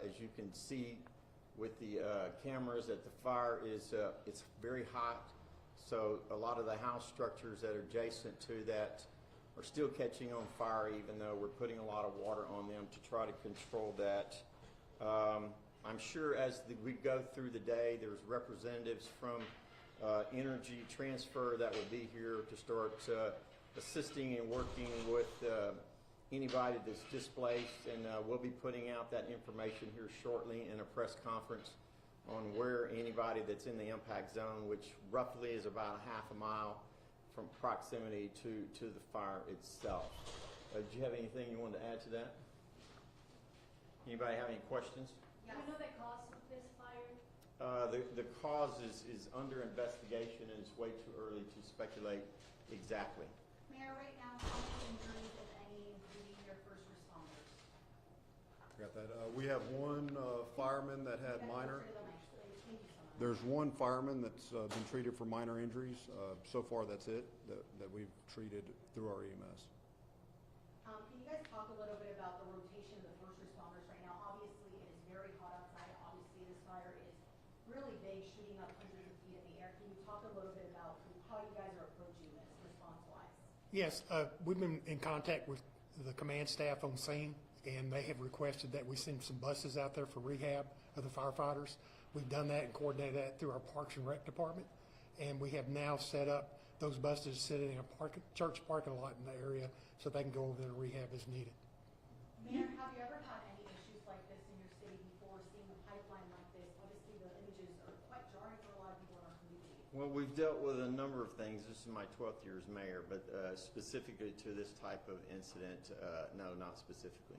As you can see with the cameras, that the fire is it's very hot, so a lot of the house structures that are adjacent to that are still catching on fire, even though we're putting a lot of water on them to try to control that. I'm sure as we go through the day, there's representatives from Energy Transfer that will be here to start assisting and working with anybody that's displaced, and we'll be putting out that information here shortly in a press conference on where anybody that's in the impact zone, which roughly is about a half a mile from proximity to the fire itself. Do you have anything you wanted to add to that? Anybody have any questions? Do you know the cause of this fire? The cause is under investigation, and it's way too early to speculate exactly. Mayor, right now, how many injuries, if any, including your first responders? Got that. We have one fireman that had minor. There's one fireman that's been treated for minor injuries. So far, that's it that we've treated through our EMS. Can you guys talk a little bit about the rotation of the first responders right now? Obviously, it is very hot outside. Obviously, this fire is really big, shooting up hundreds of feet in the air. Can you talk a little bit about how you guys are approaching this response-wise? Yes, we've been in contact with the command staff on scene, and they have requested that we send some buses out there for rehab of the firefighters. We've done that and coordinated that through our Parks and Rec department, and we have now set up those buses sitting in a church parking lot in the area so they can go over there and rehab as needed. Mayor, have you ever had any issues like this in your city before, seeing a pipeline like this? Obviously, the images are quite jarring for a lot of people in our community. Well, we've dealt with a number of things. This is my 12th year as mayor, but specifically to this type of incident, no, not specifically.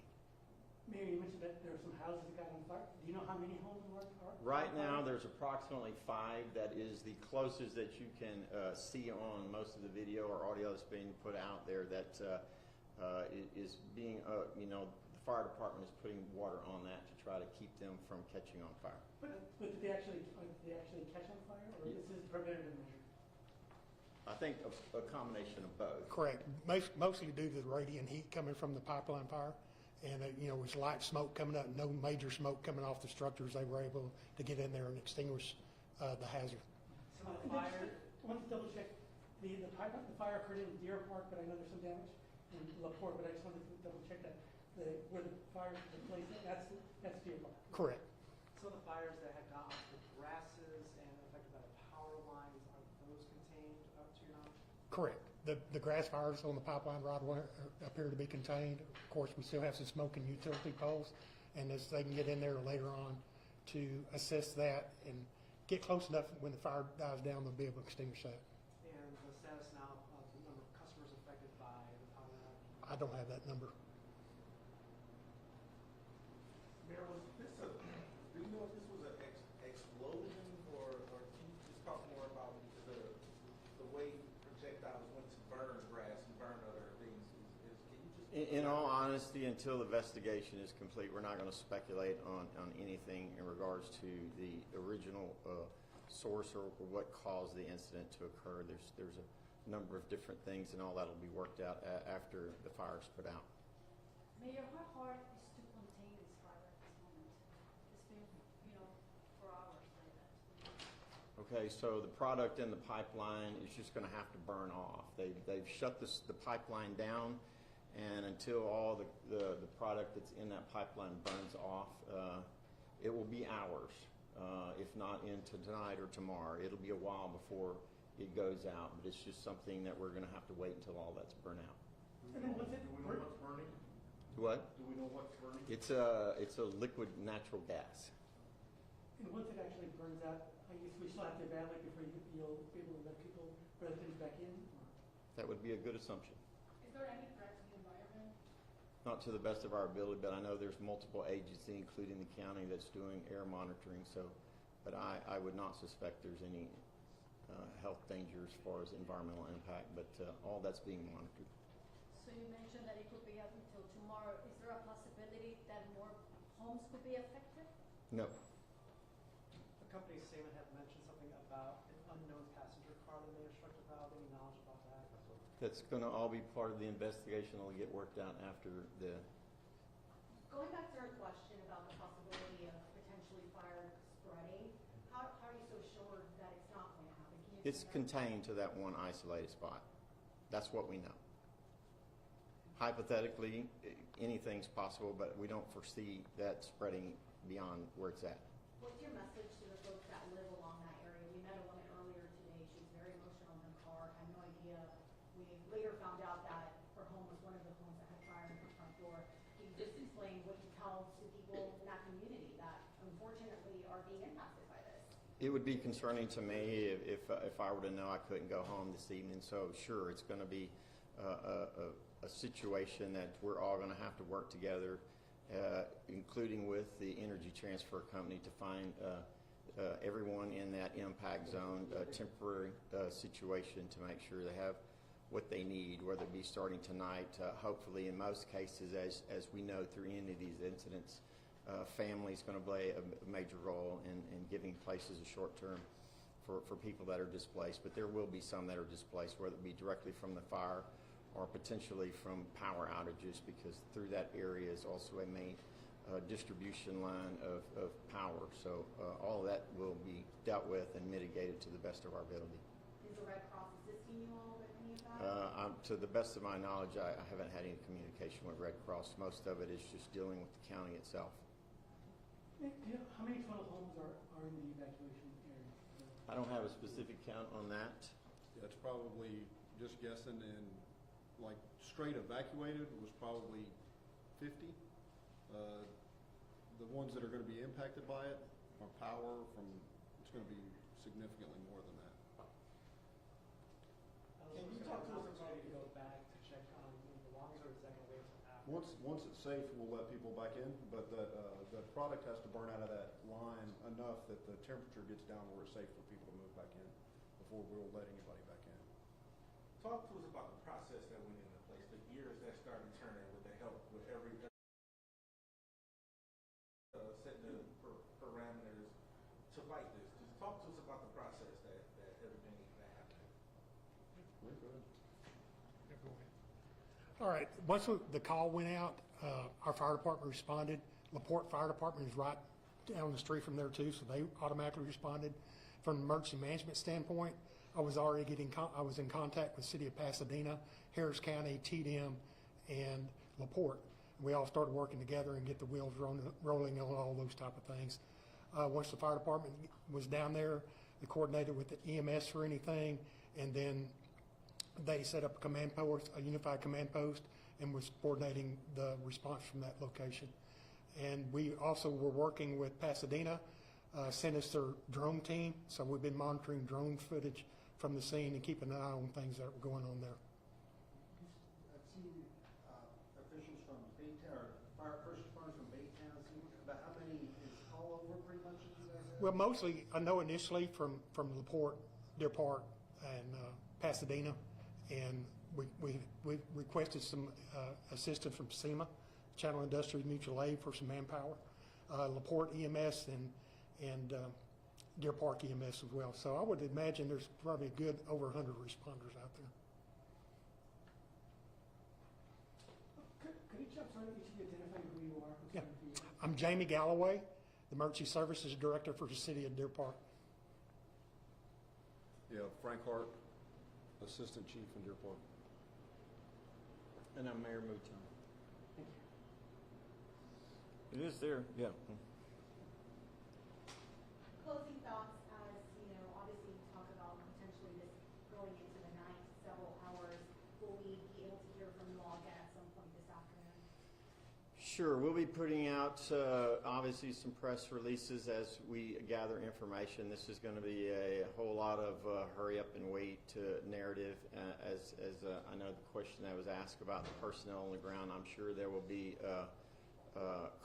Mayor, you mentioned that there were some houses that got on fire. Do you know how many homes are? Right now, there's approximately 5. That is the closest that you can see on most of the video or audio that's being put out there. That is being, the fire department is putting water on that to try to keep them from catching on fire. But did they actually catch on fire, or this is a preventative measure? I think a combination of both. Correct. Mostly due to the radiant heat coming from the pipeline fire. And, it was light smoke coming up, no major smoke coming off the structures. They were able to get in there and extinguish the hazard. So the fire, I want to double check. The fire occurred in Deer Park, but I know there's some damage in LaPorte, but I just wanted to double check that. Where the fire took place, that's Deer Park. Correct. Some of the fires that had gone off the grasses and affected by the power lines, are those contained up to your knowledge? Correct. The grass fires on the pipeline right away appear to be contained. Of course, we still have some smoking utility poles, and as they can get in there later on to assess that and get close enough when the fire dies down, they'll be able to extinguish that. And the status now of the number of customers affected by the power outage? I don't have that number. Mayor, was this do you know if this was an explosion, or can you just talk more about the way projectiles went to burn grass and burn other things? Can you just In all honesty, until the investigation is complete, we're not going to speculate on anything in regards to the original source or what caused the incident to occur. There's a number of different things, and all that will be worked out after the fire's put out. Mayor, how hard is to contain this fire at this moment? It's been, for hours like that. Okay, so the product in the pipeline is just going to have to burn off. They've shut the pipeline down, and until all the product that's in that pipeline burns off, it will be hours, if not into tonight or tomorrow. It'll be a while before it goes out, but it's just something that we're going to have to wait until all that's burnt out. do we know what's burning? What? Do we know what's burning? It's a liquid natural gas. And once it actually burns out, I guess we still have to evaluate before you'll be able to let people bring things back in? That would be a good assumption. Is there any threat to the environment? Not to the best of our ability, but I know there's multiple agencies, including the county, that's doing air monitoring. So, but I would not suspect there's any health danger as far as environmental impact, but all that's being monitored. So you mentioned that it could be up until tomorrow. Is there a possibility that more homes could be affected? No. The company's statement had mentioned something about an unknown passenger car that may have struck the valve. Any knowledge about that? That's going to all be part of the investigation. It'll get worked out after the... Going back to our question about the possibility It's contained to that one isolated spot. That's what we know. Hypothetically, anything's possible, but we don't foresee that spreading beyond where it's at. What's your message to the folks that live along that area? We met a woman earlier today. She was very emotional in her car. I had no idea. We later found out that her home was one of the homes that had fire in her front door. Can you just explain what you tell to people in that community that unfortunately are being impacted by this? It would be concerning to me if I were to know I couldn't go home this evening. So sure, it's going to be a situation that we're all going to have to work together, including with the Energy Transfer Company, to find everyone in that impact zone a temporary situation to make sure they have what they need, whether it be starting tonight. Hopefully, in most cases, as we know through any of these incidents, family is going to play a major role in giving places a short term for people that are displaced. But there will be some that are displaced, whether it be directly from the fire or potentially from power outages, because through that area is also a main distribution line of power. So all of that will be dealt with and mitigated to the best of our ability. Is the Red Cross assisting you all with any of that? To the best of my knowledge, I haven't had any communication with Red Cross. Most of it is just dealing with the county itself. How many total homes are in the evacuation area? I don't have a specific count on that. That's probably just guessing, and like straight evacuated was probably 50. The ones that are going to be impacted by it from power, it's going to be significantly more than that. Can you talk to us about- to go back to check on the belongings, or is that going to wait until after? Once it's safe, we'll let people back in, but the product has to burn out of that line enough that the temperature gets down where it's safe for people to move back in before we'll let anybody back in. Talk to us about the process that went into place, the gears that started turning with the help, with every setting the parameters to fight this. Just talk to us about the process that everything that happened. We're good. All right, once the call went out, our fire department responded. LaPorte Fire Department is right down the street from there too, so they automatically responded. From an emergency management standpoint, I was already I was in contact with the city of Pasadena, Harris County, TDM, and LaPorte. We all started working together and get the wheels rolling on all those type of things. Once the fire department was down there, they coordinated with the EMS for anything, and then they set up a command post, a unified command post, and was coordinating the response from that location. And we also were working with Pasadena, sent us their drone team, so we've been monitoring drone footage from the scene and keeping an eye on things that were going on there. I've seen officials from Baytown, or first responders from Baytown, about how many is all over pretty much that you guys have? Well, mostly, I know initially from LaPorte, Deer Park, and Pasadena, and we requested some assistance from SEMA, Channel Industries Mutual Aid, for some manpower, LaPorte EMS, and Deer Park EMS as well. So I would imagine there's probably a good over 100 responders out there. Could each of you identify who you are? Yeah. I'm Jamie Galloway, the Emergency Services Director for the City of Deer Park. Yeah, Frank Hart, Assistant Chief in Deer Park. And I'm Mayor Mouton. Thank you. It is there, yeah. Closing thoughts, as you know, obviously you talk about potentially this going into the night, several hours. Will we be able to hear from you all again at some point this afternoon? Sure, we'll be putting out obviously some press releases as we gather information. This is going to be a whole lot of hurry up and wait narrative. As I know the question that was asked about the personnel on the ground, I'm sure there will be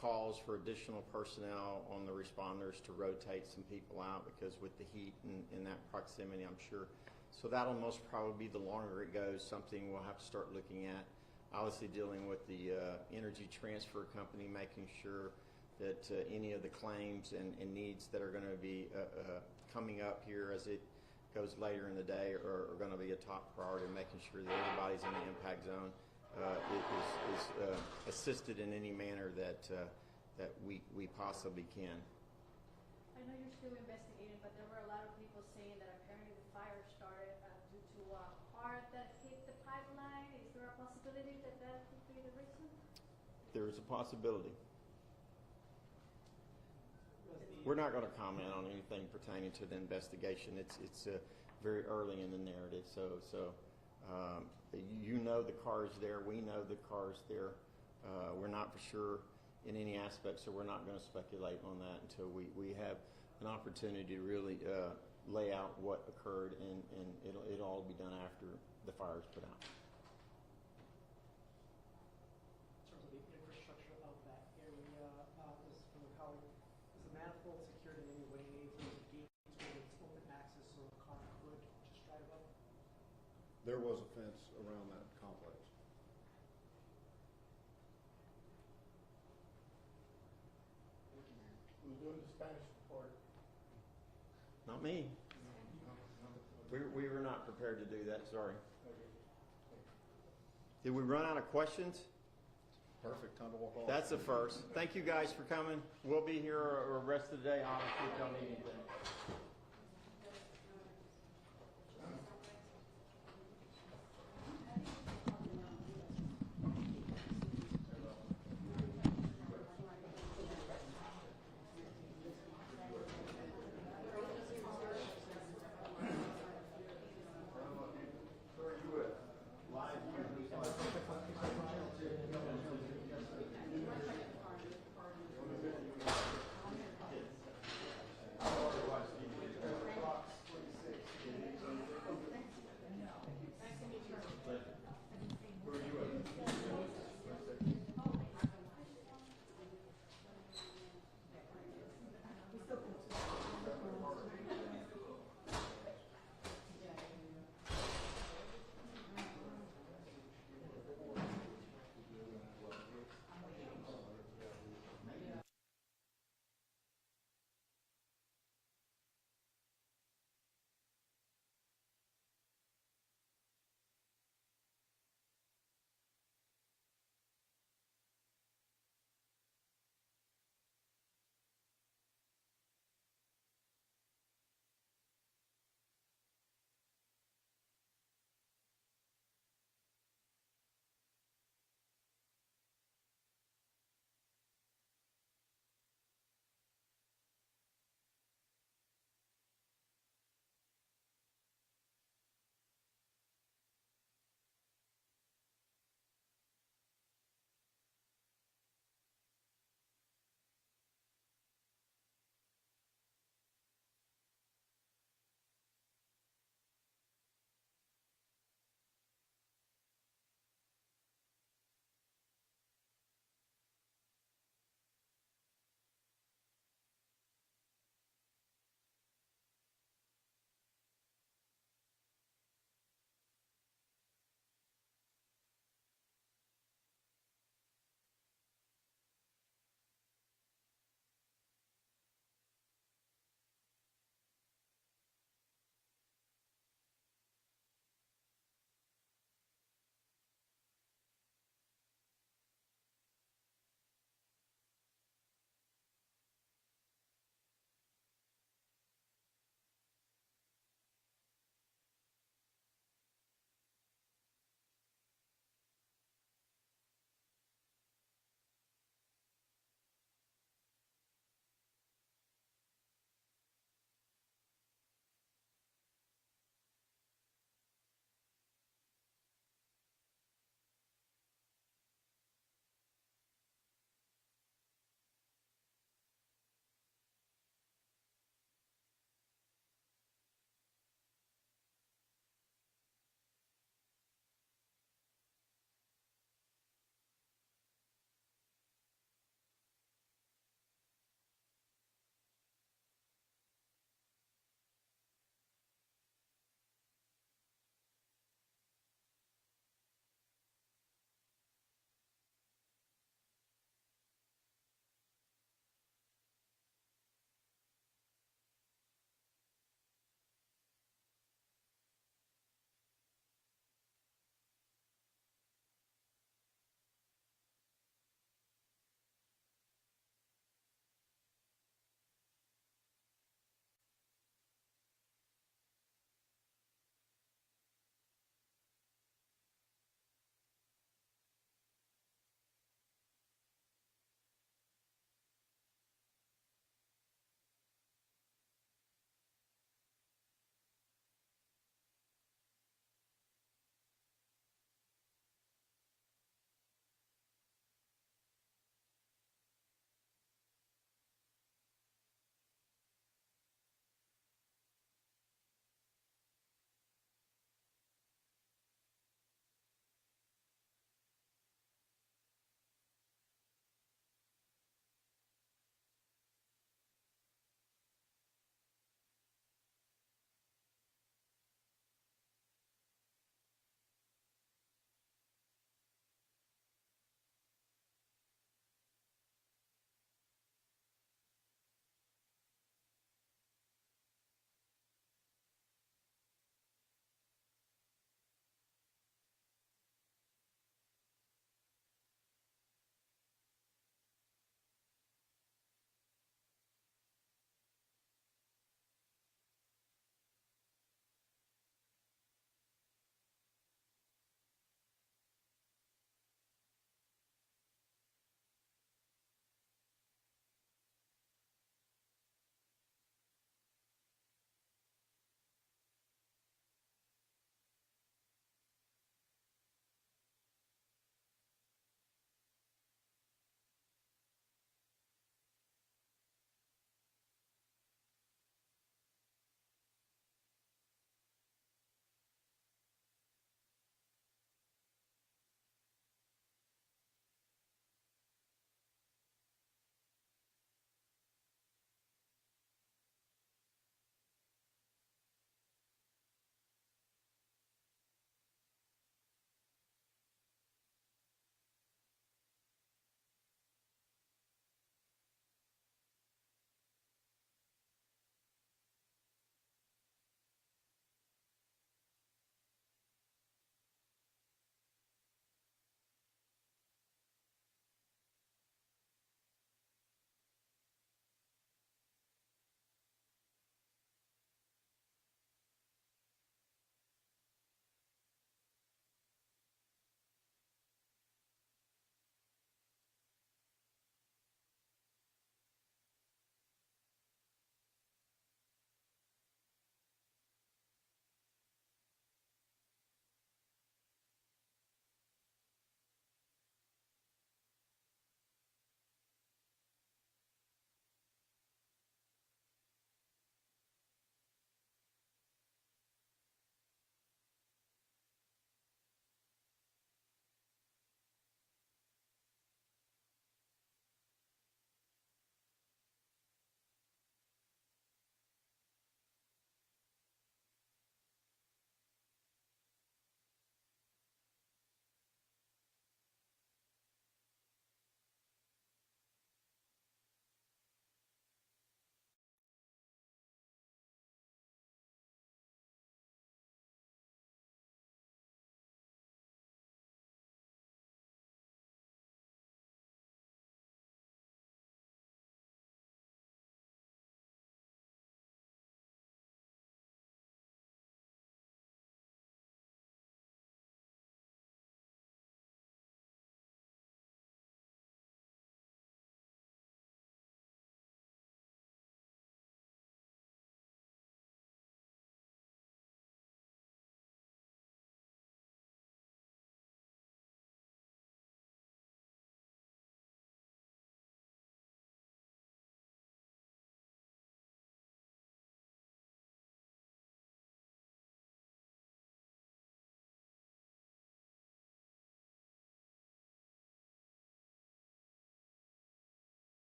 calls for additional personnel on the responders to rotate some people out, because with the heat and in that proximity, I'm sure. So that'll most probably be, the longer it goes, something we'll have to start looking at. Obviously dealing with the Energy Transfer Company, making sure that any of the claims and needs that are going to be coming up here as it goes later in the day are going to be a top priority, making sure that everybody's in the impact zone is assisted in any manner that we possibly can. I know you're still investigating, but there were a lot of people saying that apparently the fire started due to a car that hit the pipeline? Is there a possibility that that could be the reason? There is a possibility. Was the- We're not going to comment on anything pertaining to the investigation. It's very early in the narrative, so you know the car's there. We know the car's there. We're not for sure in any aspect, so we're not going to speculate on that until we have an opportunity to really lay out what occurred, and it'll all be done after the fire is put out. In terms of the infrastructure of that area, was from the colleague, is the manifold secured in any way? There's gates where it's open access so a car could just drive up? There was a fence around that complex. Who's doing the Spanish part? Not me. We were not prepared to do that, sorry. Did we run out of questions? Perfect, time to walk off. That's the first. Thank you guys for coming. We'll be here the rest of the day, honestly, if y'all need anything.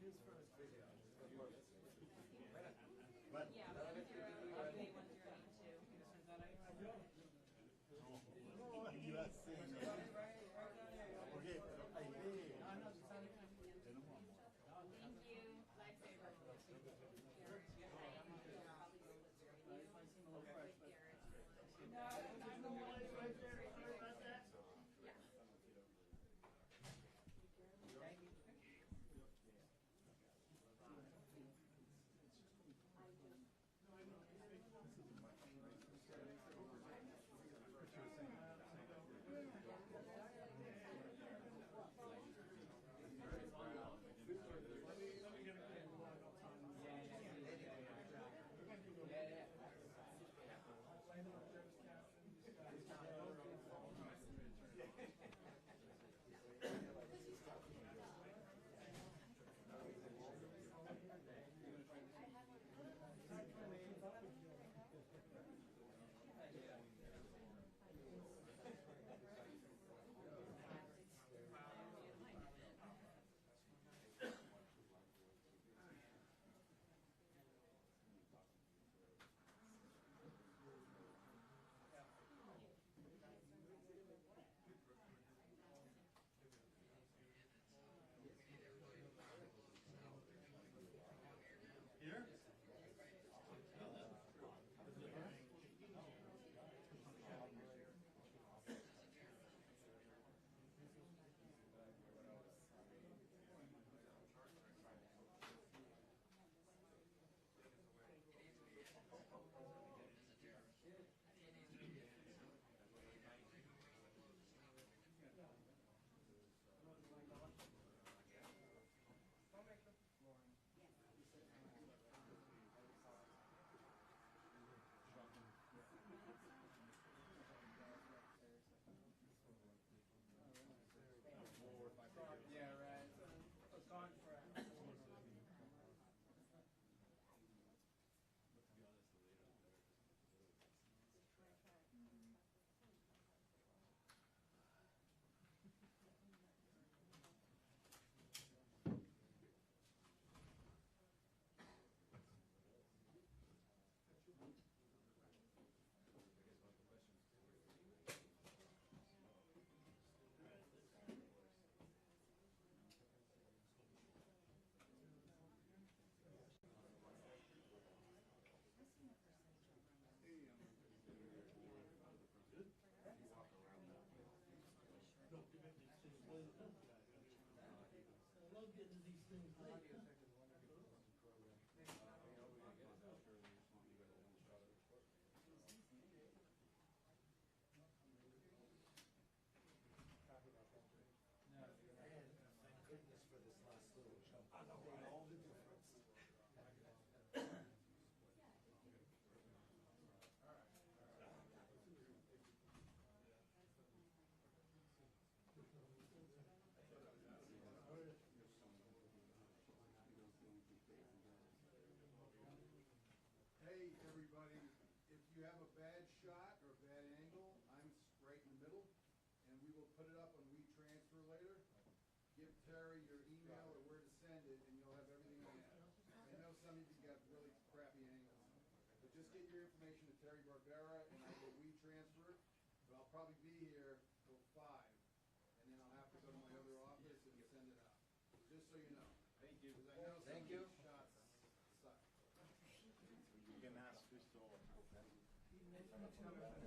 Yeah, 108, 102. Thank you. Lifesaver. Hey, everybody, if you have a bad shot or a bad angle, I'm right in the middle, and we will put it up on WeTransfer later. Give Terry your email or where to send it, and you'll have everything on it. I know some of you got really crappy angles, but just get your information to Terry Barbera, and I will WeTransfer it. But I'll probably be here till 5, and then I'll have to go to my other office and send it out. Just so you know. Thank you. Because I know some of these shots suck. You can ask Crystal.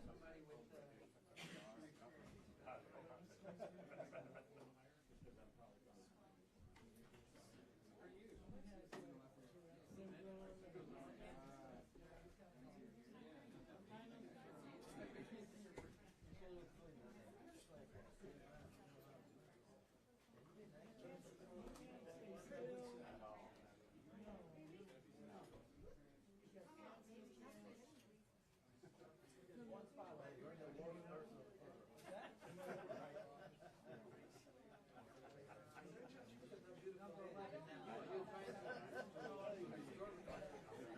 Somebody with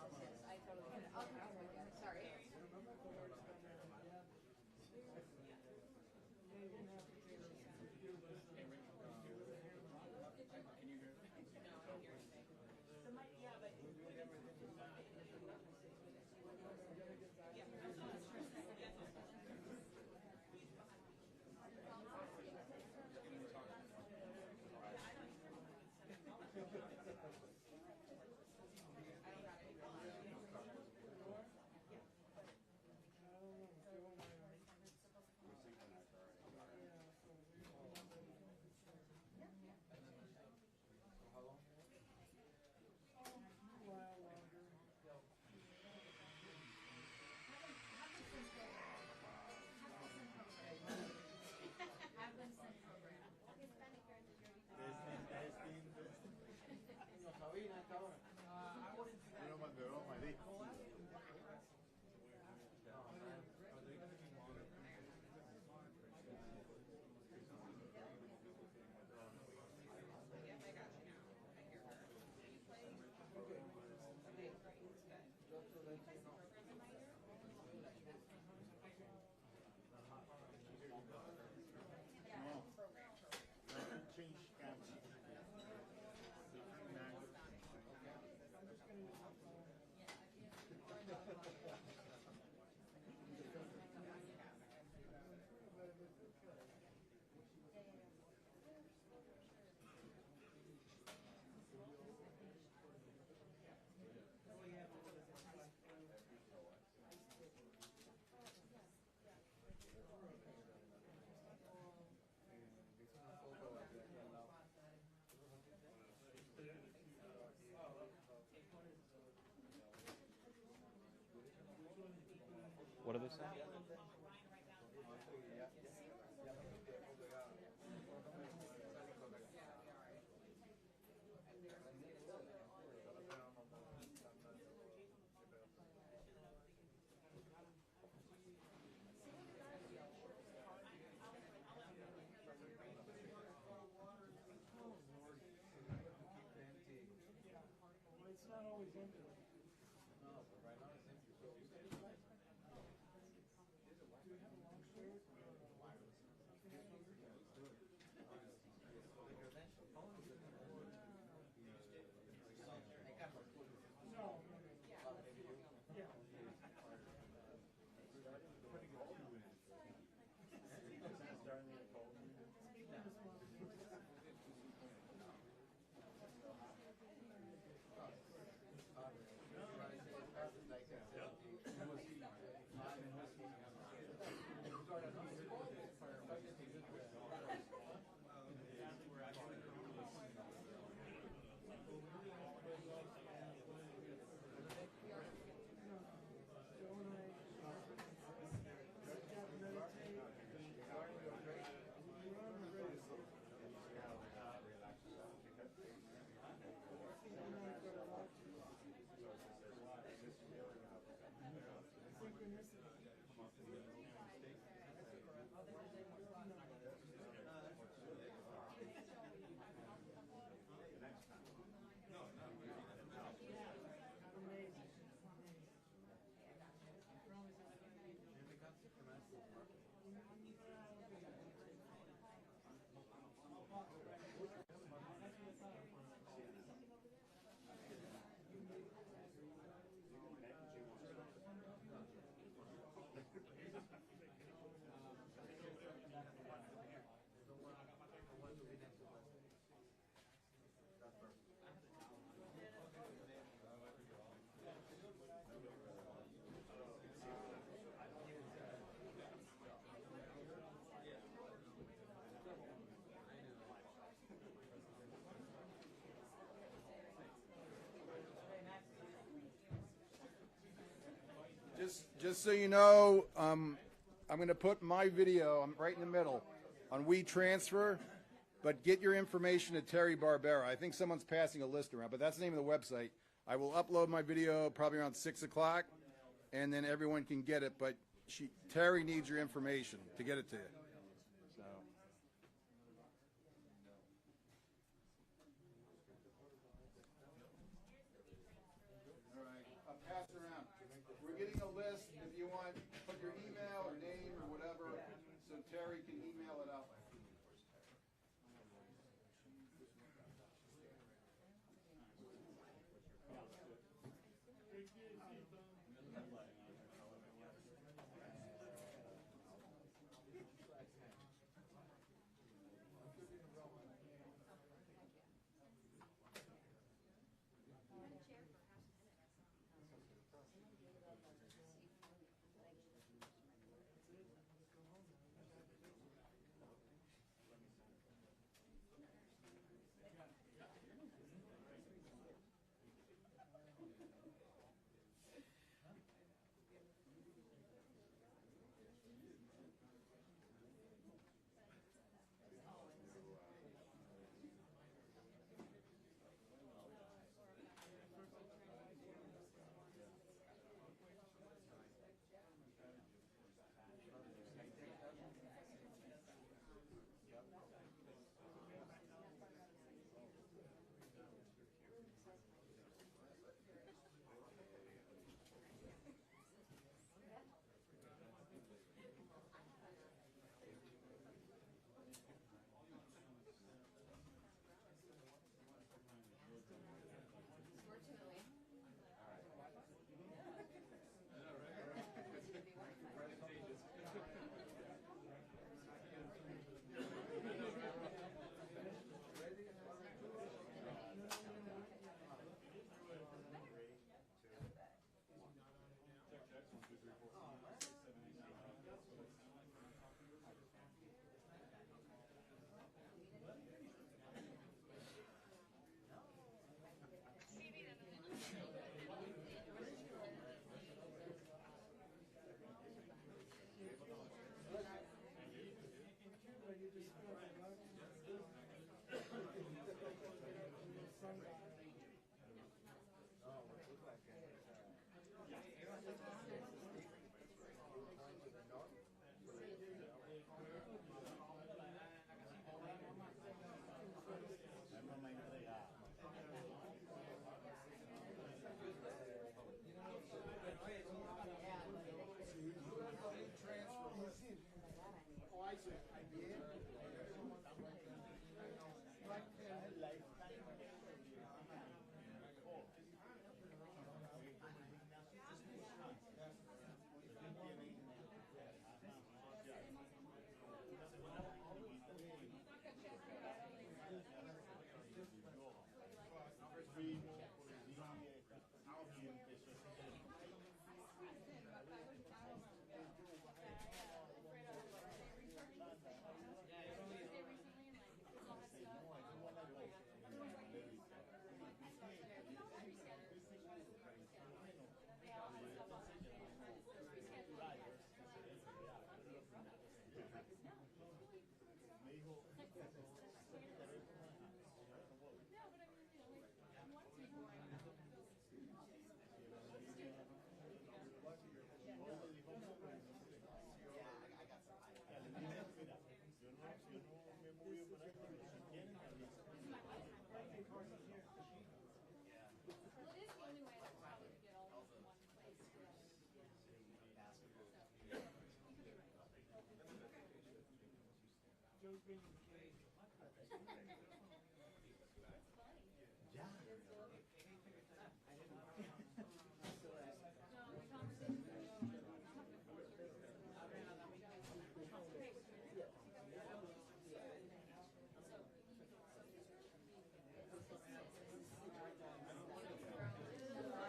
I totally get it. I'll come with you. Sorry. What do they say? It's not always empty. Just so you know, I'm going to put my video, I'm right in the middle, on WeTransfer, but get your information to Terry Barbera. I think someone's passing a list around, but that's the name of the website. I will upload my video probably around 6 o'clock, and then everyone can get it, but Terry needs your information to get it to you. So. All right.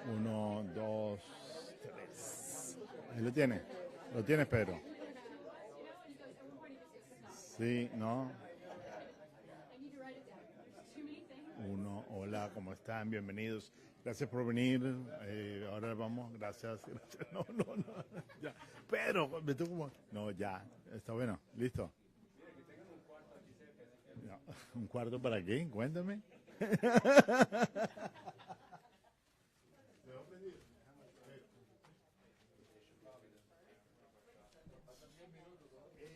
Uno, dos, tres. Ahí lo tienes. Lo tienes, Pedro. Sí, ¿no? Uno, hola, ¿cómo están? Bienvenidos. Gracias por venir. Ahora vamos, gracias. No, no, no. Ya. Pedro, me tengo como... No, ya. Está bueno. Listo. Ya. ¿Un cuarto para qué? Cuéntame.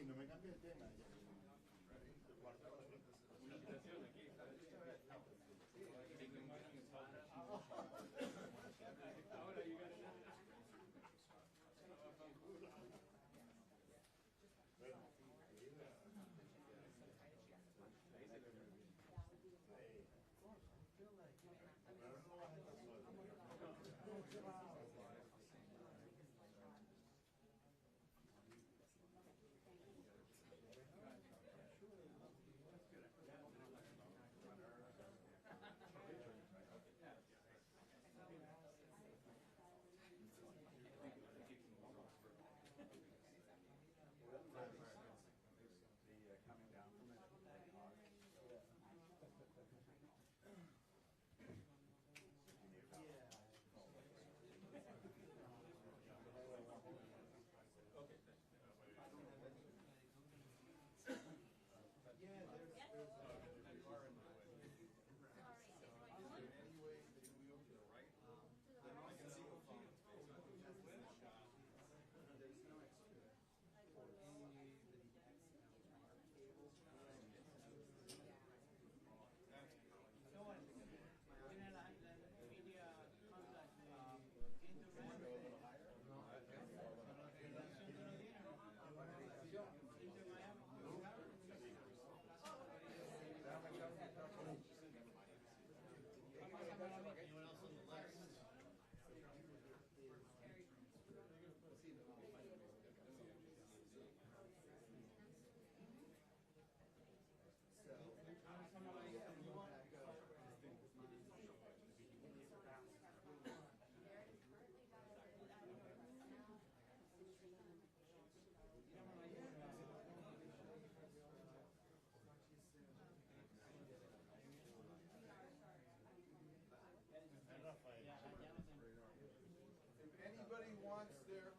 No me cambies de tema.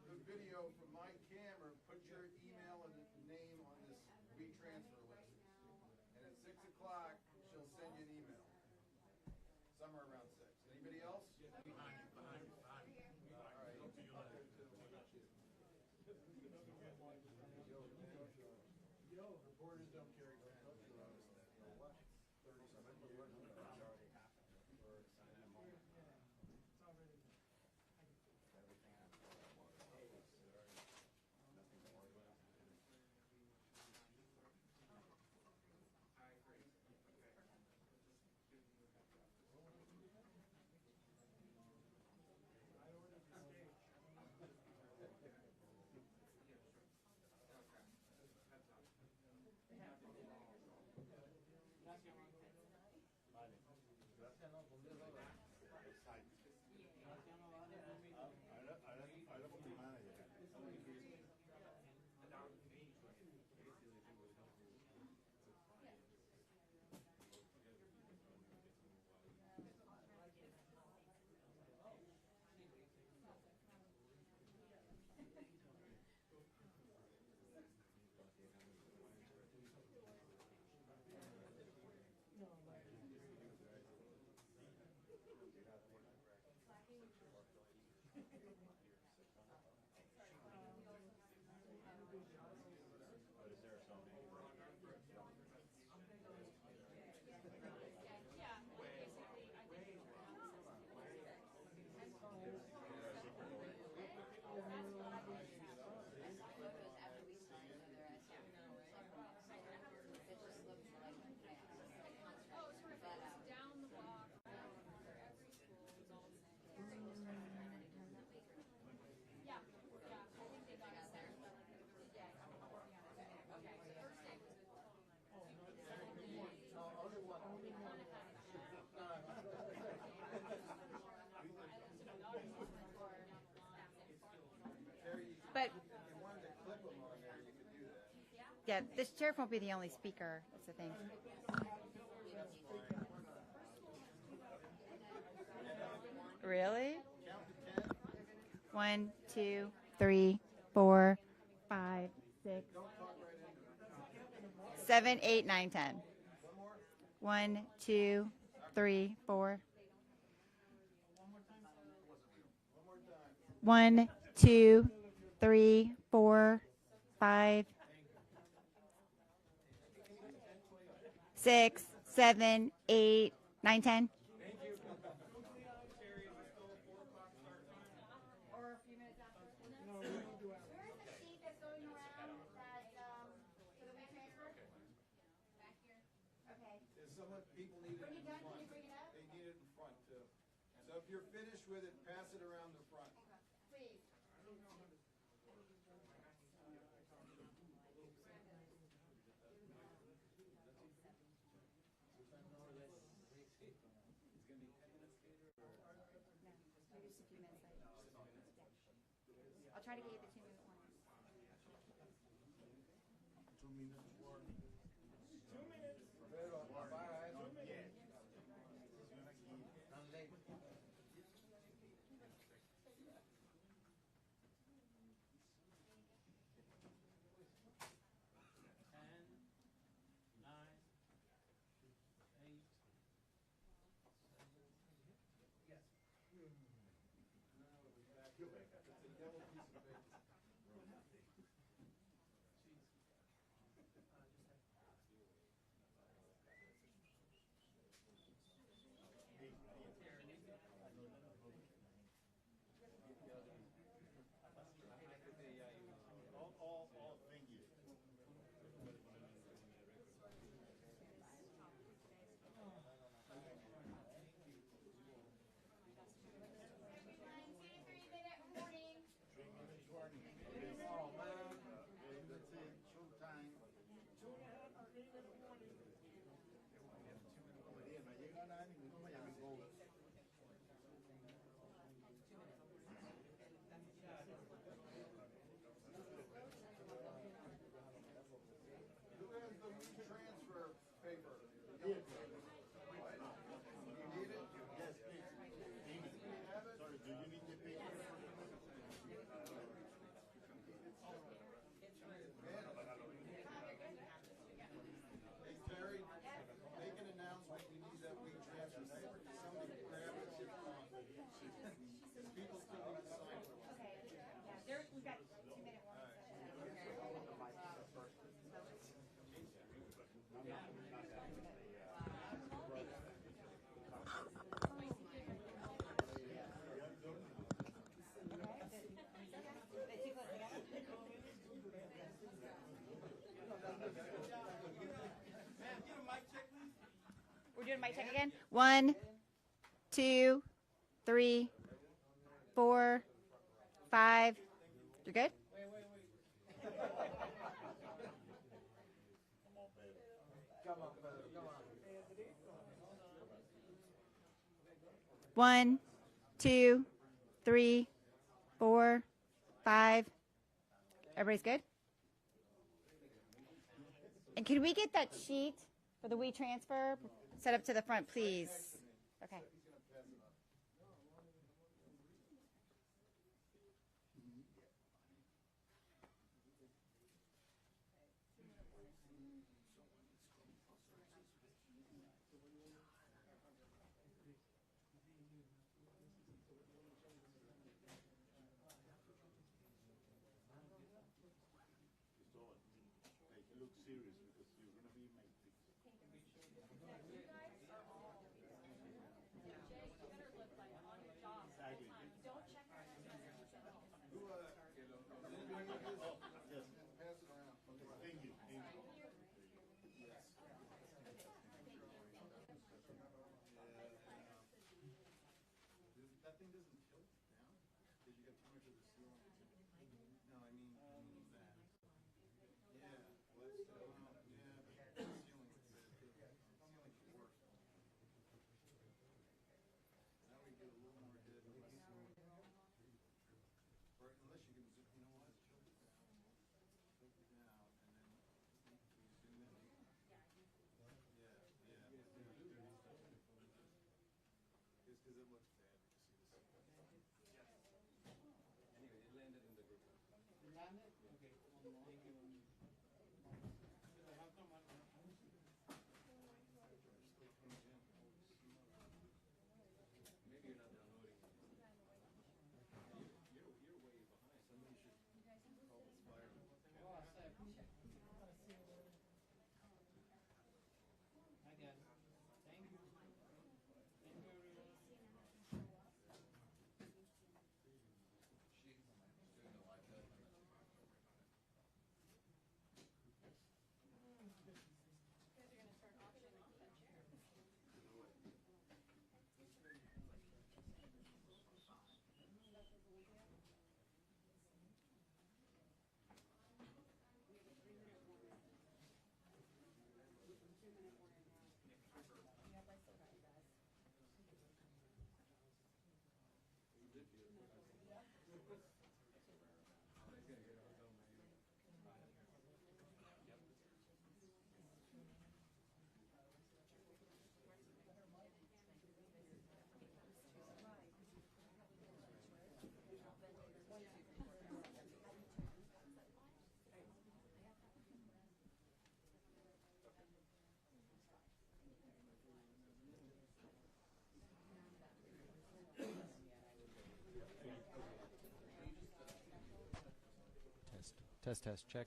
The video from my camera, put your email and name on this retransfer list. And at 6 o'clock, she'll send you an email. Somewhere around 6. Anybody else? Behind you. All right. Reporters don't carry guns. Habla con mi manager. But yeah, this sheriff won't be the only speaker. That's the thing. Really? 1, 2, 3, 4, 5, 6, 7, 8, 9, 10. 1, 2, 3, 4. 1, 2, 3, 4, 5, 6, 7, 8, 9, 10. Or a few minutes after? Where is the sheet that's going around that, for the WE transfer? Back here. Okay. There's someone, people need it When in you're done, front. can you bring it up? They need it in front too. So if you're finished with it, pass it around the front. Please. I'll try to get you the 2-minute one. 2 minutes. 2 minutes. Thank you. Transfer paper. Sorry, do you need the paper? Hey, Terry, make an announcement. We need that week transfer paper. Somebody grab it. People still need to sign for it. Okay. Yeah, there, we've got 2-minute ones. We're doing mic check again. 1, 2, 3, 4, 5. You're good? Come on, brother, come on. 1, 2, 3, 4, 5. Everybody's good? And can we get that sheet for the WeTransfer set up to the front, please? Okay. Look serious because you're going to be my fix. That thing doesn't tilt down? Did you get too much of the ceiling? No, I mean that. Yeah, well, that's, yeah, but the ceiling, ceiling's worse. Now we get a little more dead and less ceiling. Or unless you can zoom, you know what? Tilt it down, and then you zoom in. Yeah. It's because it looks bad. Anyway, it landed in the group. Landed? Okay. Thank you. Maybe you're not downloading. You're way behind. Somebody should call this fire. Oh, I said. I got it. Thank you. Thank you, everyone. She's doing the live test. Test, check.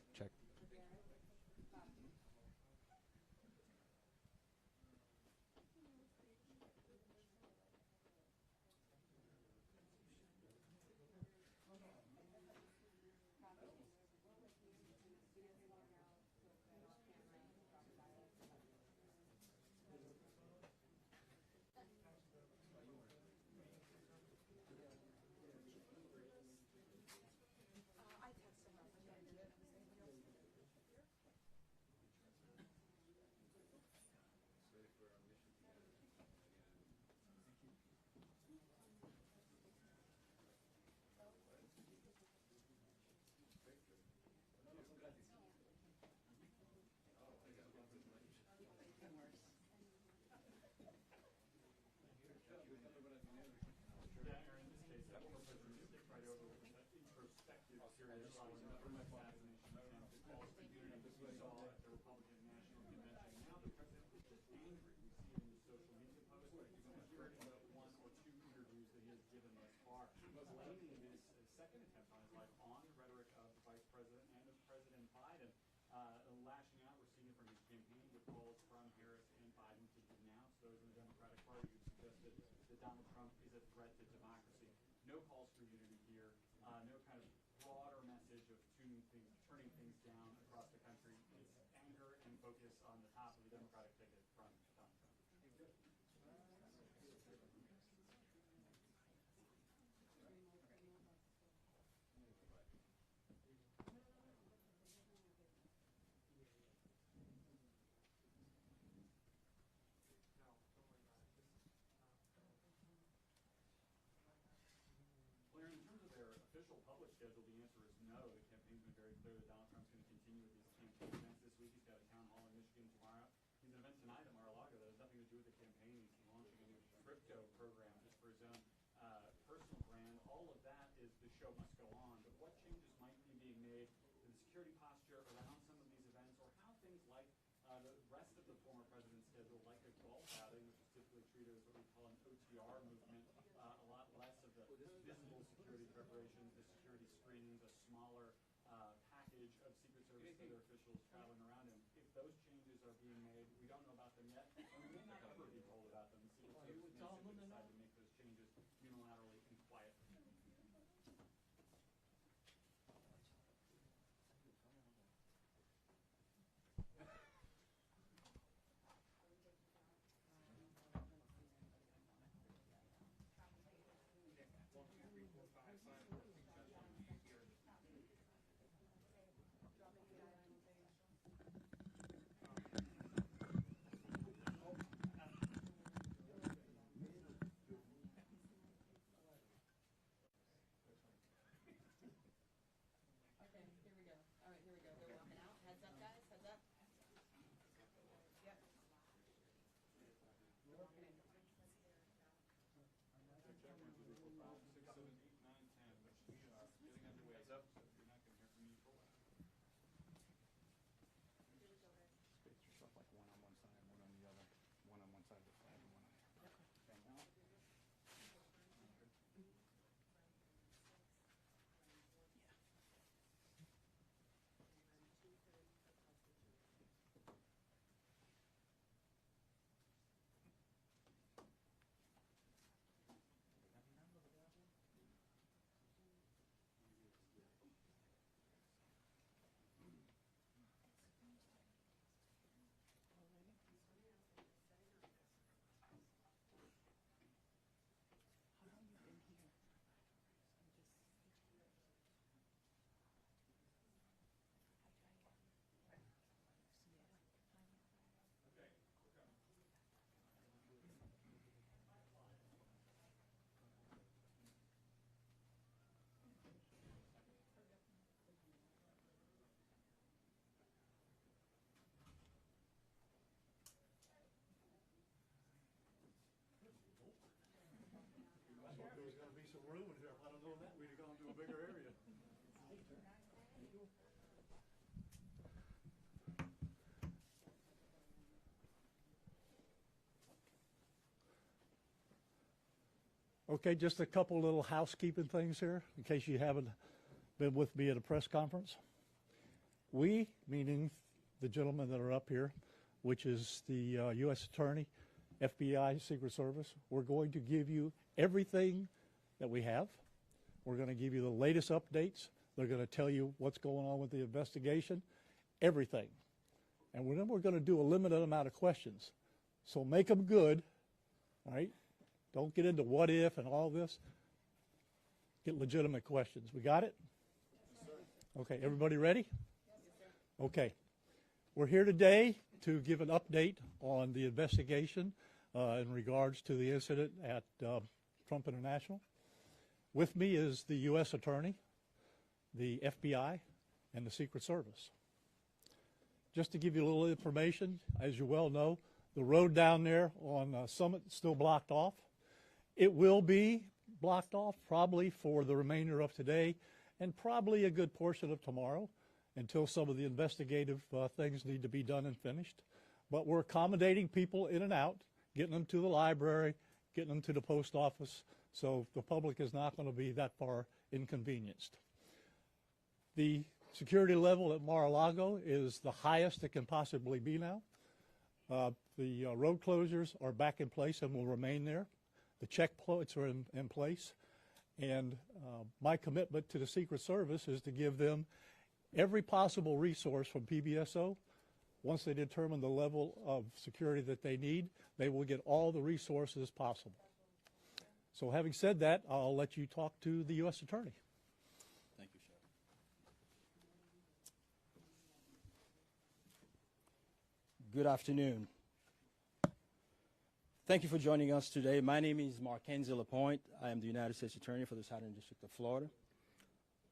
Lashing out, we're seeing it from his campaign with calls from Harris and Biden to denounce those in the Democratic Party who suggested that Donald Trump is a threat to democracy. No calls for unity here, no kind of broader message of turning things down across the country. It's anger and focus on the top of the Democratic ticket from Donald Trump. schedule? The answer is no. The campaign's been very clear that Donald Trump's going to continue with these campaign events this week. He's got a town hall in Michigan tomorrow. He's an event tonight at Mar-a-Lago that has nothing to do with the campaign. He's launching a new crypto program just for his own personal brand. All of that is the show must go on. But what changes might be being made in the security posture around some of these events, or how things like the rest of the former president's schedule, like a golf outing, which is typically treated as what we call an OTR movement, a lot less of the visible security preparations, the security screenings, a smaller package of Secret Service and other officials traveling around him. If those changes are being made, we don't know about them yet, and we may not ever be told about them. The Secret Service may simply decide to make those changes unilaterally and quietly. There's going to be some room in here. If I'd have known that, we'd have gone to a bigger area. Okay, just a couple little housekeeping things here, in case you haven't been with me at a press conference. We, meaning the gentlemen that are up here, which is the U.S. Attorney, FBI, Secret Service, we're going to give you everything that we have. We're going to give you the latest updates. They're going to tell you what's going on with the investigation, everything. And then we're going to do a limited amount of questions. So make them good, all right? Don't get into what if and all this. Get legitimate questions. We got it? Yes, sir. Okay, everybody ready? Yes, sir. Okay. We're here today to give an update on the investigation in regards to the incident at Trump International. With me is the U.S. Attorney, the FBI, and the Secret Service. Just to give you a little information, as you well know, the road down there on Summit is still blocked off. It will be blocked off probably for the remainder of today and probably a good portion of tomorrow until some of the investigative things need to be done and finished. But we're accommodating people in and out, getting them to the library, getting them to the post office, so the public is not going to be that far inconvenienced. The security level at Mar-a-Lago is the highest it can possibly be now. The road closures are back in place and will remain there. The checkpoints are in place. And my commitment to the Secret Service is to give them every possible resource from PBSO. Once they determine the level of security that they need, they will get all the resources possible. So having said that, I'll let you talk to the U.S. Attorney. Thank you, Sheriff. Good afternoon. Thank you for joining us today. My name is Markenzie Lapointe. I am the United States Attorney for the Southern District of Florida.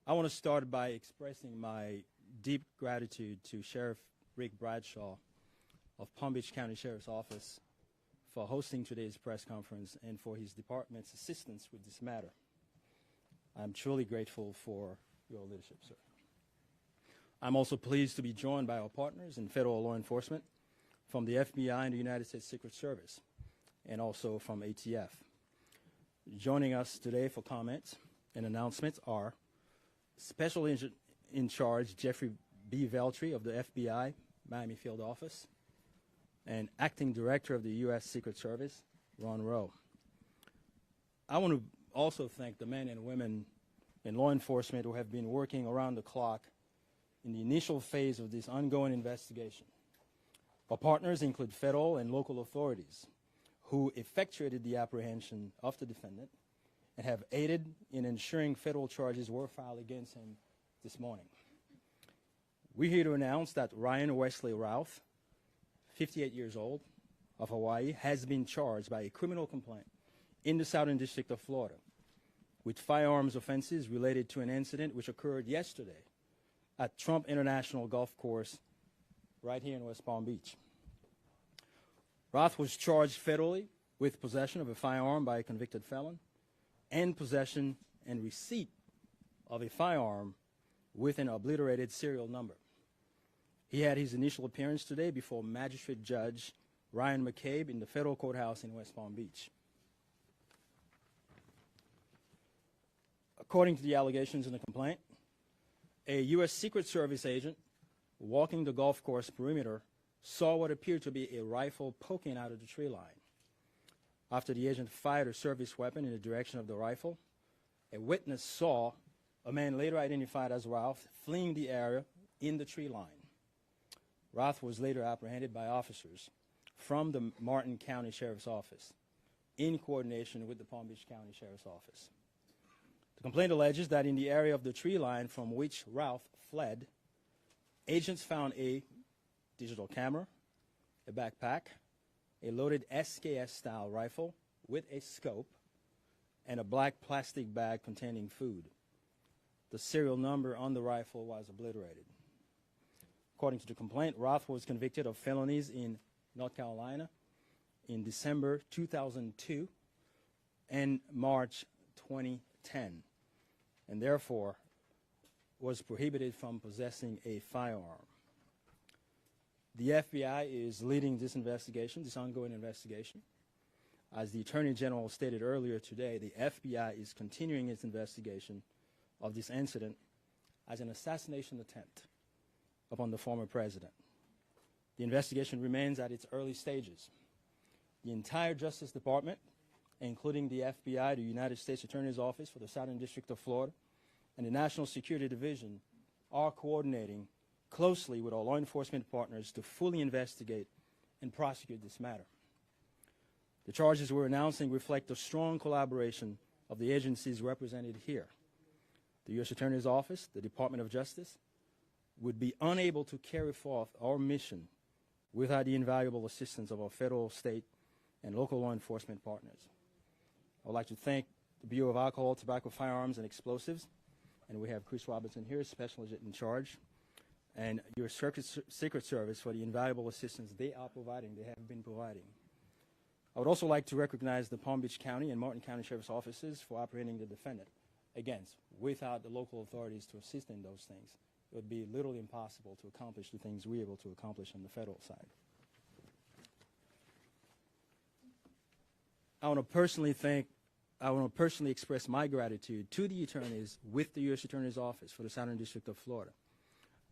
I want to start by expressing my deep gratitude to Sheriff Rick Bradshaw of Palm Beach County Sheriff's Office for hosting today's press conference and for his department's assistance with this matter. I'm truly grateful for your leadership, sir. I'm also pleased to be joined by our partners in federal law enforcement from the FBI and the United States Secret Service, and also from ATF. Joining us today for comments and announcements are Special Agent in Charge Jeffrey B. Veltri of the FBI Miami Field Office, and Acting Director of the U.S. Secret Service, Ron Rowe. I want to also thank the men and women in law enforcement who have been working around the clock in the initial phase of this ongoing investigation. Our partners include federal and local authorities who effectuated the apprehension of the defendant and have aided in ensuring federal charges were filed against him this morning. We're here to announce that Ryan Wesley Routh, 58 years old, of Hawaii, has been charged by a criminal complaint in the Southern District of Florida with firearms offenses related to an incident which occurred yesterday at Trump International Golf Course right here in West Palm Beach. Roth was charged federally with possession of a firearm by a convicted felon and possession and receipt of a firearm with an obliterated serial number. He had his initial appearance today before Magistrate Judge Ryan McCabe in the federal courthouse in West Palm Beach. According to the allegations in the complaint, a U.S. Secret Service agent walking the golf course perimeter saw what appeared to be a rifle poking out of the tree line. After the agent fired a service weapon in the direction of the rifle, a witness saw a man later identified as Ralph fleeing the area in the tree line. Ralph was later apprehended by officers from the Martin County Sheriff's Office in coordination with the Palm Beach County Sheriff's Office. The complaint alleges that in the area of the tree line from which Ralph fled, agents found a digital camera, a backpack, a loaded SKS-style rifle with a scope, and a black plastic bag containing food. The serial number on the rifle was obliterated. According to the complaint, Roth was convicted of felonies in North Carolina in December 2002 and March 2010, and therefore was prohibited from possessing a firearm. The FBI is leading this investigation, this ongoing investigation. As the Attorney General stated earlier today, the FBI is continuing its investigation of this incident as an assassination attempt upon the former president. The investigation remains at its early stages. The entire Justice Department, including the FBI, the United States Attorney's Office for the Southern District of Florida, and the National Security Division are coordinating closely with our law enforcement partners to fully investigate and prosecute this matter. The charges we're announcing reflect the strong collaboration of the agencies represented here. The U.S. Attorney's Office, the Department of Justice, would be unable to carry forth our mission without the invaluable assistance of our federal, state, and local law enforcement partners. I would like to thank the Bureau of Alcohol, Tobacco, Firearms, and Explosives, and we have Chris Robinson here, Special Agent in Charge, and your Secret Service for the invaluable assistance they are providing, they have been providing. I would also like to recognize the Palm Beach County and Martin County Sheriff's Offices for apprehending the defendant. Again, without the local authorities to assist in those things, it would be literally impossible to accomplish the things we're able to accomplish on the federal side. I want to personally express my gratitude to the attorneys with the U.S. Attorney's Office for the Southern District of Florida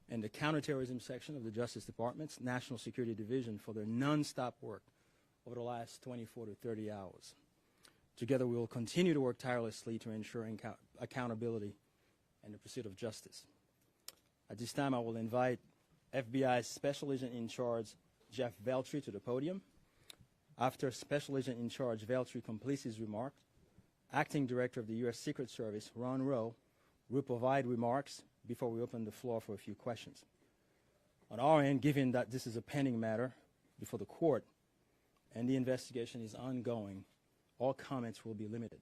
and the Counterterrorism Section of the Justice Department's National Security Division for their nonstop work over the last 24 to 30 hours. Together, we will continue to work tirelessly to ensure accountability and the pursuit of justice. At this time, I will invite FBI's Special Agent in Charge, Jeff Veltri, to the podium. After Special Agent in Charge Veltri completes his remark, Acting Director of the U.S. Secret Service, Ron Rowe, will provide remarks before we open the floor for a few questions. On our end, given that this is a pending matter before the court and the investigation is ongoing, all comments will be limited.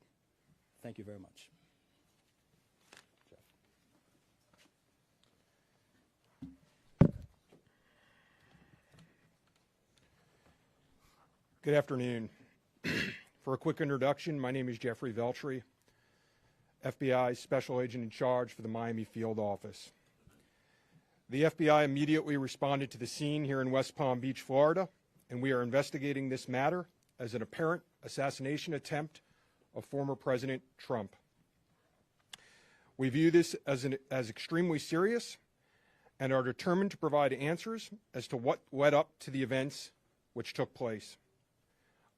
Thank you very much. Jeff. Good afternoon. For a quick introduction, my name is Jeffrey Veltri, FBI Special Agent in charge for the Miami Field Office. The FBI immediately responded to the scene here in West Palm Beach, Florida, and we are investigating this matter as an apparent assassination attempt of former President Trump. We view this as extremely serious and are determined to provide answers as to what led up to the events which took place.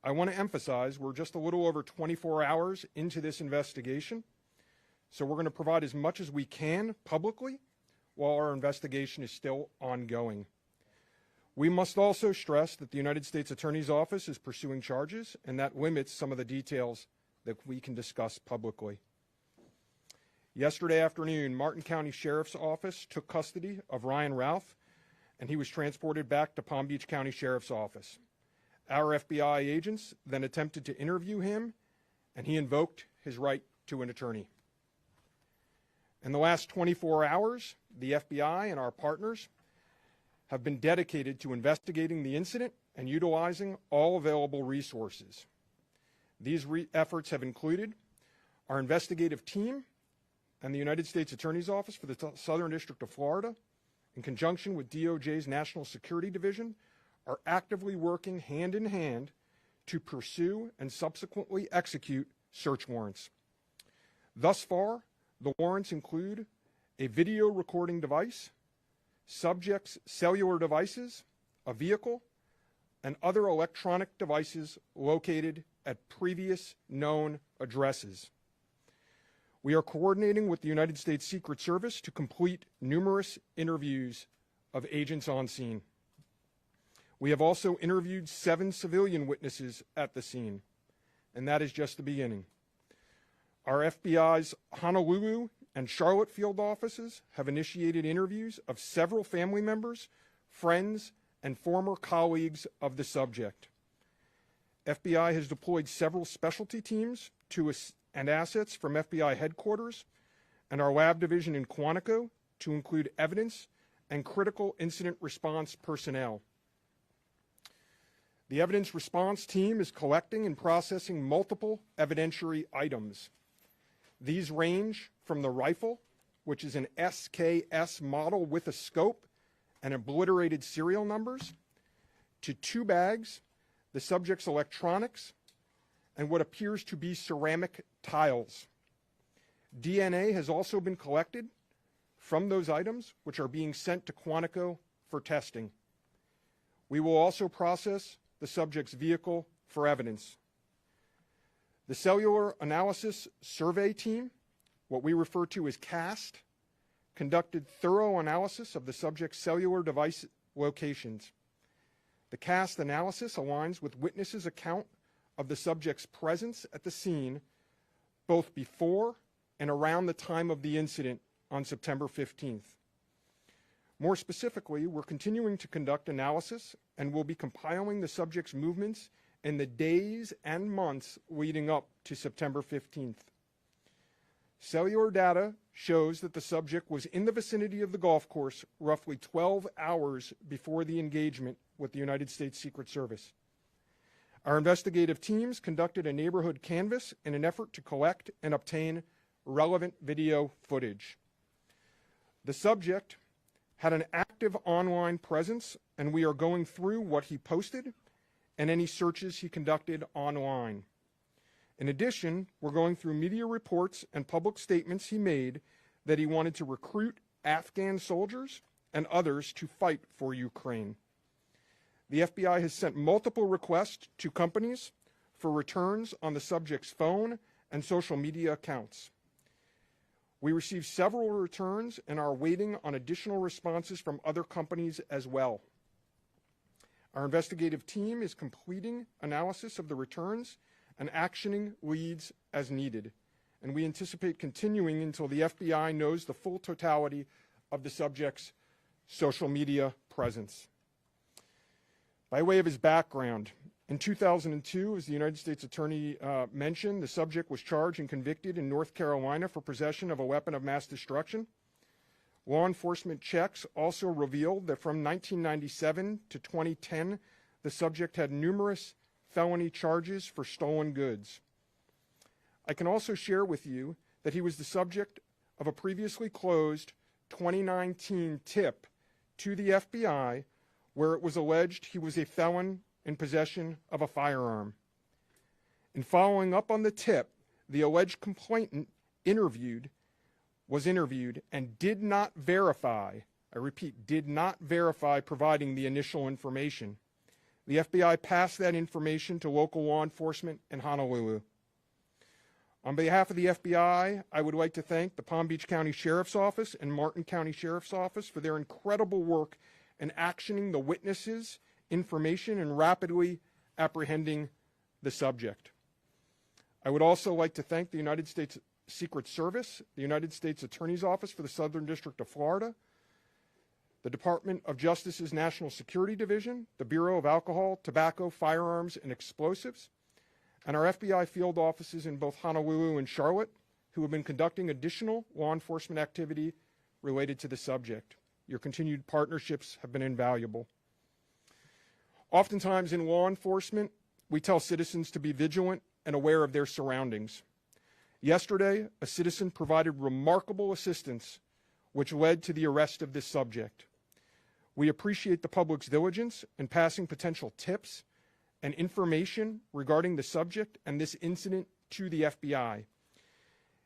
I want to emphasize we're just a little over 24 hours into this investigation, so we're going to provide as much as we can publicly while our investigation is still ongoing. We must also stress that the United States Attorney's Office is pursuing charges, and that limits some of the details that we can discuss publicly. Yesterday afternoon, Martin County Sheriff's Office took custody of Ryan Ralph, and he was transported back to Palm Beach County Sheriff's Office. Our FBI agents then attempted to interview him, and he invoked his right to an attorney. In the last 24 hours, the FBI and our partners have been dedicated to investigating the incident and utilizing all available resources. These efforts have included our investigative team and the United States Attorney's Office for the Southern District of Florida, in conjunction with DOJ's National Security Division, are actively working hand in hand to pursue and subsequently execute search warrants. Thus far, the warrants include a video recording device, subjects' cellular devices, a vehicle, and other electronic devices located at previous known addresses. We are coordinating with the United States Secret Service to complete numerous interviews of agents on scene. We have also interviewed 7 civilian witnesses at the scene, and that is just the beginning. Our FBI's Honolulu and Charlotte field offices have initiated interviews of several family members, friends, and former colleagues of the subject. FBI has deployed several specialty teams and assets from FBI headquarters and our lab division in Quantico to include evidence and critical incident response personnel. The evidence response team is collecting and processing multiple evidentiary items. These range from the rifle, which is an SKS model with a scope and obliterated serial numbers, to 2 bags, the subject's electronics, and what appears to be ceramic tiles. DNA has also been collected from those items, which are being sent to Quantico for testing. We will also process the subject's vehicle for evidence. The Cellular Analysis Survey Team, what we refer to as CAST, conducted thorough analysis of the subject's cellular device locations. The CAST analysis aligns with witnesses' account of the subject's presence at the scene both before and around the time of the incident on September 15th. More specifically, we're continuing to conduct analysis and will be compiling the subject's movements in the days and months leading up to September 15th. Cellular data shows that the subject was in the vicinity of the golf course roughly 12 hours before the engagement with the United States Secret Service. Our investigative teams conducted a neighborhood canvass in an effort to collect and obtain relevant video footage. The subject had an active online presence, and we are going through what he posted and any searches he conducted online. In addition, we're going through media reports and public statements he made that he wanted to recruit Afghan soldiers and others to fight for Ukraine. The FBI has sent multiple requests to companies for returns on the subject's phone and social media accounts. We received several returns and are waiting on additional responses from other companies as well. Our investigative team is completing analysis of the returns and actioning leads as needed, and we anticipate continuing until the FBI knows the full totality of the subject's social media presence. By way of his background, in 2002, as the United States Attorney mentioned, the subject was charged and convicted in North Carolina for possession of a weapon of mass destruction. Law enforcement checks also revealed that from 1997 to 2010, the subject had numerous felony charges for stolen goods. I can also share with you that he was the subject of a previously closed 2019 tip to the FBI where it was alleged he was a felon in possession of a firearm. In following up on the tip, the alleged complainant was interviewed and did not verify, I repeat, did not verify providing the initial information. The FBI passed that information to local law enforcement in Honolulu. On behalf of the FBI, I would like to thank the Palm Beach County Sheriff's Office and Martin County Sheriff's Office for their incredible work in actioning the witnesses' information and rapidly apprehending the subject. I would also like to thank the United States Secret Service, the United States Attorney's Office for the Southern District of Florida, the Department of Justice's National Security Division, the Bureau of Alcohol, Tobacco, Firearms, and Explosives, and our FBI field offices in both Honolulu and Charlotte, who have been conducting additional law enforcement activity related to the subject. Your continued partnerships have been invaluable. Oftentimes in law enforcement, we tell citizens to be vigilant and aware of their surroundings. Yesterday, a citizen provided remarkable assistance, which led to the arrest of this subject. We appreciate the public's diligence in passing potential tips and information regarding the subject and this incident to the FBI.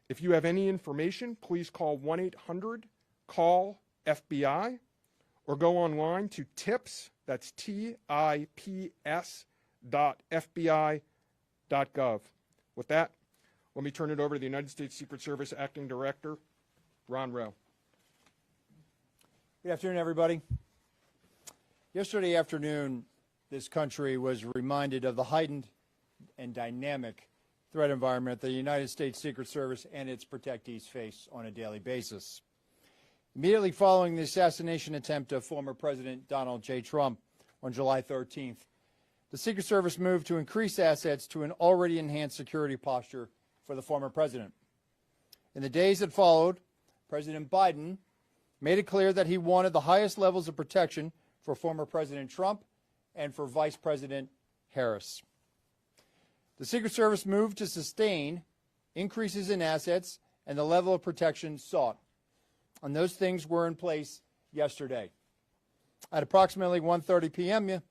If you have any information, please call 1-800-CALL-FBI or go online to tips, that's tips.fbi.gov. With that, let me turn it over to the United States Secret Service Acting Director, Ron Rowe. Good afternoon, everybody. Yesterday afternoon, this country was reminded of the heightened and dynamic threat environment that the United States Secret Service and its protectees face on a daily basis. Immediately following the assassination attempt of former President Donald J. Trump on July 13th, the Secret Service moved to increase assets to an already enhanced security posture for the former president. In the days that followed, President Biden made it clear that he wanted the highest levels of protection for former President Trump and for Vice President Harris. The Secret Service moved to sustain increases in assets and the level of protection sought. And those things were in place yesterday. At approximately 1:30 p.m.,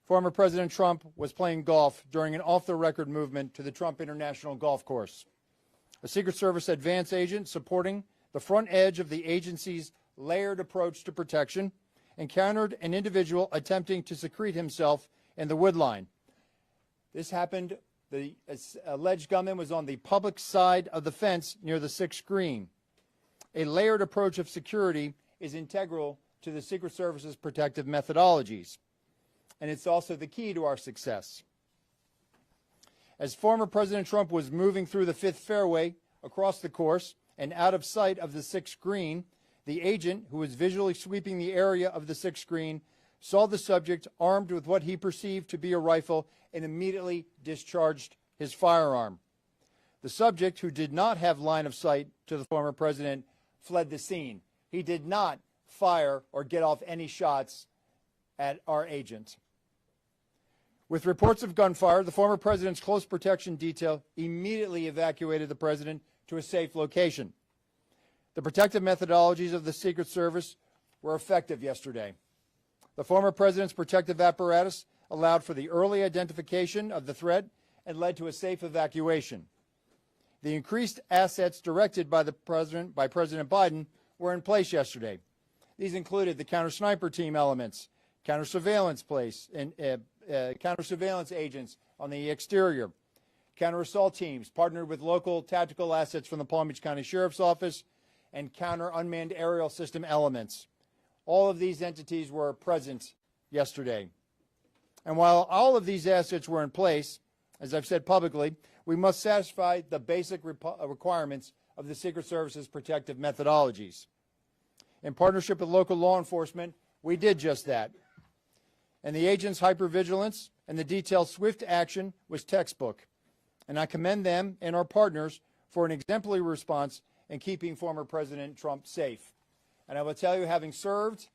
former President Trump was playing golf during an off-the-record movement to the Trump International Golf Course. A Secret Service advance agent supporting the front edge of the agency's layered approach to protection encountered an individual attempting to secrete himself in the wood line. This happened, the alleged gunman was on the public side of the fence near the 6th green. A layered approach of security is integral to the Secret Service's protective methodologies, and it's also the key to our success. As former President Trump was moving through the 5th fairway across the course and out of sight of the 6th green, the agent, who was visually sweeping the area of the 6th green, saw the subject armed with what he perceived to be a rifle and immediately discharged his firearm. The subject, who did not have line of sight to the former president, fled the scene. He did not fire or get off any shots at our agent. With reports of gunfire, the former president's close protection detail immediately evacuated the president to a safe location. The protective methodologies of the Secret Service were effective yesterday. The former president's protective apparatus allowed for the early identification of the threat and led to a safe evacuation. The increased assets directed by President Biden were in place yesterday. These included the counter-sniper team elements, counter-surveillance agents on the exterior, counter-assault teams partnered with local tactical assets from the Palm Beach County Sheriff's Office, and counter-unmanned aerial system elements. All of these entities were present yesterday. And while all of these assets were in place, as I've said publicly, we must satisfy the basic requirements of the Secret Service's protective methodologies. In partnership with local law enforcement, we did just that. And the agents' hypervigilance and the detailed swift action was textbook. And I commend them and our partners for an exemplary response in keeping former President Trump safe. And I will tell you, having served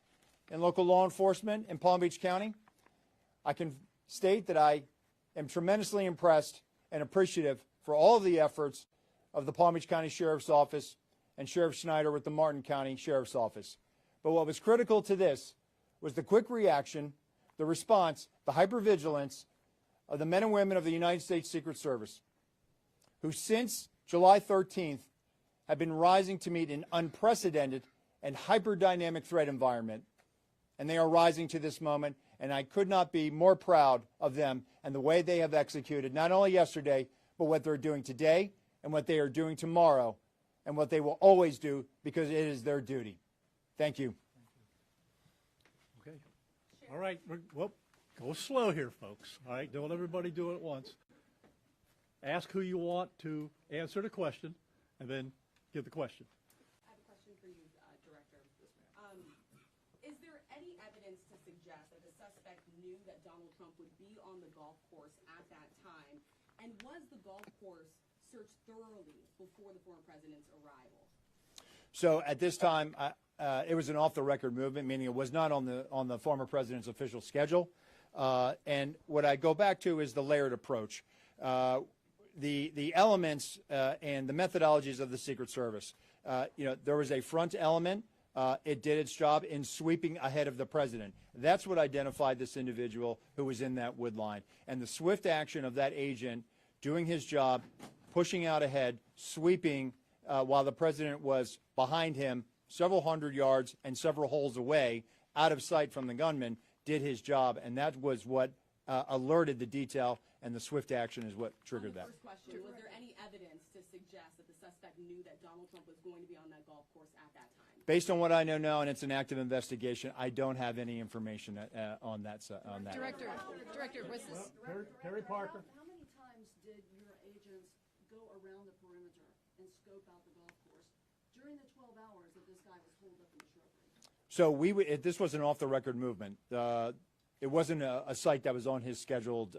in local law enforcement in Palm Beach County, I can state that I am tremendously impressed and appreciative for all of the efforts of the Palm Beach County Sheriff's Office and Sheriff Schneider with the Martin County Sheriff's Office. But what was critical to this was the quick reaction, the response, the hypervigilance of the men and women of the United States Secret Service, who since July 13th have been rising to meet an unprecedented and hyper-dynamic threat environment. And they are rising to this moment, and I could not be more proud of them and the way they have executed, not only yesterday, but what they're doing today and what they are doing tomorrow and what they will always do because it is their duty. Thank you. Okay. All right. Well, go slow here, folks. All right. Don't everybody do it at once. Ask who you want to answer the question, and then give the question. I have a question for you, Director. Is there any evidence to suggest that the suspect knew that Donald Trump would be on the golf course at that time? And was the golf course searched thoroughly before the former president's arrival? So at this time, it was an off-the-record movement, meaning it was not on the former president's official schedule. And what I go back to is the layered approach. The elements and the methodologies of the Secret Service. There was a front element. It did its job in sweeping ahead of the president. That's what identified this individual who was in that wood line. And the swift action of that agent doing his job, pushing out ahead, sweeping while the president was behind him several hundred yards and several holes away, out of sight from the gunman, did his job. And that was what alerted the detail, and the swift action is what triggered that. First question, was there any evidence to suggest that the suspect knew that Donald Trump was going to be on that golf course at that time? Based on what I know now, and it's an active investigation, I don't have any information on that. Director, was this? Terry Parker. How many times did your agents go around the perimeter and scope out the golf course during the 12 hours that this guy was holed up in the shrubbery? So this was an off-the-record movement. It wasn't a site that was on his scheduled.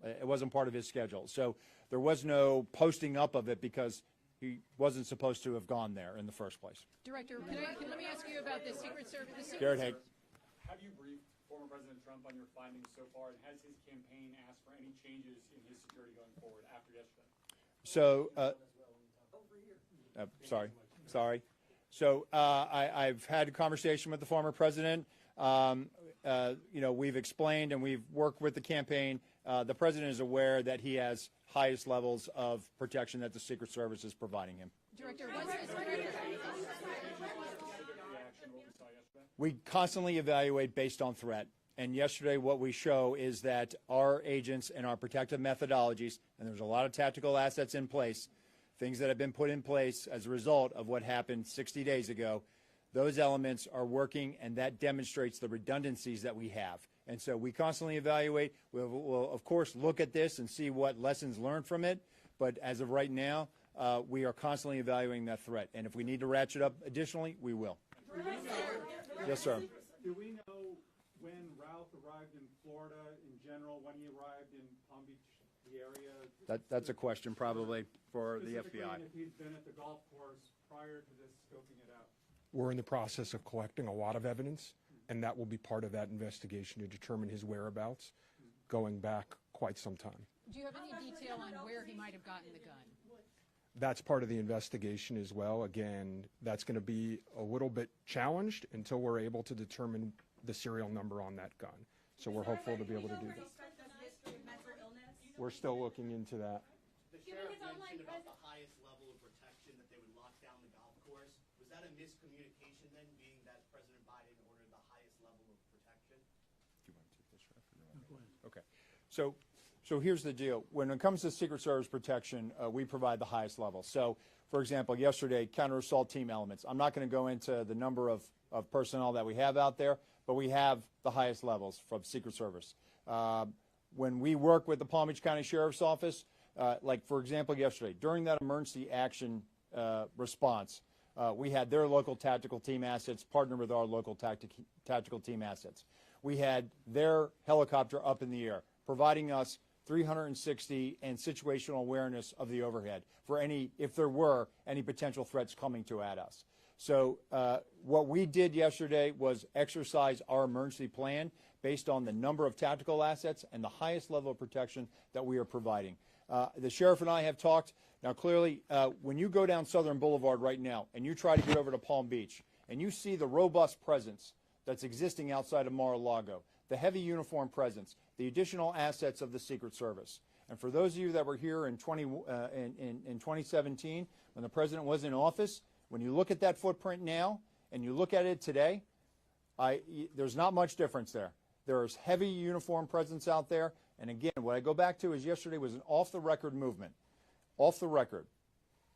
It wasn't part of his schedule. So there was no posting up of it because he wasn't supposed to have gone there in the first place. Director, let me ask you about the Secret Service. Garrett Haig. Have you briefed former President Trump on your findings so far, and has his campaign asked for any changes in his security going forward after yesterday? So, sorry. So I've had a conversation with the former president. We've explained and we've worked with the campaign. The president is aware that he has highest levels of protection that the Secret Service is providing him. Director, we constantly evaluate based on threat. And yesterday what we show is that our agents and our protective methodologies, and there's a lot of tactical assets in place, things that have been put in place as a result of what happened 60 days ago, those elements are working, and that demonstrates the redundancies that we have. And so we constantly evaluate. We'll of course, look at this and see what lessons learned from it. But as of right now, we are constantly evaluating that threat. And if we need to ratchet up additionally, we will. Yes, sir. Do we know when Ralph arrived in Florida in general, when he arrived in Palm Beach, the area? That's a question probably for the FBI. If he's been at the golf course prior to this scoping it out. We're in the process of collecting a lot of evidence, and that will be part of that investigation to determine his whereabouts going back quite some time. Do you have any detail on where he might have gotten the gun? That's part of the investigation as well. Again, that's going to be a little bit challenged until we're able to determine the serial number on that gun. So we're hopeful to be able to do that. We're still looking into that. The sheriff mentioned about the highest level of protection that they would lock down the golf course. Was that a miscommunication then, being that President Biden ordered the highest level of protection? Do you want to take this, Sheriff? Okay. So here's the deal. When it comes to Secret Service protection, we provide the highest level. So, for example, yesterday, counter-assault team elements. I'm not going to go into the number of personnel that we have out there, but we have the highest levels from Secret Service. When we work with the Palm Beach County Sheriff's Office, like, for example, yesterday, during that emergency action response, we had their local tactical team assets partner with our local tactical team assets. We had their helicopter up in the air, providing us 360 and situational awareness of the overhead for if there were any potential threats coming at us. So what we did yesterday was exercise our emergency plan based on the number of tactical assets and the highest level of protection that we are providing. The sheriff and I have talked. Now, clearly, when you go down Southern Boulevard right now and you try to get over to Palm Beach and you see the robust presence that's existing outside of Mar-a-Lago, the heavy uniform presence, the additional assets of the Secret Service. And for those of you that were here in 2017, when the president was in office, when you look at that footprint now and you look at it today, there's not much difference there. There's heavy uniform presence out there. And again, what I go back to is yesterday was an off-the-record movement. Off the record.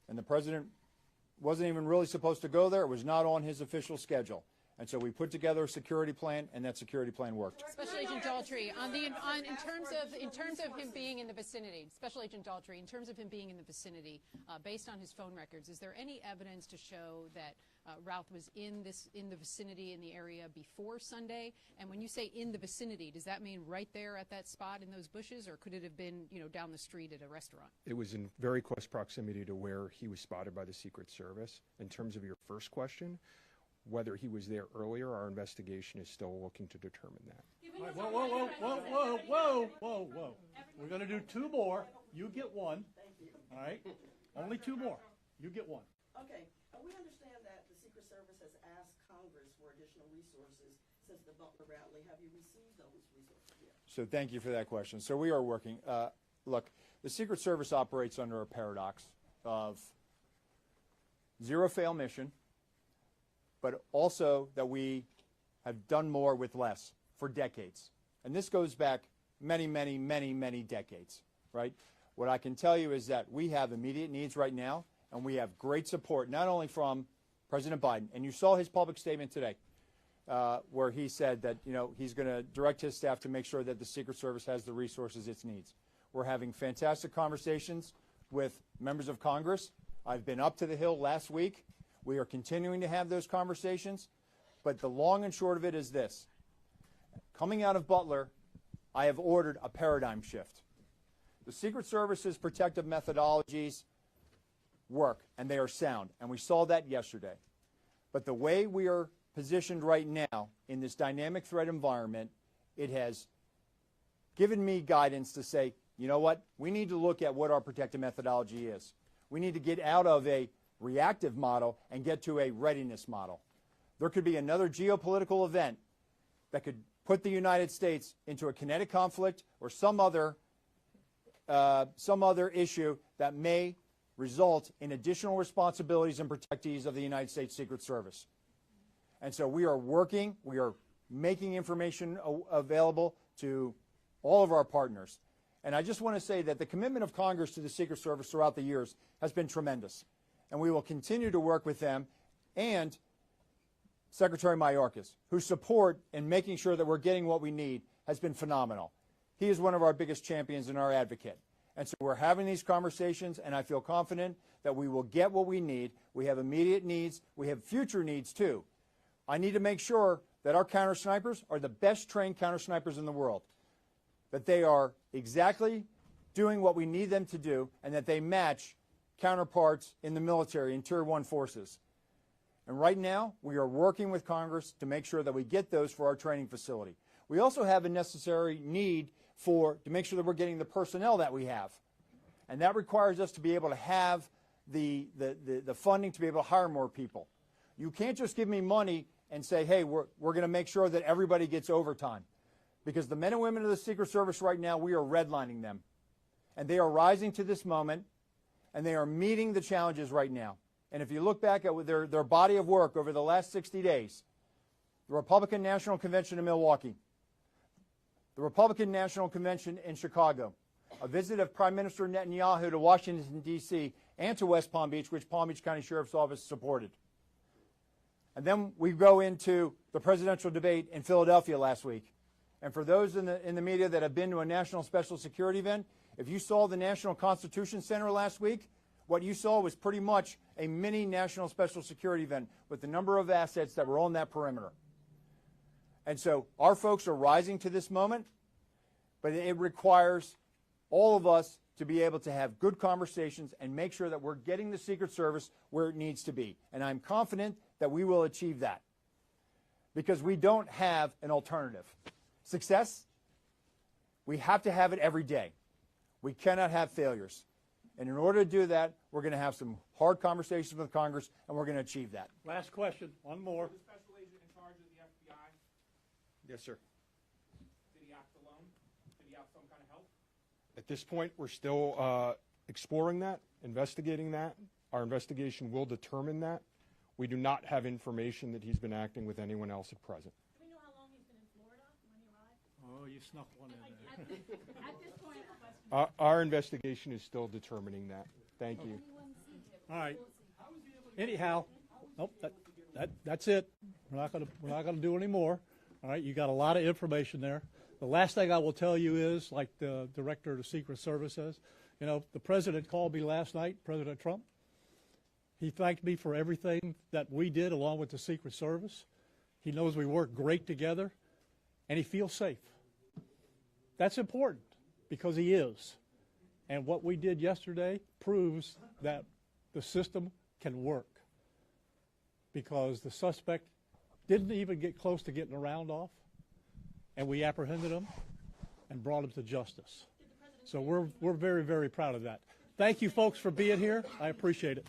And the president wasn't even really supposed to go there. It was not on his official schedule. And so we put together a security plan, and that security plan worked. Special Agent Daltrey, in terms of him being in the vicinity, Special Agent Daltrey, in terms of him being in the vicinity, based on his phone records, is there any evidence to show that Routh was in the vicinity in the area before Sunday? And when you say in the vicinity, does that mean right there at that spot in those bushes, or could it have been, down the street at a restaurant? It was in very close proximity to where he was spotted by the Secret Service. In terms of your first question, whether he was there earlier, our investigation is still looking to determine that. Whoa. We're going to do two more. You get one. All right? Only two more. You get one. Okay. We understand that the Secret Service has asked Congress for additional resources since the Butler rally. Have you received those resources yet? So thank you for that question. So we are working. Look, the Secret Service operates under a paradox of zero-fail mission, but also that we have done more with less for decades. And this goes back many, many, many, many decades, right? What I can tell you is that we have immediate needs right now, and we have great support, not only from President Biden, and you saw his public statement today, where he said that, he's going to direct his staff to make sure that the Secret Service has the resources it needs. We're having fantastic conversations with members of Congress. I've been up to the Hill last week. We are continuing to have those conversations, but the long and short of it is this. Coming out of Butler, I have ordered a paradigm shift. The Secret Service's protective methodologies work, and they are sound, and we saw that yesterday. But the way we are positioned right now in this dynamic threat environment, it has given me guidance to say, you know what, we need to look at what our protective methodology is. We need to get out of a reactive model and get to a readiness model. There could be another geopolitical event that could put the United States into a kinetic conflict or some other issue that may result in additional responsibilities and protectees of the United States Secret Service. And so we are working, we are making information available to all of our partners. And I just want to say that the commitment of Congress to the Secret Service throughout the years has been tremendous. And we will continue to work with them and Secretary Mayorkas, whose support in making sure that we're getting what we need has been phenomenal. He is one of our biggest champions and our advocate. And so we're having these conversations, and I feel confident that we will get what we need. We have immediate needs. We have future needs, too. I need to make sure that our counter snipers are the best trained counter snipers in the world, that they are exactly doing what we need them to do, and that they match counterparts in the military and Tier 1 forces. And right now, we are working with Congress to make sure that we get those for our training facility. We also have a necessary need to make sure that we're getting the personnel that we have. And that requires us to be able to have the funding to be able to hire more people. You can't just give me money and say, hey, we're going to make sure that everybody gets overtime. Because the men and women of the Secret Service right now, we are redlining them. And they are rising to this moment, and they are meeting the challenges right now. And if you look back at their body of work over the last 60 days, the Republican National Convention in Milwaukee, the Republican National Convention in Chicago, a visit of Prime Minister Netanyahu to Washington, D.C., and to West Palm Beach, which Palm Beach County Sheriff's Office supported. And then we go into the presidential debate in Philadelphia last week. And for those in the media that have been to a national special security event, if you saw the National Constitution Center last week, what you saw was pretty much a mini national special security event with the number of assets that were on that perimeter. And so our folks are rising to this moment, but it requires all of us to be able to have good conversations and make sure that we're getting the Secret Service where it needs to be. And I'm confident that we will achieve that because we don't have an alternative. success, we have to have it every day. We cannot have failures. And in order to do that, we're going to have some hard conversations with Congress, and we're going to achieve that. Last question, one more. The special agent in charge of the FBI, Yes, sir. did he act alone? Did he have some kind of help? At this point, we're still exploring that, investigating that. Our investigation will determine that. We do not have information that he's been acting with anyone else at present. Do we know how long he's been in Florida when he arrived? Oh, you snuck one in there. At this point, the question. Our investigation is still determining that. Thank you. All right. Anyhow, nope, that's it. We're not gonna do any more. All right, you got a lot of information there. The last thing I will tell you is, like the director of the Secret Service says, you know, the president called me last night, President Trump. He thanked me for everything that we did along with the Secret Service. He knows we work great together, and he feels safe. That's important because he is. And what we did yesterday proves that the system can work, because the suspect didn't even get close to getting a round off, and we apprehended him and brought him to justice. So we're very, very proud of that. Thank you, folks, for being here. I appreciate it.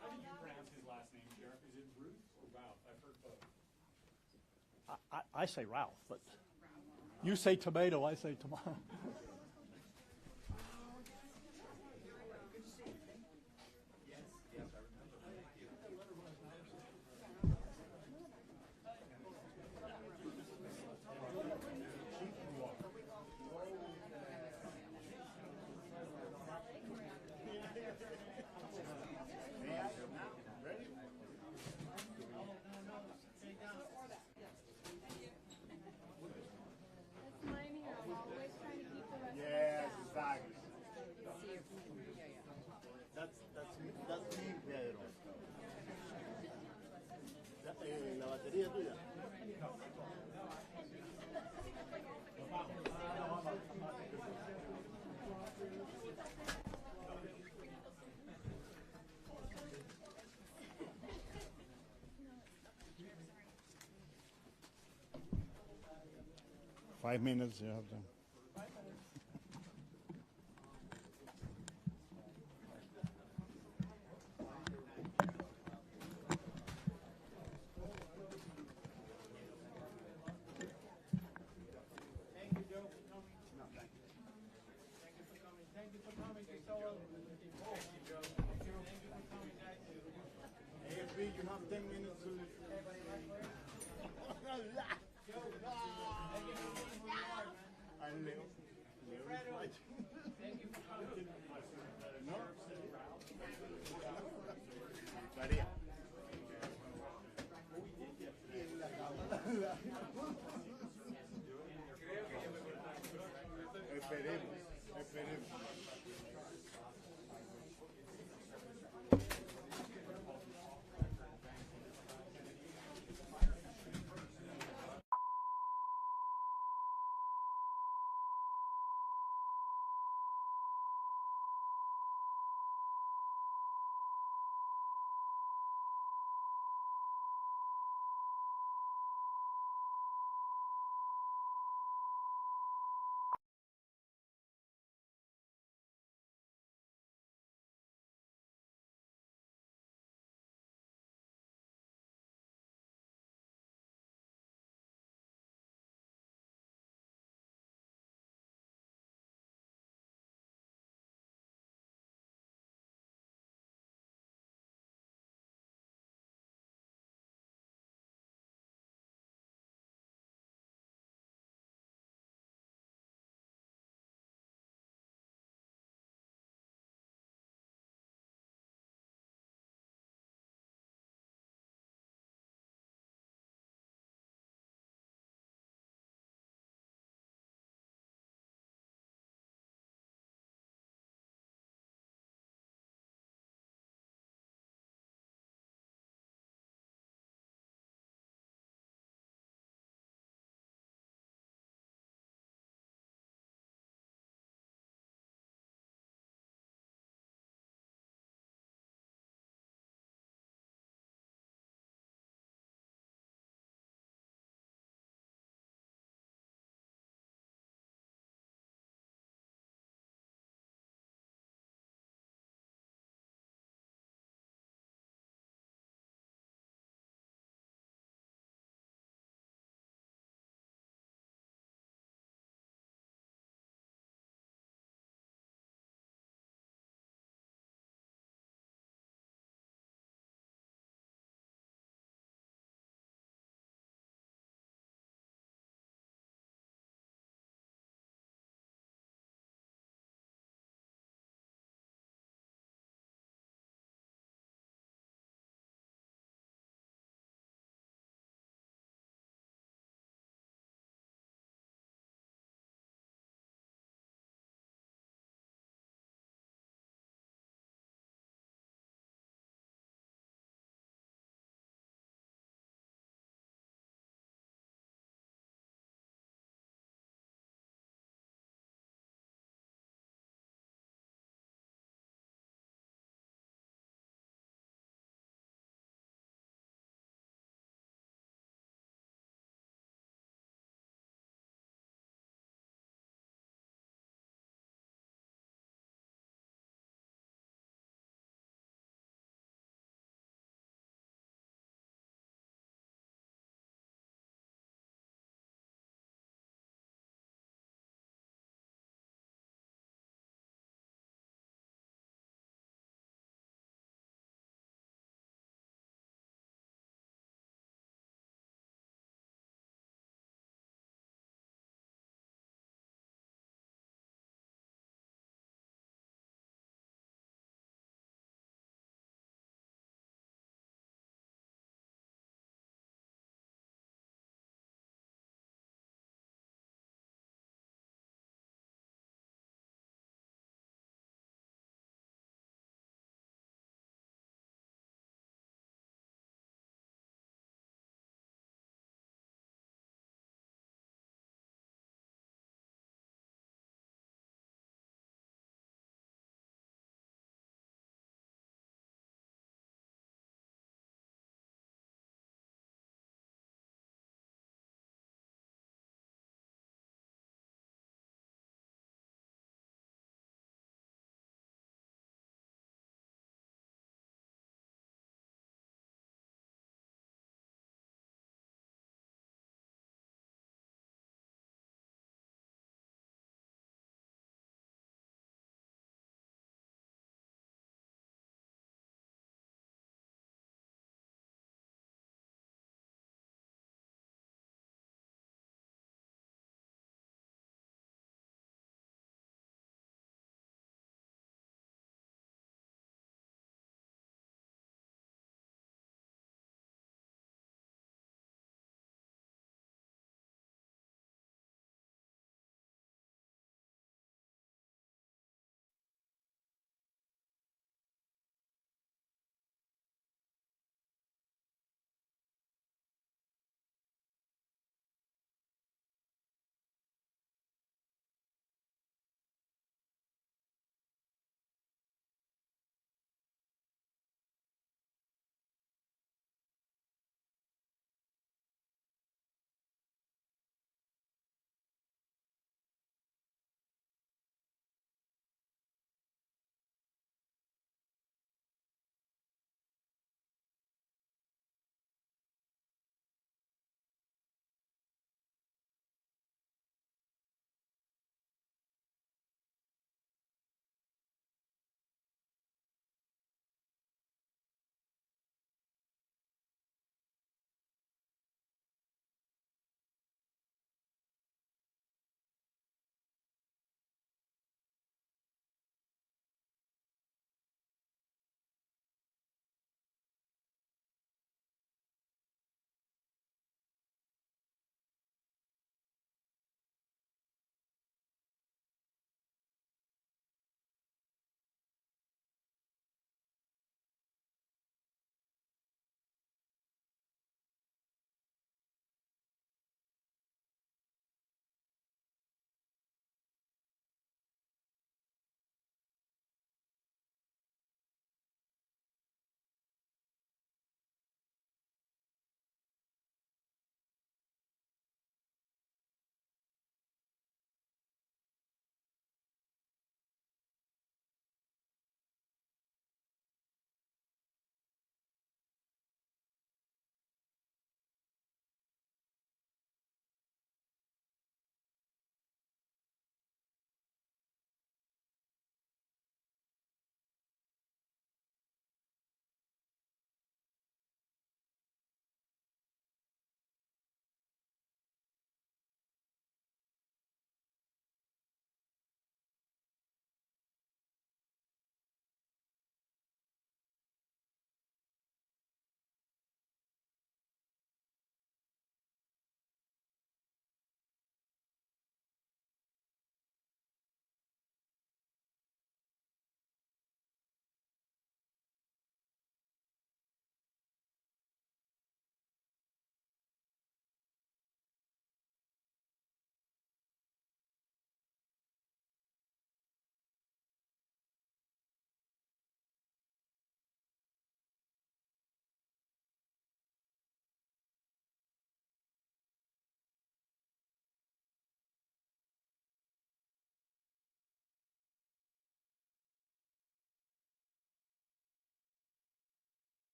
How do you pronounce his last name, Sheriff? Is it Ruth or Ralph? I've heard both. I say Ralph, but you say tomato, I say tomato. 5 minutes, you have to. You have 10 minutes to and Leo. Thank you for coming. No. María. Esperemos.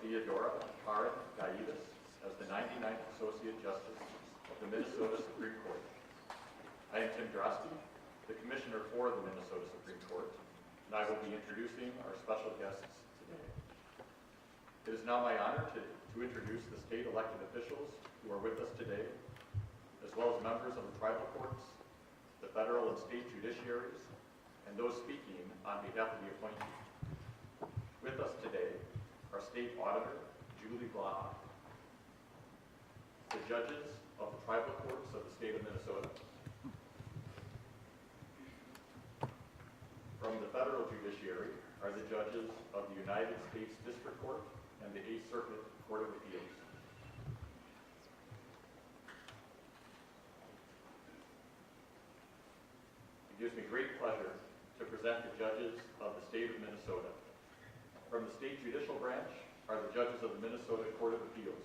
Theodora Karen Gaïtas as the 99th Associate Justice of the Minnesota Supreme Court. I am Tim Drosky, the Commissioner for the Minnesota Supreme Court, and I will be introducing our special guests today. It is now my honor to introduce the state elected officials who are with us today, as well as members of the tribal courts, the federal and state judiciaries, and those speaking on behalf of the appointee. With us today are State Auditor Julie Blah, the judges of the tribal courts of the state of Minnesota. From the federal judiciary are the judges of the United States District Court and the 8th Circuit Court of Appeals. It gives me great pleasure to present the judges of the state of Minnesota. From the state judicial branch are the judges of the Minnesota Court of Appeals.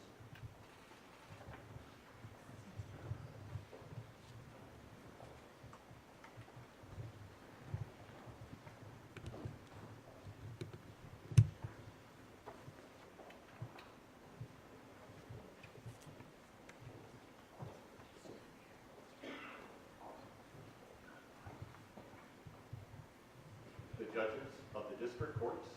The judges of the district courts.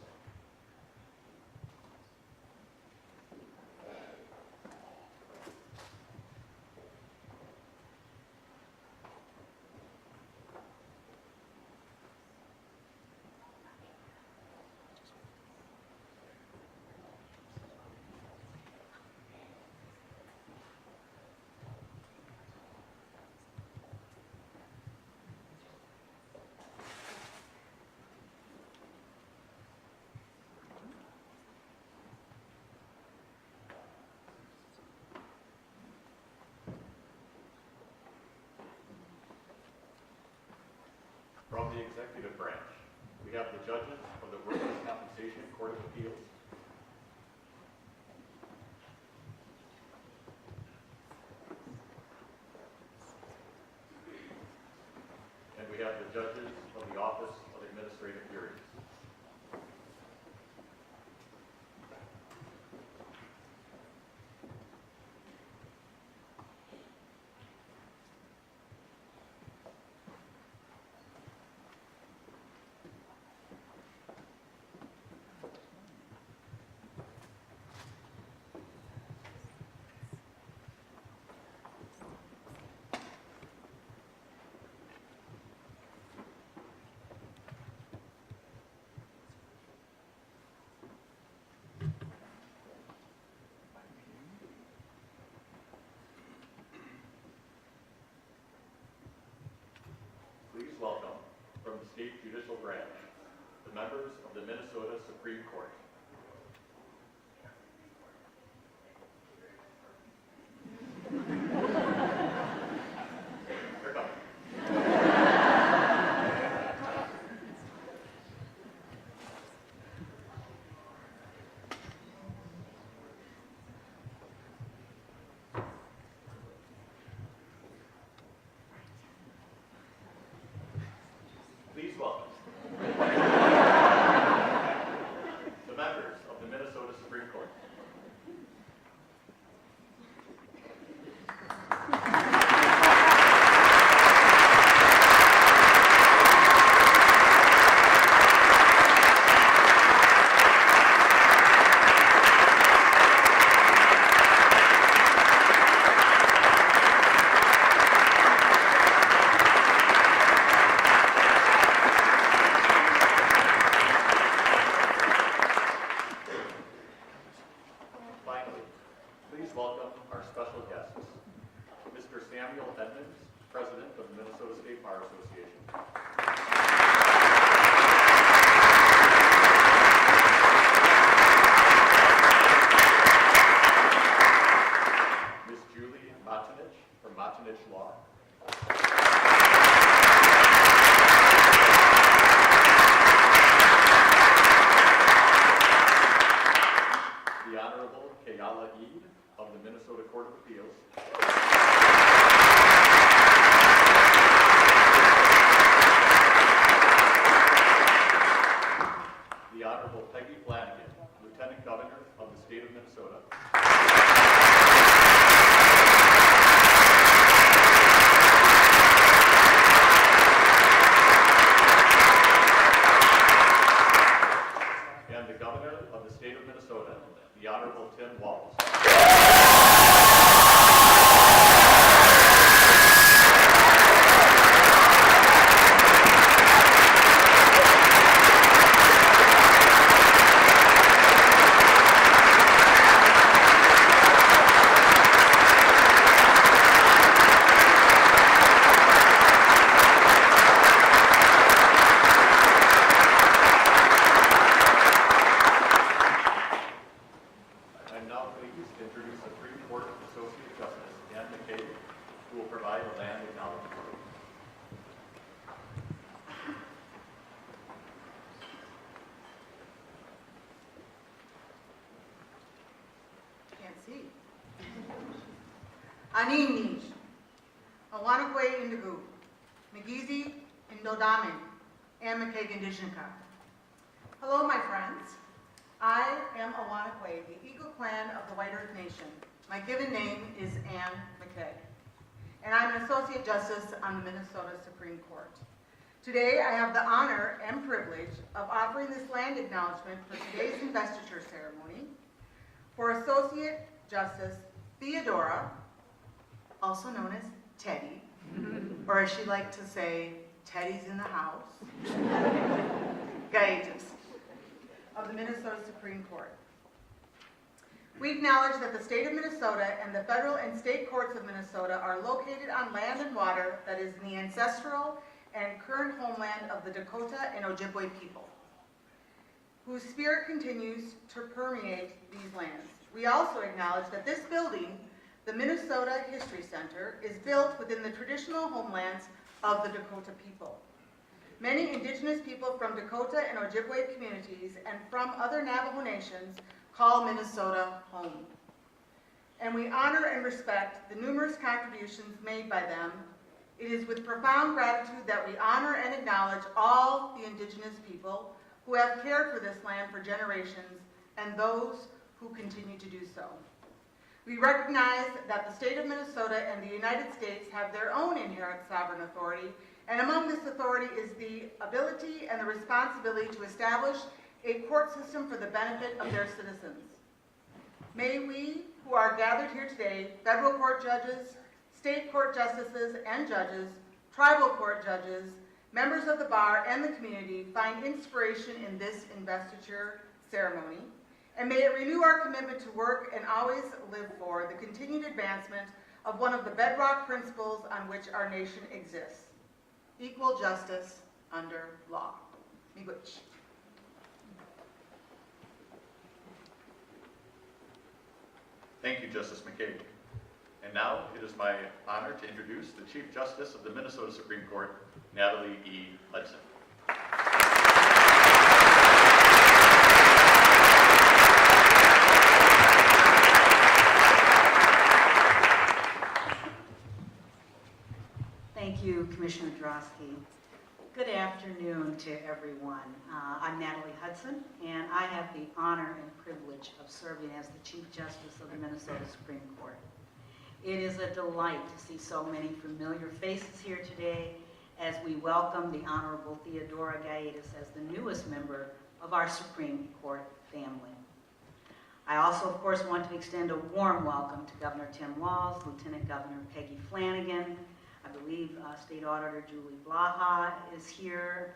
From the executive branch, we have the judges of the Workers' Compensation Court of Appeals. And we have the judges of the Office of Administrative Hearings. Please welcome, from the state judicial branch, the members of the Minnesota Supreme Court. Here come. Please welcome the members of the Minnesota Supreme Court. Finally, please welcome our special guests, Mr. Samuel Edmonds, President of the Minnesota State Bar Association. Ms. Julie Matinich from Matinich Law. The Honorable Kayala Eid of the Minnesota Court of Appeals. Anin Awanakwe Indigu, Magizi Indodame, and Makegandishinka. Hello, my friends. I am Awanakwe, the Eagle Clan of the White Earth Nation. My given name is Ann McKay, and I'm an Associate Justice on the Minnesota Supreme Court. Today, I have the honor and privilege of offering this land acknowledgement for today's investiture ceremony for Associate Justice Theodora, also known as Teddy, or as she liked to say, Teddy's in the house, Gaïtas, of the Minnesota Supreme Court. We acknowledge that the state of Minnesota and the federal and state courts of Minnesota are located on land and water that is in the ancestral and current homeland of the Dakota and Ojibwe people, whose spirit continues to permeate these lands. We also acknowledge that this building, the Minnesota History Center, is built within the traditional homelands of the Dakota people. Many indigenous people from Dakota and Ojibwe communities and from other Navajo nations call Minnesota home. And we honor and respect the numerous contributions made by them. It is with profound gratitude that we honor and acknowledge all the indigenous people who have cared for this land for generations and those who continue to do so. We recognize that the state of Minnesota and the United States have their own inherent sovereign authority, and among this authority is the ability and the responsibility to establish a court system for the benefit of their citizens. May we, who are gathered here today, federal court judges, state court justices and judges, tribal court judges, members of the bar and the community, find inspiration in this investiture ceremony, and may it renew our commitment to work and always live for the continued advancement of one of the bedrock principles on which our nation exists: equal justice under law. Miigwech. Thank you, Justice McKay. And now it is my honor to introduce the Chief Justice of the Minnesota Supreme Court, Natalie E. Hudson. Thank you, Commissioner Drosky. Good afternoon to everyone. I'm Natalie Hudson, and I have the honor and privilege of serving as the Chief Justice of the Minnesota Supreme Court. It is a delight to see so many familiar faces here today as we welcome the Honorable Theodora Gaïtas as the newest member of our Supreme Court family. I also, of course, want to extend a warm welcome to Governor Tim Walz, Lieutenant Governor Peggy Flanagan. I believe State Auditor Julie Blaha is here,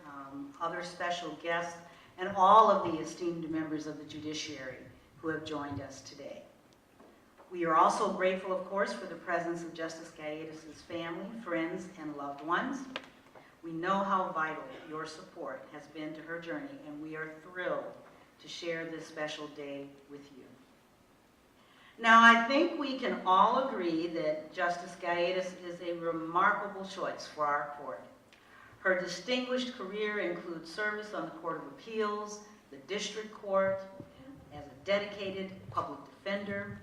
other special guests, and all of the esteemed members of the judiciary who have joined us today. We are also grateful, of course, for the presence of Justice Gaïtas' family, friends, and loved ones. We know how vital your support has been to her journey, and we are thrilled to share this special day with you. Now, I think we can all agree that Justice Gaïtas is a remarkable choice for our court. Her distinguished career includes service on the Court of Appeals, the District Court, as a dedicated public defender.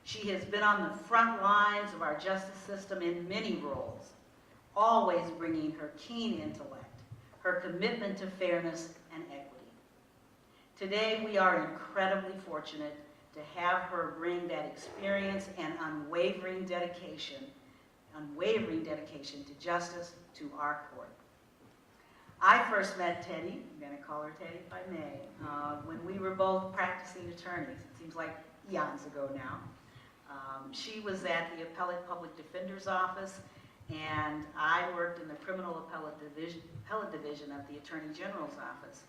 She has been on the front lines of our justice system in many roles, always bringing her keen intellect, her commitment to fairness and equity. Today, we are incredibly fortunate to have her bring that experience and unwavering dedication to justice to our court. I first met Teddy, I'm going to call her Teddy if I may, when we were both practicing attorneys. It seems like eons ago now. She was at the Appellate Public Defender's Office, and I worked in the Criminal Appellate Division of the Attorney General's Office.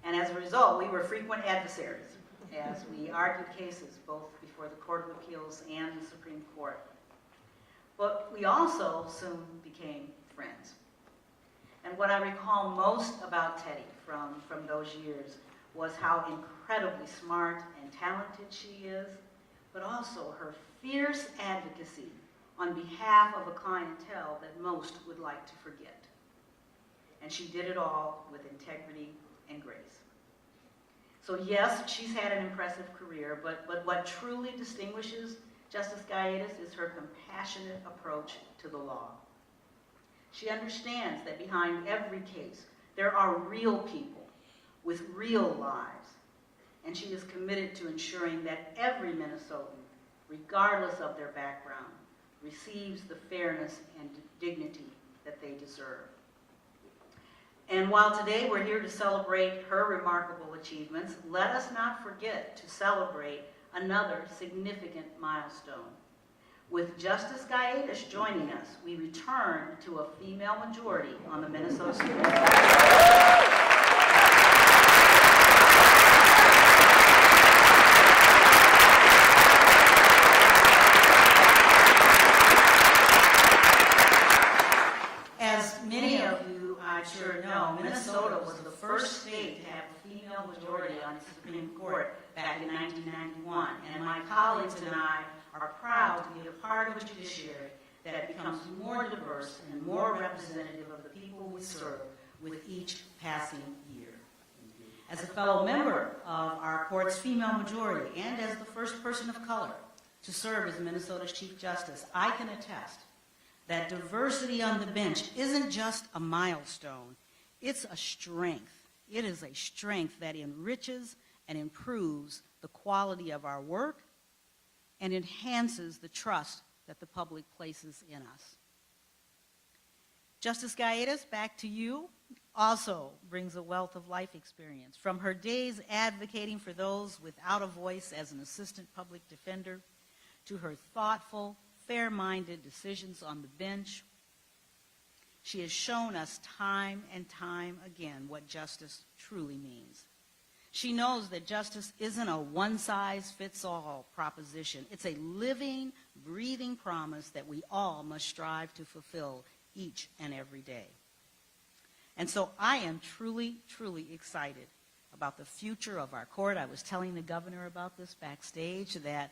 And as a result, we were frequent adversaries as we argued cases both before the Court of Appeals and the Supreme Court. But we also soon became friends. And what I recall most about Teddy from those years was how incredibly smart and talented she is, but also her fierce advocacy on behalf of a clientele that most would like to forget. And she did it all with integrity and grace. So yes, she's had an impressive career, but what truly distinguishes Justice Gaïtas is her compassionate approach to the law. She understands that behind every case, there are real people with real lives, and she is committed to ensuring that every Minnesotan, regardless of their background, receives the fairness and dignity that they deserve. And while today we're here to celebrate her remarkable achievements, let us not forget to celebrate another significant milestone. With Justice Gaïtas joining us, we return to a female majority on the Minnesota Supreme Court. As many of you, I'm sure, know, Minnesota was the first state to have a female majority on the Supreme Court back in 1991, and my colleagues and I are proud to be a part of a judiciary that becomes more diverse and more representative of the people we serve with each passing year. As a fellow member of our court's female majority and as the first person of color to serve as Minnesota's Chief Justice, I can attest that diversity on the bench isn't just a milestone, it's a strength. It is a strength that enriches and improves the quality of our work and enhances the trust that the public places in us. Justice Gaïtas, back to you, also brings a wealth of life experience. From her days advocating for those without a voice as an assistant public defender, to her thoughtful, fair-minded decisions on the bench, she has shown us time and time again what justice truly means. She knows that justice isn't a one-size-fits-all proposition. It's a living, breathing promise that we all must strive to fulfill each and every day. And so I am truly, truly excited about the future of our court. I was telling the governor about this backstage, that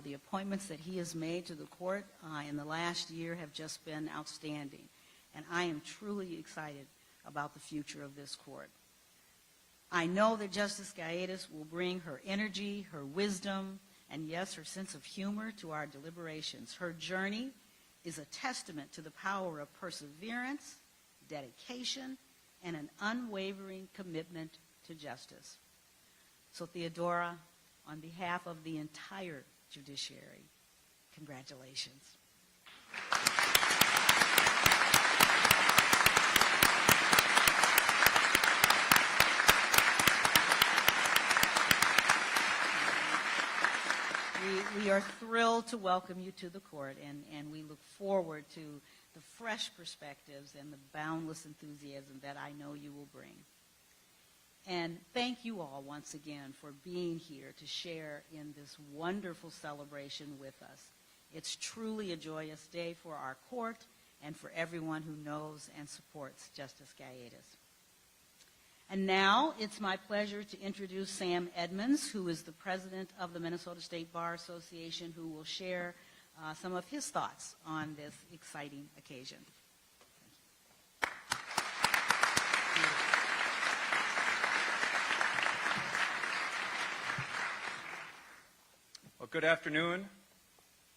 the appointments that he has made to the court in the last year have just been outstanding. And I am truly excited about the future of this court. I know that Justice Gaïtas will bring her energy, her wisdom, and yes, her sense of humor to our deliberations. Her journey is a testament to the power of perseverance, dedication, and an unwavering commitment to justice. So Theodora, on behalf of the entire judiciary, congratulations. We are thrilled to welcome you to the court, and we look forward to the fresh perspectives and the boundless enthusiasm that I know you will bring. And thank you all once again for being here to share in this wonderful celebration with us. It's truly a joyous day for our court and for everyone who knows and supports Justice Gaïtas. And now it's my pleasure to introduce Sam Edmonds, who is the president of the Minnesota State Bar Association, who will share some of his thoughts on this exciting occasion. Well, good afternoon,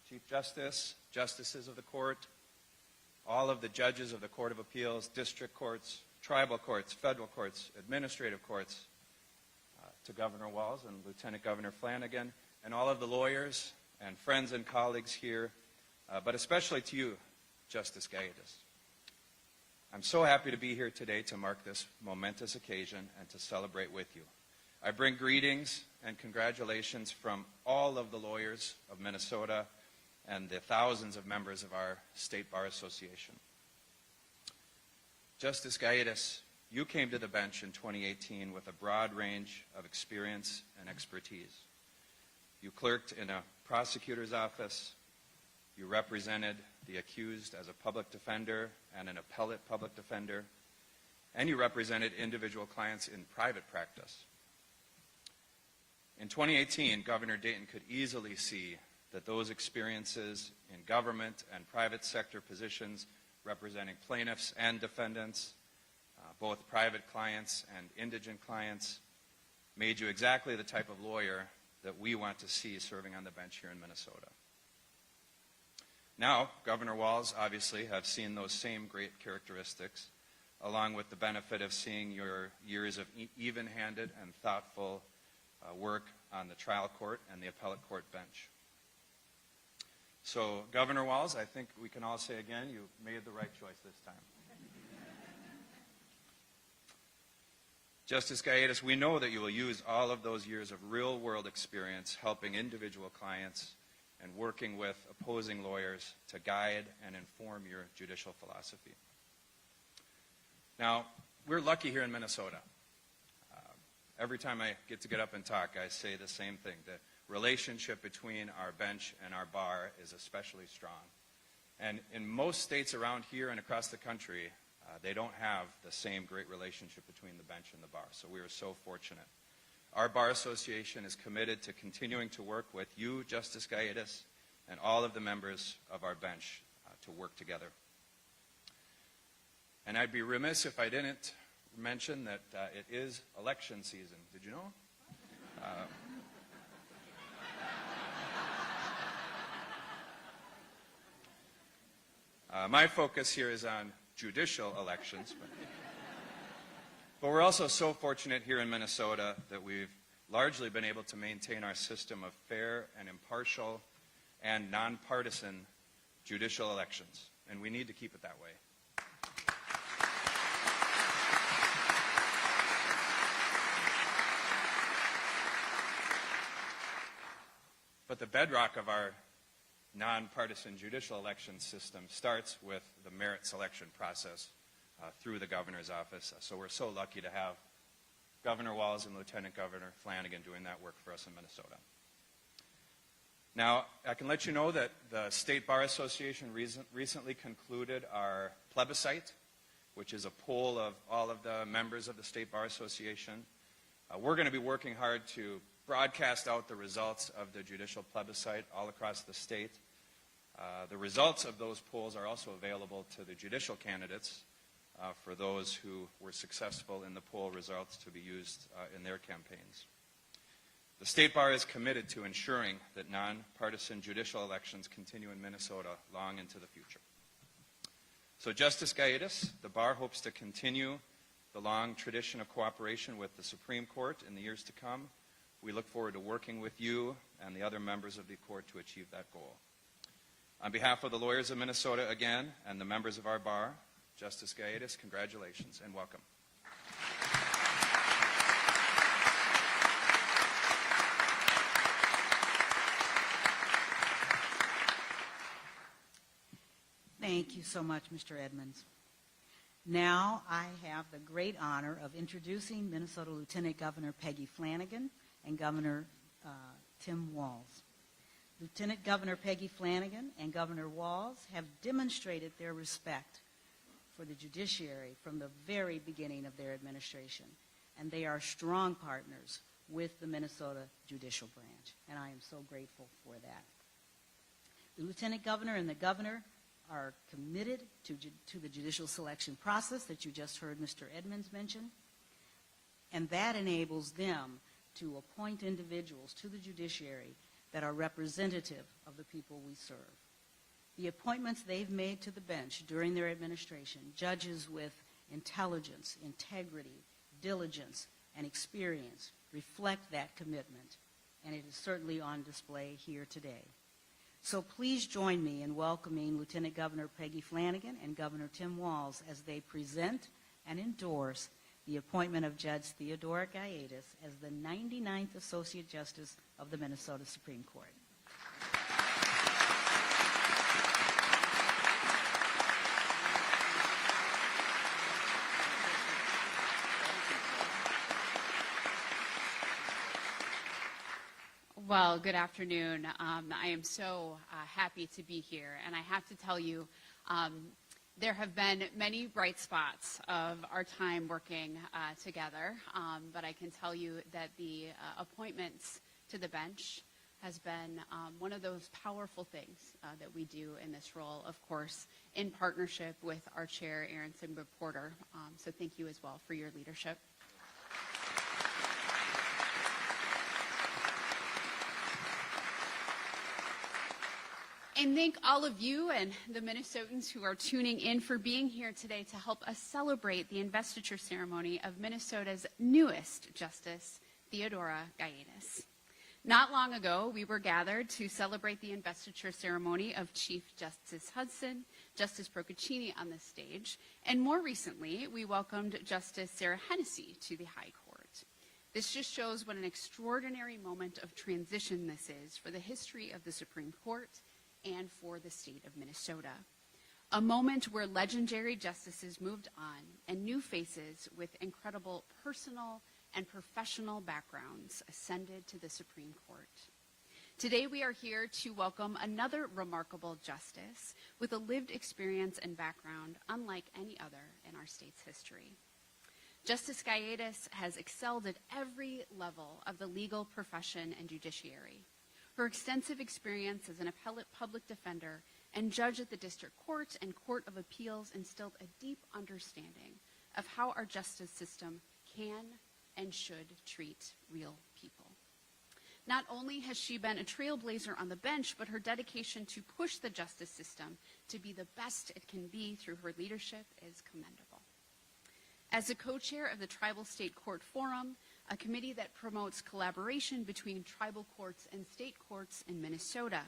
Chief Justice, justices of the court, all of the judges of the Court of Appeals, district courts, tribal courts, federal courts, administrative courts, to Governor Walz and Lieutenant Governor Flanagan, and all of the lawyers and friends and colleagues here, but especially to you, Justice Gaïtas. I'm so happy to be here today to mark this momentous occasion and to celebrate with you. I bring greetings and congratulations from all of the lawyers of Minnesota and the thousands of members of our State Bar Association. Justice Gaïtas, you came to the bench in 2018 with a broad range of experience and expertise. You clerked in a prosecutor's office, you represented the accused as a public defender and an appellate public defender, and you represented individual clients in private practice. In 2018, Governor Dayton could easily see that those experiences in government and private sector positions representing plaintiffs and defendants, both private clients and indigent clients, made you exactly the type of lawyer that we want to see serving on the bench here in Minnesota. Now, Governor Walz obviously have seen those same great characteristics, along with the benefit of seeing your years of even-handed and thoughtful work on the trial court and the appellate court bench. So, Governor Walz, I think we can all say again, you made the right choice this time. Justice Gaïtas, we know that you will use all of those years of real-world experience helping individual clients and working with opposing lawyers to guide and inform your judicial philosophy. Now, we're lucky here in Minnesota. Every time I get up and talk, I say the same thing. The relationship between our bench and our bar is especially strong. And in most states around here and across the country, they don't have the same great relationship between the bench and the bar. So we are so fortunate. Our Bar Association is committed to continuing to work with you, Justice Gaïtas, and all of the members of our bench to work together. And I'd be remiss if I didn't mention that it is election season. Did you know? My focus here is on judicial elections. But we're also so fortunate here in Minnesota that we've largely been able to maintain our system of fair and impartial and nonpartisan judicial elections. And we need to keep it that way. But the bedrock of our nonpartisan judicial election system starts with the merit selection process through the governor's office. So we're so lucky to have Governor Walz and Lieutenant Governor Flanagan doing that work for us in Minnesota. Now, I can let you know that the State Bar Association recently concluded our plebiscite, which is a poll of all of the members of the State Bar Association. We're going to be working hard to broadcast out the results of the judicial plebiscite all across the state. The results of those polls are also available to the judicial candidates for those who were successful in the poll results to be used in their campaigns. The State Bar is committed to ensuring that nonpartisan judicial elections continue in Minnesota long into the future. So, Justice Gaïtas, the Bar hopes to continue the long tradition of cooperation with the Supreme Court in the years to come. We look forward to working with you and the other members of the court to achieve that goal. On behalf of the lawyers of Minnesota again and the members of our bar, Justice Gaïtas, congratulations and welcome. Thank you so much, Mr. Edmonds. Now I have the great honor of introducing Minnesota Lieutenant Governor Peggy Flanagan and Governor Tim Walz. Lieutenant Governor Peggy Flanagan and Governor Walz have demonstrated their respect for the judiciary from the very beginning of their administration, and they are strong partners with the Minnesota Judicial Branch, and I am so grateful for that. The Lieutenant Governor and the Governor are committed to the judicial selection process that you just heard Mr. Edmonds mention, and that enables them to appoint individuals to the judiciary that are representative of the people we serve. The appointments they've made to the bench during their administration, judges with intelligence, integrity, diligence, and experience, reflect that commitment, and it is certainly on display here today. So please join me in welcoming Lieutenant Governor Peggy Flanagan and Governor Tim Walz as they present and endorse the appointment of Judge Theodora Gaïtas as the 99th Associate Justice of the Minnesota Supreme Court. Well, good afternoon. I am so happy to be here, and I have to tell you, there have been many bright spots of our time working together, but I can tell you that the appointments to the bench has been one of those powerful things that we do in this role, of course, in partnership with our chair, Aaron Simba-Porter. So thank you as well for your leadership. And thank all of you and the Minnesotans who are tuning in for being here today to help us celebrate the investiture ceremony of Minnesota's newest Justice, Theodora Gaïtas. Not long ago, we were gathered to celebrate the investiture ceremony of Chief Justice Hudson, Justice Procaccini on the stage, and more recently, we welcomed Justice Sarah Hennessy to the High Court. This just shows what an extraordinary moment of transition this is for the history of the Supreme Court and for the state of Minnesota. A moment where legendary justices moved on and new faces with incredible personal and professional backgrounds ascended to the Supreme Court. Today we are here to welcome another remarkable justice with a lived experience and background unlike any other in our state's history. Justice Gaïtas has excelled at every level of the legal profession and judiciary. Her extensive experience as an appellate public defender and judge at the district court and court of appeals instilled a deep understanding of how our justice system can and should treat real people. Not only has she been a trailblazer on the bench, but her dedication to push the justice system to be the best it can be through her leadership is commendable. As the co-chair of the Tribal State Court Forum, a committee that promotes collaboration between tribal courts and state courts in Minnesota,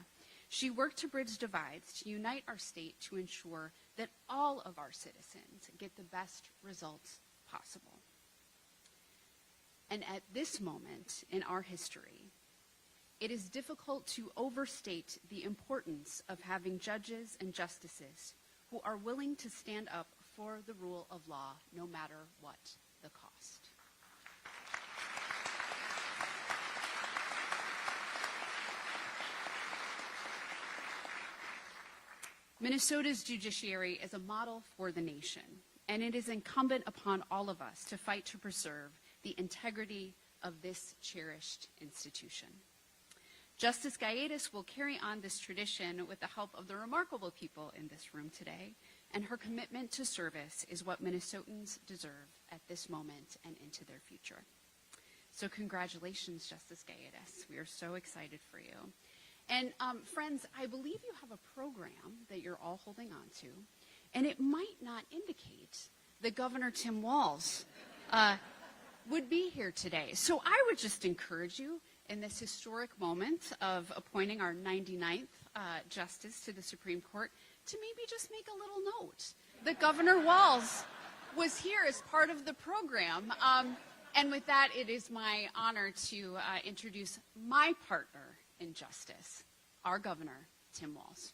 she worked to bridge divides to unite our state to ensure that all of our citizens get the best results possible. And at this moment in our history, it is difficult to overstate the importance of having judges and justices who are willing to stand up for the rule of law no matter what the cost. Minnesota's judiciary is a model for the nation, and it is incumbent upon all of us to fight to preserve the integrity of this cherished institution. Justice Gaïtas will carry on this tradition with the help of the remarkable people in this room today, and her commitment to service is what Minnesotans deserve at this moment and into their future. So congratulations, Justice Gaïtas. We are so excited for you. And friends, I believe you have a program that you're all holding on to, and it might not indicate that Governor Tim Walz would be here today. So I would just encourage you in this historic moment of appointing our 99th justice to the Supreme Court to maybe just make a little note that Governor Walz was here as part of the program. And with that, it is my honor to introduce my partner in justice, our Governor, Tim Walz.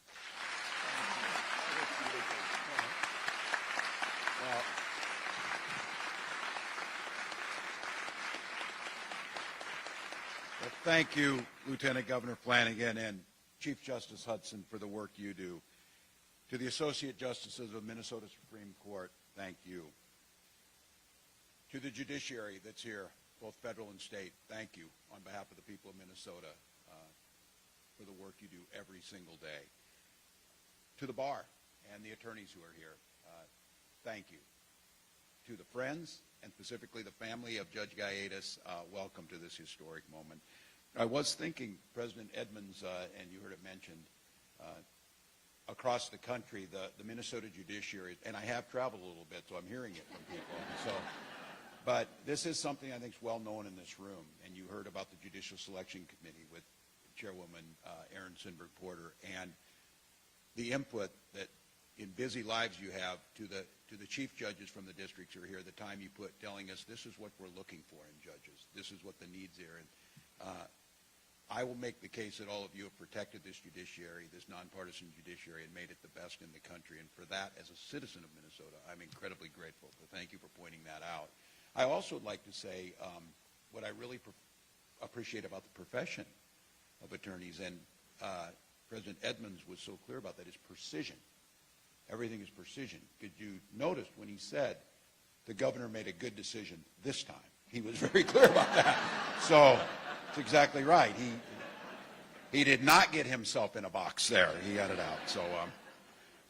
Well, thank you, Lieutenant Governor Flanagan and Chief Justice Hudson, for the work you do. To the Associate Justices of Minnesota Supreme Court, thank you. To the judiciary that's here, both federal and state, thank you on behalf of the people of Minnesota for the work you do every single day. To the bar and the attorneys who are here, thank you. To the friends, and specifically the family of Judge Gaïtas, welcome to this historic moment. I was thinking, President Edmonds, and you heard it mentioned, across the country, the Minnesota judiciary, and I have traveled a little bit, so I'm hearing it from people. But this is something I think is well known in this room, and you heard about the Judicial Selection Committee with Chairwoman Erin Sinberg Porter, and the input that in busy lives you have to the chief judges from the districts who are here, the time you put telling us this is what we're looking for in judges, this is what the needs are. And I will make the case that all of you have protected this judiciary, this nonpartisan judiciary, and made it the best in the country. And for that, as a citizen of Minnesota, I'm incredibly grateful. So thank you for pointing that out. I also would like to say what I really appreciate about the profession of attorneys, and President Edmonds was so clear about that, is precision. Everything is precision. Could you notice when he said the governor made a good decision this time? He was very clear about that. So it's exactly right. He did not get himself in a box there. He got it out. So,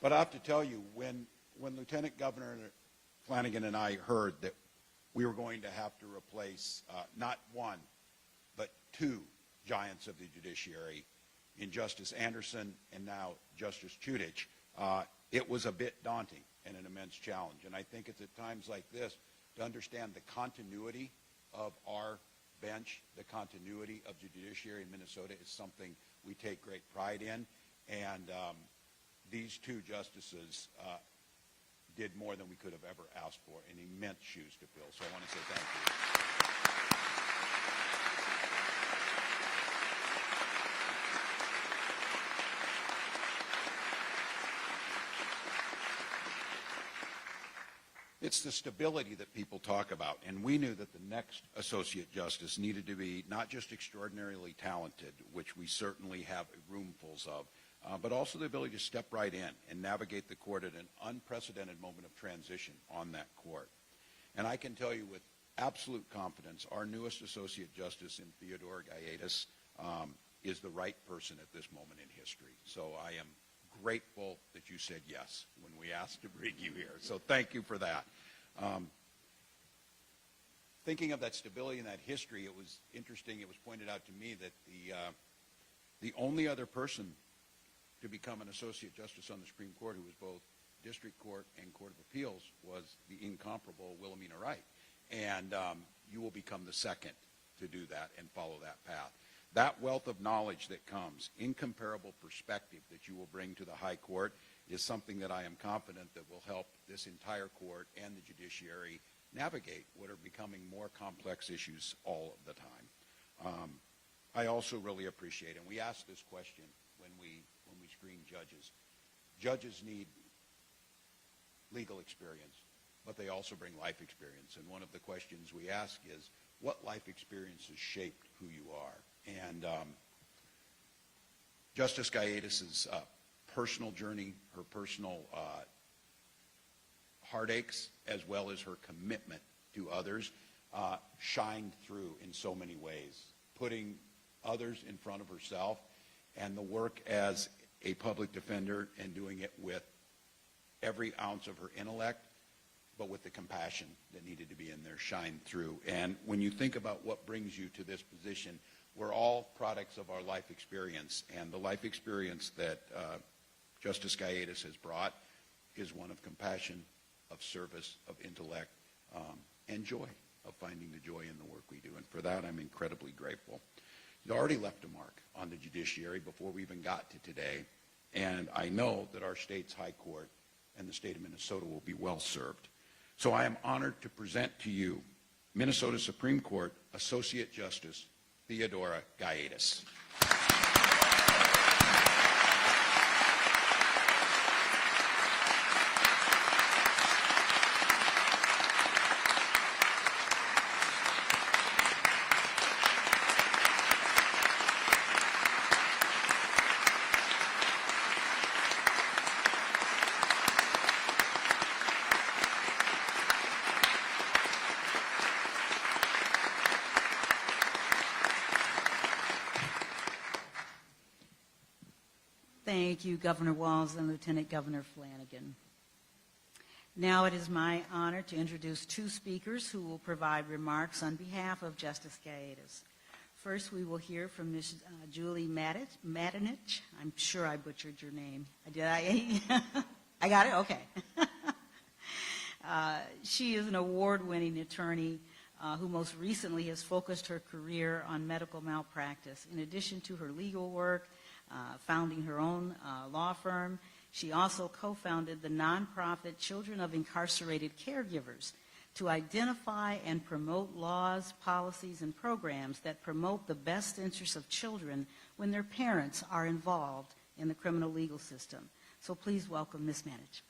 but I have to tell you, when Lieutenant Governor Flanagan and I heard that we were going to have to replace not one, but two giants of the judiciary, in Justice Anderson and now Justice Chudich, it was a bit daunting and an immense challenge. And I think it's at times like this to understand the continuity of our bench, the continuity of the judiciary in Minnesota is something we take great pride in. And these two justices did more than we could have ever asked for, and immense shoes to fill. So I want to say thank you. It's the stability that people talk about, and we knew that the next Associate Justice needed to be not just extraordinarily talented, which we certainly have roomfuls of, but also the ability to step right in and navigate the court at an unprecedented moment of transition on that court. And I can tell you with absolute confidence, our newest Associate Justice in Theodora Gaïtas is the right person at this moment in history. So I am grateful that you said yes when we asked to bring you here. So thank you for that. Thinking of that stability and that history, it was interesting. It was pointed out to me that the only other person to become an Associate Justice on the Supreme Court who was both District Court and Court of Appeals was the incomparable Wilhelmina Wright. And you will become the second to do that and follow that path. That wealth of knowledge that comes, incomparable perspective that you will bring to the High Court is something that I am confident that will help this entire court and the judiciary navigate what are becoming more complex issues all of the time. I also really appreciate, and we asked this question when we screen judges. Judges need legal experience, but they also bring life experience. And one of the questions we ask is, what life experience has shaped who you are? And Justice Gaïtas' personal journey, her personal heartaches, as well as her commitment to others, shined through in so many ways, putting others in front of herself, and the work as a public defender and doing it with every ounce of her intellect, but with the compassion that needed to be in there, shined through. And when you think about what brings you to this position, we're all products of our life experience, and the life experience that Justice Gaïtas has brought is one of compassion, of service, of intellect, and joy, of finding the joy in the work we do. And for that, I'm incredibly grateful. He's already left a mark on the judiciary before we even got to today, and I know that our state's High Court and the state of Minnesota will be well served. So I am honored to present to you Minnesota Supreme Court Associate Justice Theodora Gaïtas. Thank you, Governor Walz and Lieutenant Governor Flanagan. Now it is my honor to introduce two speakers who will provide remarks on behalf of Justice Gaïtas. First, we will hear from Ms. Julie Matinich. I'm sure I butchered your name. Did I? I got it? Okay. She is an award-winning attorney who most recently has focused her career on medical malpractice. In addition to her legal work, founding her own law firm, she also co-founded the nonprofit Children of Incarcerated Caregivers to identify and promote laws, policies, and programs that promote the best interests of children when their parents are involved in the criminal legal system. So please welcome Ms. Matinich.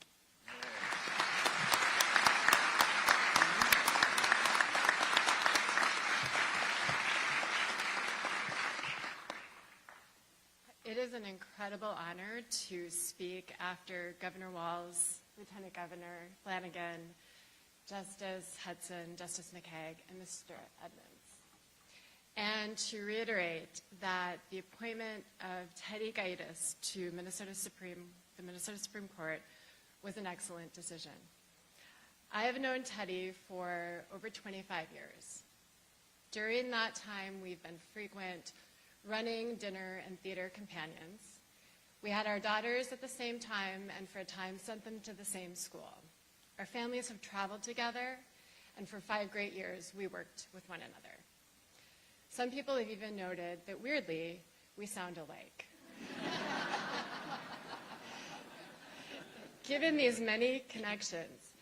It is an incredible honor to speak after Governor Walz, Lieutenant Governor Flanagan, Justice Hudson, Justice McCaig, and Mr. Edmonds. And to reiterate that the appointment of Teddy Gaïtas to the Minnesota Supreme Court was an excellent decision. I have known Teddy for over 25 years. During that time, we've been frequent running, dinner, and theater companions. We had our daughters at the same time, and for a time sent them to the same school. Our families have traveled together, and for 5 great years, we worked with one another. Some people have even noted that, weirdly, we sound alike. Given these many connections,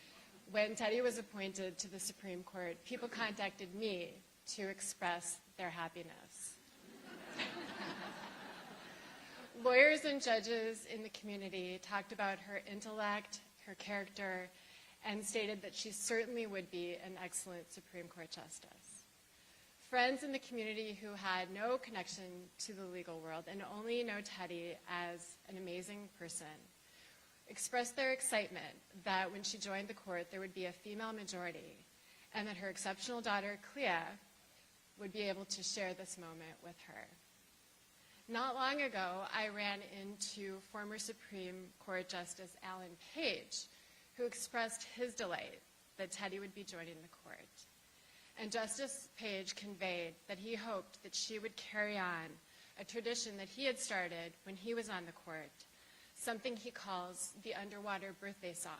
when Teddy was appointed to the Supreme Court, people contacted me to express their happiness. Lawyers and judges in the community talked about her intellect, her character, and stated that she certainly would be an excellent Supreme Court justice. Friends in the community who had no connection to the legal world and only know Teddy as an amazing person expressed their excitement that when she joined the court, there would be a female majority and that her exceptional daughter, Clea, would be able to share this moment with her. Not long ago, I ran into former Supreme Court Justice Alan Page, who expressed his delight that Teddy would be joining the court. And Justice Page conveyed that he hoped that she would carry on a tradition that he had started when he was on the court, something he calls the underwater birthday song,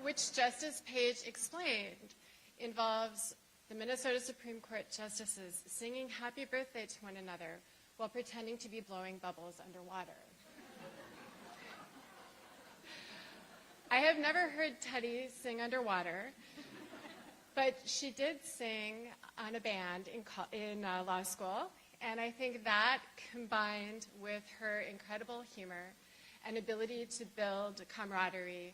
which Justice Page explained involves the Minnesota Supreme Court justices singing happy birthday to one another while pretending to be blowing bubbles underwater. I have never heard Teddy sing underwater, but she did sing on a band in law school, and I think that, combined with her incredible humor and ability to build camaraderie,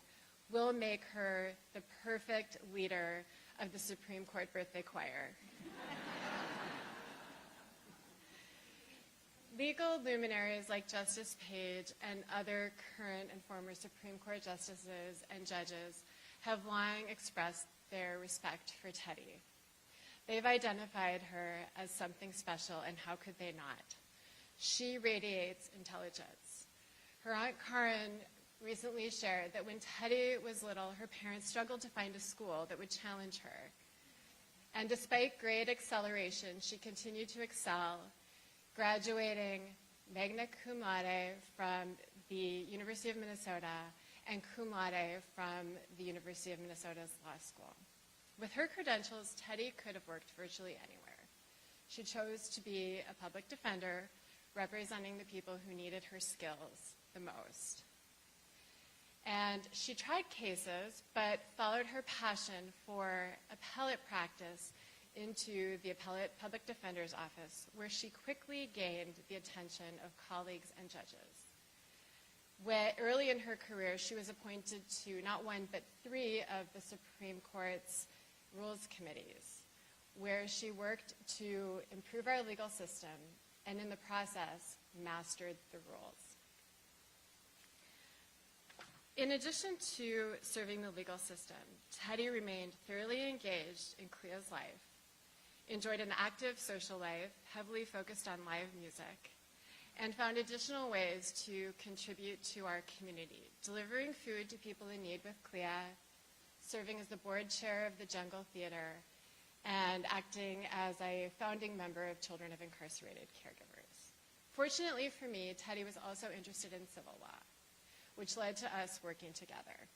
will make her the perfect leader of the Supreme Court birthday choir. Legal luminaries like Justice Page and other current and former Supreme Court justices and judges have long expressed their respect for Teddy. They've identified her as something special, and how could they not? She radiates intelligence. Her Aunt Karen recently shared that when Teddy was little, her parents struggled to find a school that would challenge her. And despite great acceleration, she continued to excel, graduating magna cum laude from the University of Minnesota and cum laude from the University of Minnesota's law school. With her credentials, Teddy could have worked virtually anywhere. She chose to be a public defender, representing the people who needed her skills the most. And she tried cases, but followed her passion for appellate practice into the appellate public defender's office, where she quickly gained the attention of colleagues and judges. Early in her career, she was appointed to not one, but 3 of the Supreme Court's rules committees, where she worked to improve our legal system and in the process mastered the rules. In addition to serving the legal system, Teddy remained thoroughly engaged in Clea's life, enjoyed an active social life, heavily focused on live music, and found additional ways to contribute to our community, delivering food to people in need with Clea, serving as the board chair of the Jungle Theater, and acting as a founding member of Children of Incarcerated Caregivers. Fortunately for me, Teddy was also interested in civil law, which led to us working together.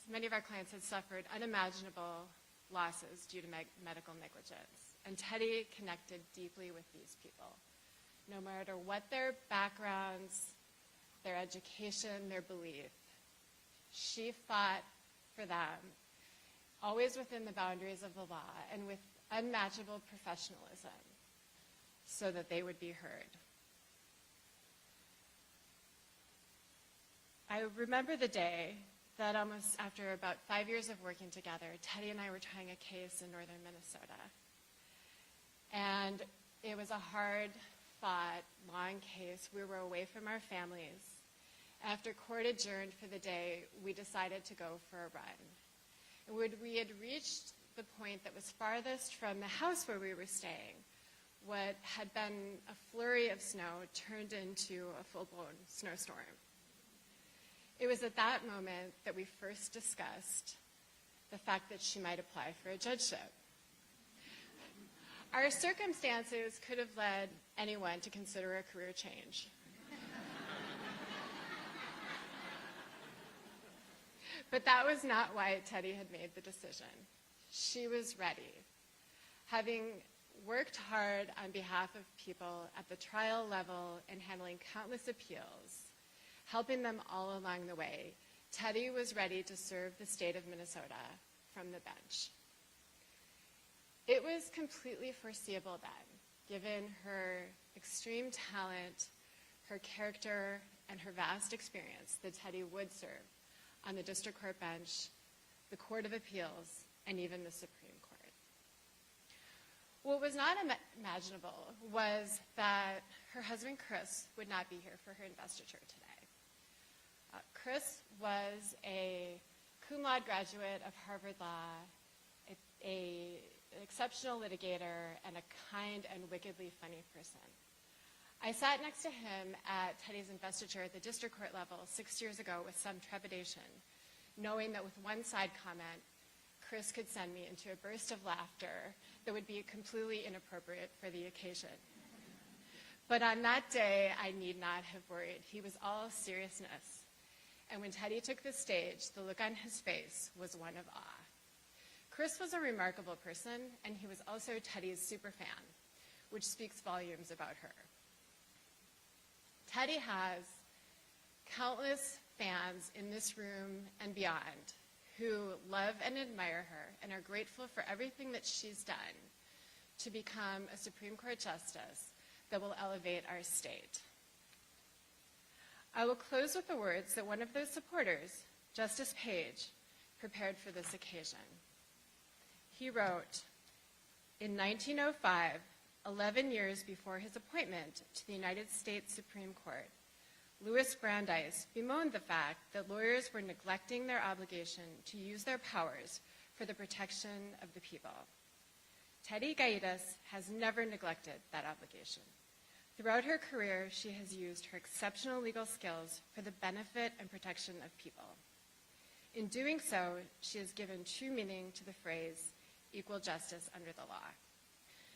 Many of our clients had suffered unimaginable losses due to medical negligence, and Teddy connected deeply with these people. No matter what their backgrounds, their education, their belief, she fought for them, always within the boundaries of the law and with unmatchable professionalism, so that they would be heard. I remember the day that almost after about 5 years of working together, Teddy and I were trying a case in northern Minnesota. And it was a hard-fought, long case. We were away from our families. After court adjourned for the day, we decided to go for a run. And when we had reached the point that was farthest from the house where we were staying, what had been a flurry of snow turned into a full-blown snowstorm. It was at that moment that we first discussed the fact that she might apply for a judgeship. Our circumstances could have led anyone to consider a career change. But that was not why Teddy had made the decision. She was ready. Having worked hard on behalf of people at the trial level and handling countless appeals, helping them all along the way, Teddy was ready to serve the state of Minnesota from the bench. It was completely foreseeable then, given her extreme talent, her character, and her vast experience, that Teddy would serve on the district court bench, the Court of Appeals, and even the Supreme Court. What was not imaginable was that her husband, Chris, would not be here for her investiture today. Chris was a cum laude graduate of Harvard Law, an exceptional litigator, and a kind and wickedly funny person. I sat next to him at Teddy's investiture at the district court level 6 years ago with some trepidation, knowing that with one side comment, Chris could send me into a burst of laughter that would be completely inappropriate for the occasion. But on that day, I need not have worried. He was all seriousness. And when Teddy took the stage, the look on his face was one of awe. Chris was a remarkable person, and he was also Teddy's superfan, which speaks volumes about her. Teddy has countless fans in this room and beyond who love and admire her and are grateful for everything that she's done to become a Supreme Court justice that will elevate our state. I will close with the words that one of those supporters, Justice Page, prepared for this occasion. He wrote, in 1905, 11 years before his appointment to the United States Supreme Court, Louis Brandeis bemoaned the fact that lawyers were neglecting their obligation to use their powers for the protection of the people. Teddy Gaïtas has never neglected that obligation. Throughout her career, she has used her exceptional legal skills for the benefit and protection of people. In doing so, she has given true meaning to the phrase, equal justice under the law.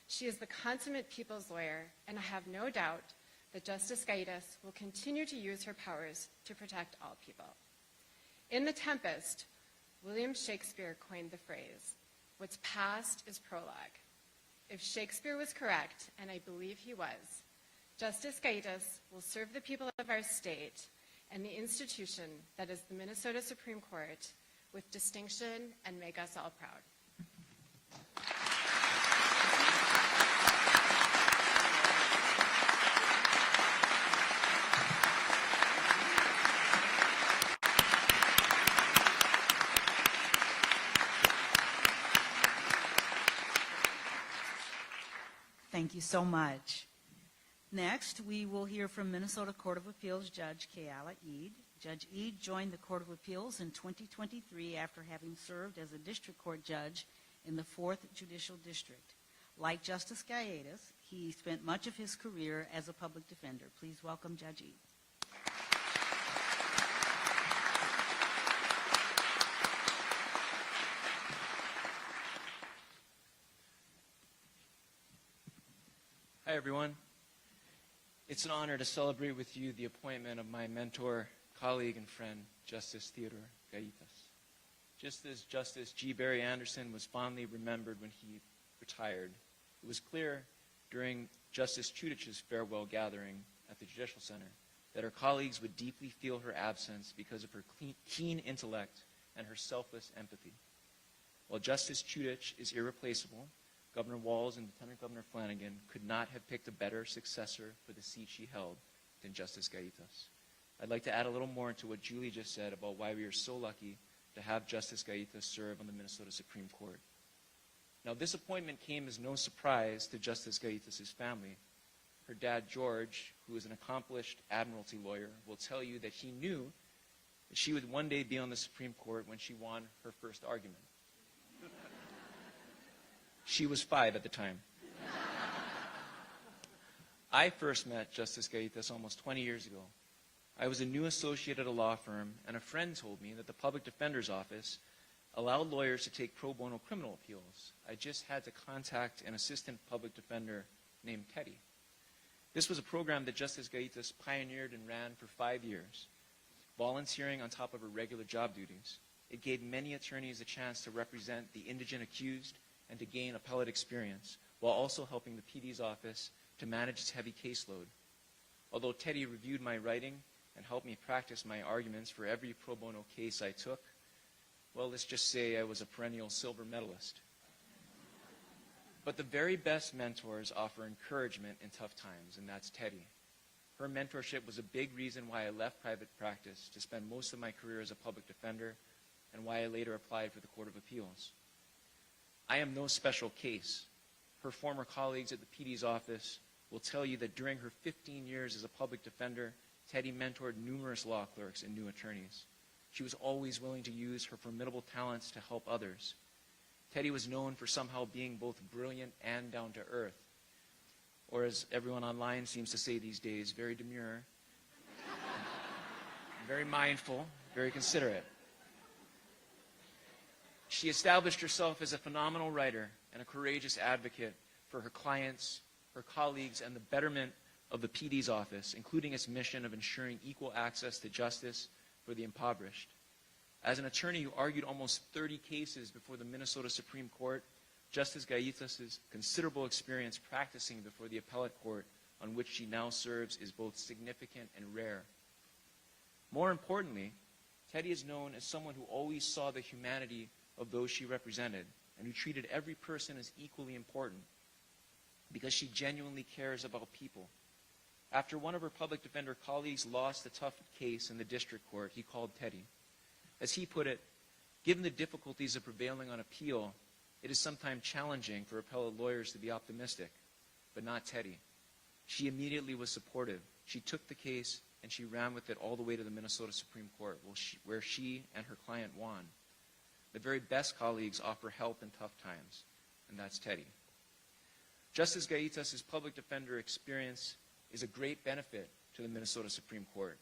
She is the consummate people's lawyer, and I have no doubt that Justice Gaïtas will continue to use her powers to protect all people. In The Tempest, William Shakespeare coined the phrase, what's past is prologue. If Shakespeare was correct, and I believe he was, Justice Gaïtas will serve the people of our state and the institution that is the Minnesota Supreme Court with distinction and make us all proud. Thank you so much. Next, we will hear from Minnesota Court of Appeals Judge Kayala Eid. Judge Eid joined the Court of Appeals in 2023 after having served as a district court judge in the 4th Judicial District. Like Justice Gaïtas, he spent much of his career as a public defender. Please welcome Judge Eid. Hi, everyone. It's an honor to celebrate with you the appointment of my mentor, colleague, and friend, Justice Theodore Gaïtas. Just as Justice G. Barry Anderson was fondly remembered when he retired, it was clear during Justice Chutich's farewell gathering at the Judicial Center that her colleagues would deeply feel her absence because of her keen intellect and her selfless empathy. While Justice Chutich is irreplaceable, Governor Walz and Lieutenant Governor Flanagan could not have picked a better successor for the seat she held than Justice Gaïtas. I'd like to add a little more into what Julie just said about why we are so lucky to have Justice Gaïtas serve on the Minnesota Supreme Court. Now, this appointment came as no surprise to Justice Gaïtas' family. Her dad, George, who is an accomplished admiralty lawyer, will tell you that he knew that she would one day be on the Supreme Court when she won her first argument. She was 5 at the time. I first met Justice Gaïtas almost 20 years ago. I was a new associate at a law firm, and a friend told me that the public defender's office allowed lawyers to take pro bono criminal appeals. I just had to contact an assistant public defender named Teddy. This was a program that Justice Gaïtas pioneered and ran for 5 years, volunteering on top of her regular job duties. It gave many attorneys a chance to represent the indigent accused and to gain appellate experience, while also helping the PD's office to manage its heavy caseload. Although Teddy reviewed my writing and helped me practice my arguments for every pro bono case I took, well, let's just say I was a perennial silver medalist. But the very best mentors offer encouragement in tough times, and that's Teddy. Her mentorship was a big reason why I left private practice to spend most of my career as a public defender, and why I later applied for the Court of Appeals. I am no special case. Her former colleagues at the PD's office will tell you that during her 15 years as a public defender, Teddy mentored numerous law clerks and new attorneys. She was always willing to use her formidable talents to help others. Teddy was known for somehow being both brilliant and down to earth, or as everyone online seems to say these days, very demure, very mindful, very considerate. She established herself as a phenomenal writer and a courageous advocate for her clients, her colleagues, and the betterment of the PD's office, including its mission of ensuring equal access to justice for the impoverished. As an attorney who argued almost 30 cases before the Minnesota Supreme Court, Justice Gaïtas' considerable experience practicing before the appellate court on which she now serves is both significant and rare. More importantly, Teddy is known as someone who always saw the humanity of those she represented and who treated every person as equally important because she genuinely cares about people. After one of her public defender colleagues lost a tough case in the district court, he called Teddy. As he put it, given the difficulties of prevailing on appeal, it is sometimes challenging for appellate lawyers to be optimistic, but not Teddy. She immediately was supportive. She took the case and she ran with it all the way to the Minnesota Supreme Court, where she and her client won. The very best colleagues offer help in tough times, and that's Teddy. Justice Gaïtas' public defender experience is a great benefit to the Minnesota Supreme Court.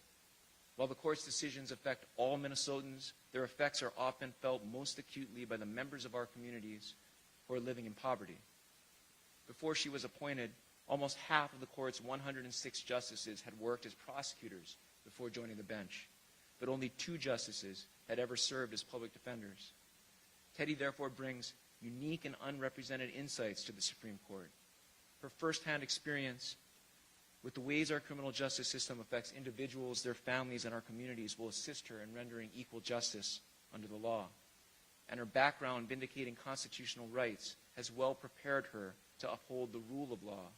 While the court's decisions affect all Minnesotans, their effects are often felt most acutely by the members of our communities who are living in poverty. Before she was appointed, almost half of the court's 106 justices had worked as prosecutors before joining the bench, but only 2 justices had ever served as public defenders. Teddy therefore brings unique and unrepresented insights to the Supreme Court. Her firsthand experience with the ways our criminal justice system affects individuals, their families, and our communities will assist her in rendering equal justice under the law. And her background vindicating constitutional rights has well prepared her to uphold the rule of law.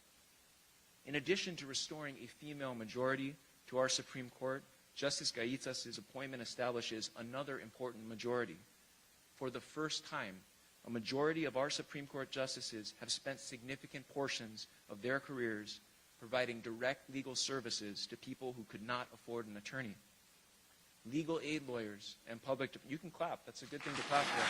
In addition to restoring a female majority to our Supreme Court, Justice Gaïtas' appointment establishes another important majority. For the first time, a majority of our Supreme Court justices have spent significant portions of their careers providing direct legal services to people who could not afford an attorney. Legal aid lawyers and you can clap, that's a good thing to clap for.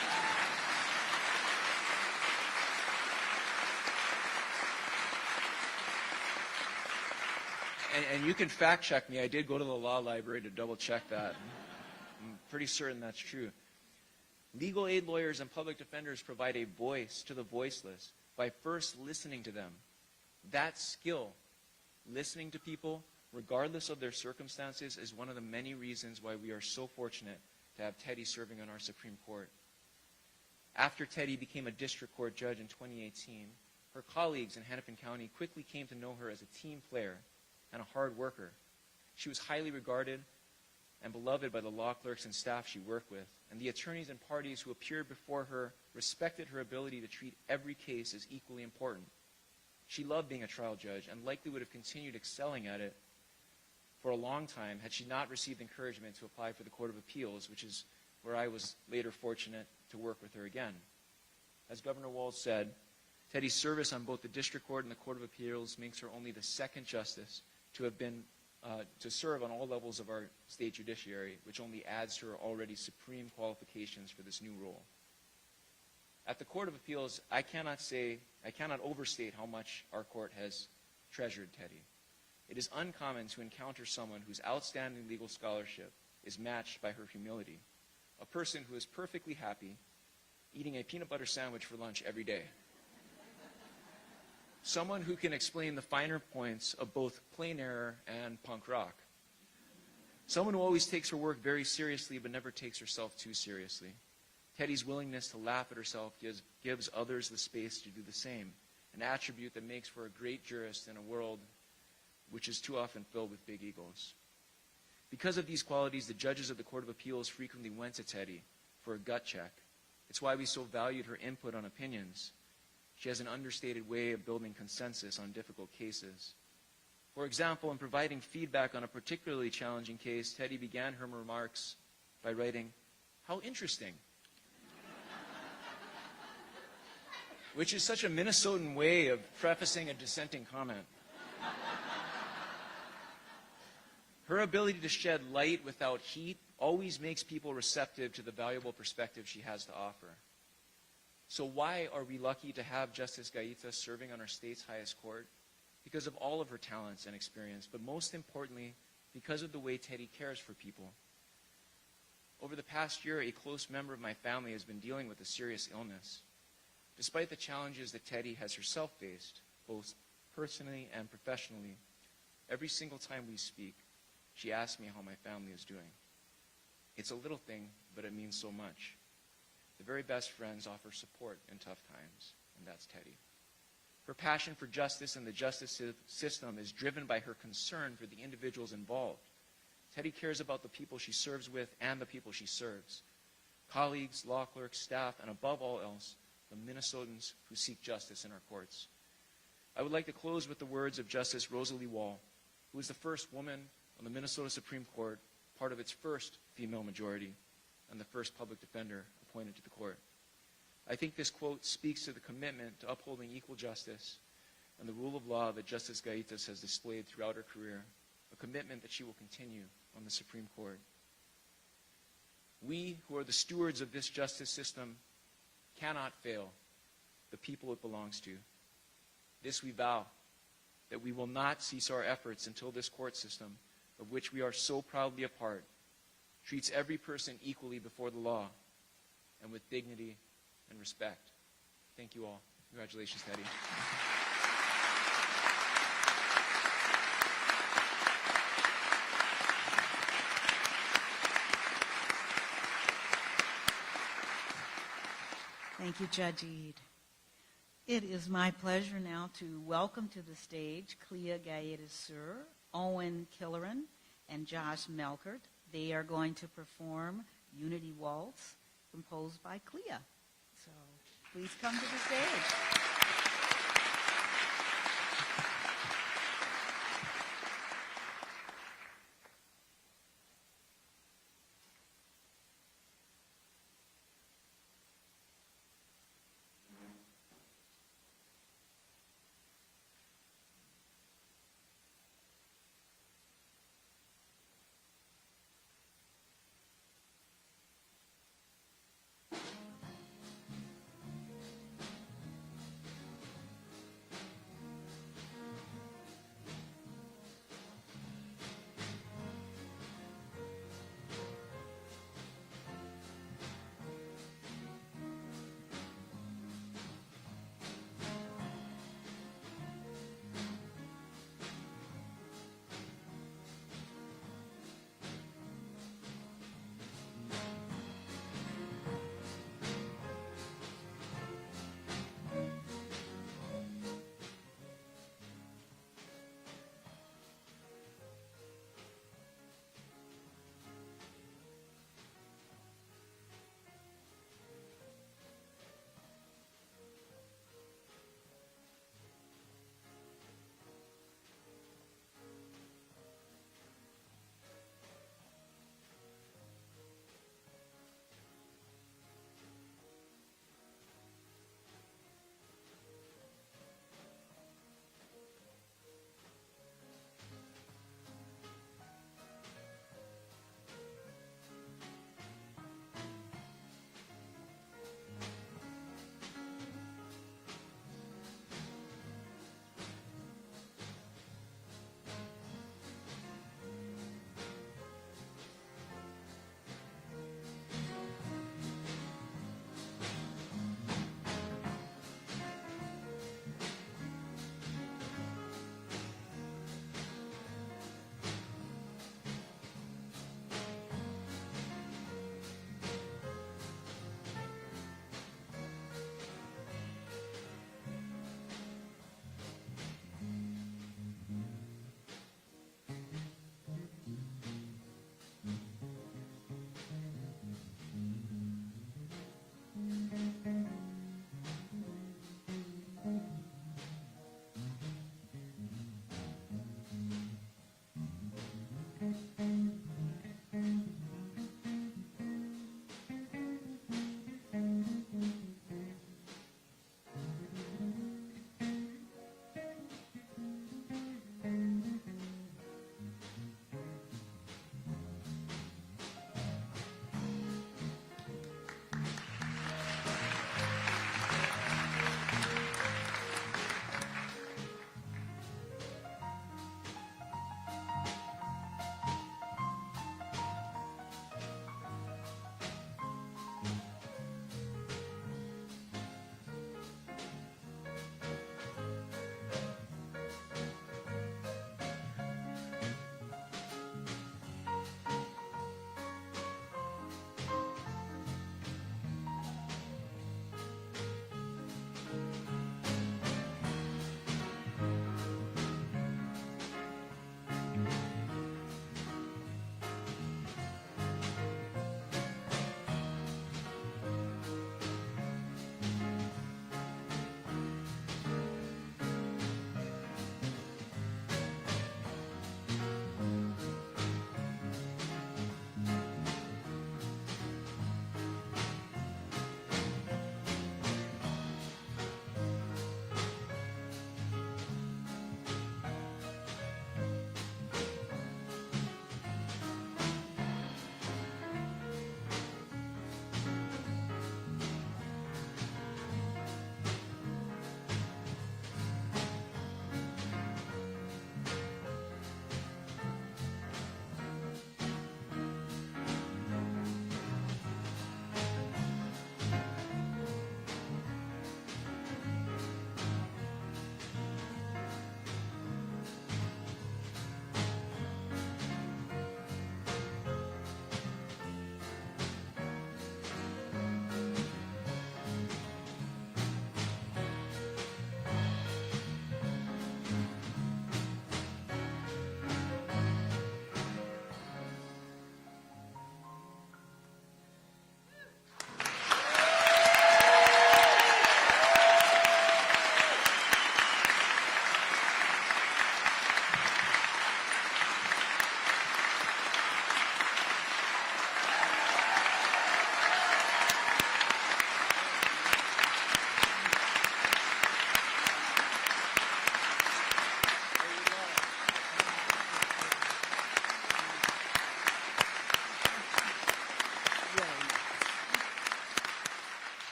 And you can fact check me, I did go to the law library to double check that. I'm pretty certain that's true. Legal aid lawyers and public defenders provide a voice to the voiceless by first listening to them. That skill, listening to people, regardless of their circumstances, is one of the many reasons why we are so fortunate to have Teddy serving on our Supreme Court. After Teddy became a district court judge in 2018, her colleagues in Hennepin County quickly came to know her as a team player and a hard worker. She was highly regarded and beloved by the law clerks and staff she worked with, and the attorneys and parties who appeared before her respected her ability to treat every case as equally important. She loved being a trial judge and likely would have continued excelling at it for a long time had she not received encouragement to apply for the Court of Appeals, which is where I was later fortunate to work with her again. As Governor Walz said, Teddy's service on both the District Court and the Court of Appeals makes her only the second justice to have been to serve on all levels of our state judiciary, which only adds to her already supreme qualifications for this new role. At the Court of Appeals, I cannot overstate how much our court has treasured Teddy. It is uncommon to encounter someone whose outstanding legal scholarship is matched by her humility, a person who is perfectly happy eating a peanut butter sandwich for lunch every day. Someone who can explain the finer points of both plain error and punk rock. Someone who always takes her work very seriously but never takes herself too seriously. Teddy's willingness to laugh at herself gives others the space to do the same, an attribute that makes for a great jurist in a world which is too often filled with big egos. Because of these qualities, the judges of the Court of Appeals frequently went to Teddy for a gut check. It's why we so valued her input on opinions. She has an understated way of building consensus on difficult cases. For example, in providing feedback on a particularly challenging case, Teddy began her remarks by writing, "How interesting," which is such a Minnesotan way of prefacing a dissenting comment. Her ability to shed light without heat always makes people receptive to the valuable perspective she has to offer. So why are we lucky to have Justice Gaïtas serving on our state's highest court? Because of all of her talents and experience, but most importantly, because of the way Teddy cares for people. Over the past year, a close member of my family has been dealing with a serious illness. Despite the challenges that Teddy has herself faced, both personally and professionally, every single time we speak, she asks me how my family is doing. It's a little thing, but it means so much. The very best friends offer support in tough times, and that's Teddy. Her passion for justice and the justice system is driven by her concern for the individuals involved. Teddy cares about the people she serves with and the people she serves. Colleagues, law clerks, staff, and above all else, the Minnesotans who seek justice in our courts. I would like to close with the words of Justice Rosalie Wall, who was the first woman on the Minnesota Supreme Court, part of its first female majority, and the first public defender appointed to the court. I think this quote speaks to the commitment to upholding equal justice and the rule of law that Justice Gaïtas has displayed throughout her career, a commitment that she will continue on the Supreme Court. We, who are the stewards of this justice system, cannot fail the people it belongs to. This we vow, that we will not cease our efforts until this court system, of which we are so proudly a part, treats every person equally before the law and with dignity and respect. Thank you all. Congratulations, Teddy. Thank you, Judge Eid. It is my pleasure now to welcome to the stage Clea Gaïtas-Sur, Owen Killeran, and Josh Melkert. They are going to perform Unity Waltz, composed by Clea. So please come to the stage.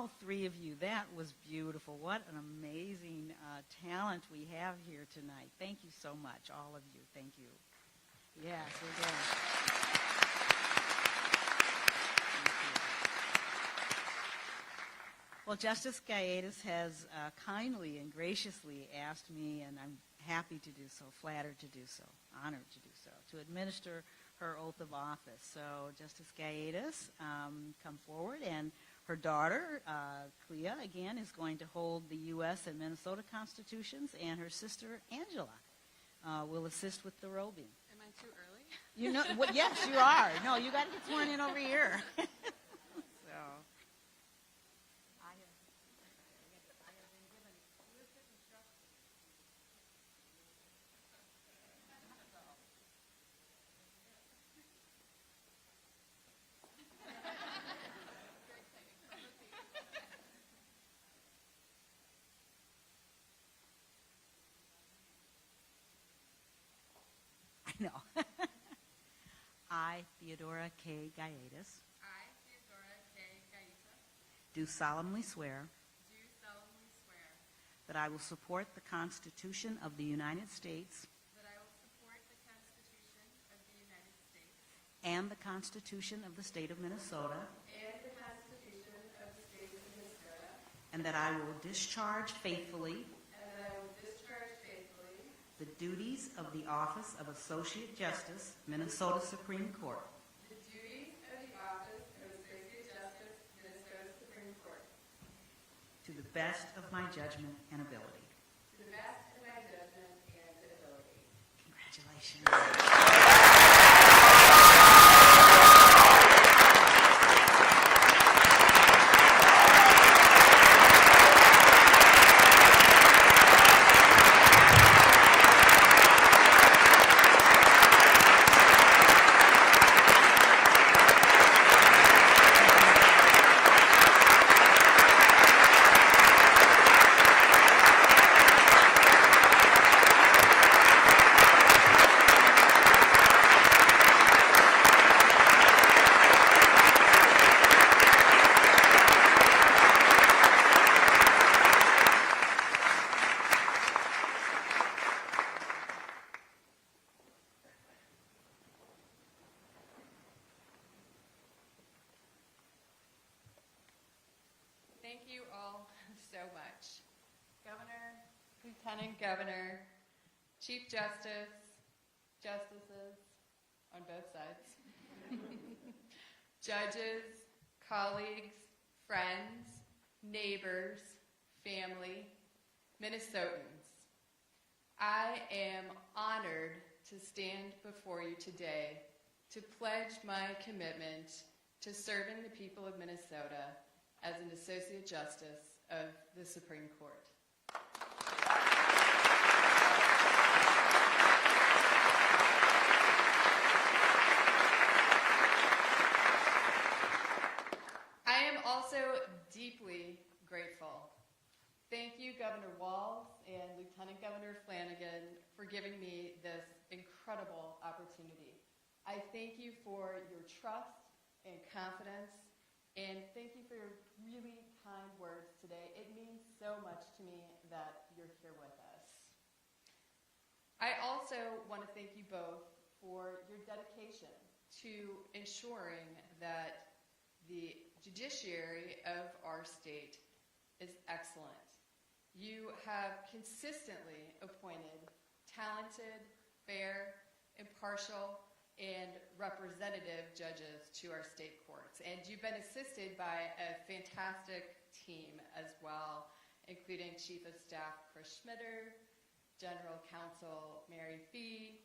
all three of you. That was beautiful. What an amazing talent we have here tonight. Thank you so much, all of you. Thank you. Yes, we're done. Well, Justice Gaïtas has kindly and graciously asked me, and I'm happy to do so, flattered to do so, honored to do so, to administer her oath of office. So, Justice Gaïtas, come forward, and her daughter, Clea, again, is going to hold the U.S. and Minnesota Constitutions, and her sister, Angela, will assist with the robing. Am I too early? You know, well, yes, you are. No, you got to get sworn in over here. So. No. I, Theodora K. Gaïtas, I, Theodora K. Gaïtas, do solemnly swear do solemnly swear that I will support the Constitution of the United States that I will support the Constitution of the United States and the Constitution of the State of Minnesota, and the Constitution of the State of Minnesota, and that I will discharge faithfully and that I will discharge faithfully the duties of the Office of Associate Justice, Minnesota Supreme Court, the duties of the Office of Associate Justice, Minnesota Supreme Court, to the best of my judgment and ability. to the best of my judgment and ability. Congratulations. Thank you all so much. Governor, Lieutenant Governor, Chief Justice, Justices on both sides, judges, colleagues, friends, neighbors, family, Minnesotans. I am honored to stand before you today to pledge my commitment to serving the people of Minnesota as an Associate Justice of the Supreme Court. I am also deeply grateful. Thank you, Governor Walz and Lieutenant Governor Flanagan, for giving me this incredible opportunity. I thank you for your trust and confidence, and thank you for your really kind words today. It means so much to me that you're here with us. I also want to thank you both for your dedication to ensuring that the judiciary of our state is excellent. You have consistently appointed talented, fair, impartial, and representative judges to our state courts. And you've been assisted by a fantastic team as well, including Chief of Staff Chris Schmitter, General Counsel Mary Fee,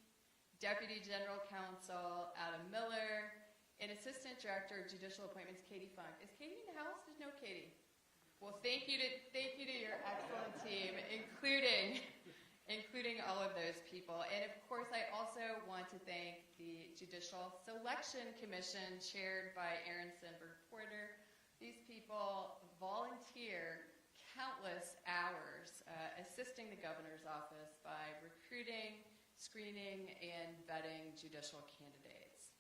Deputy General Counsel Adam Miller, and Assistant Director of Judicial Appointments Katie Funk. Is Katie in the house? There's no Katie. Well, thank you to your excellent team, including all of those people. And of course, I also want to thank the Judicial Selection Commission chaired by Aaron Sandberg Porter. These people volunteer countless hours assisting the governor's office by recruiting, screening, and vetting judicial candidates.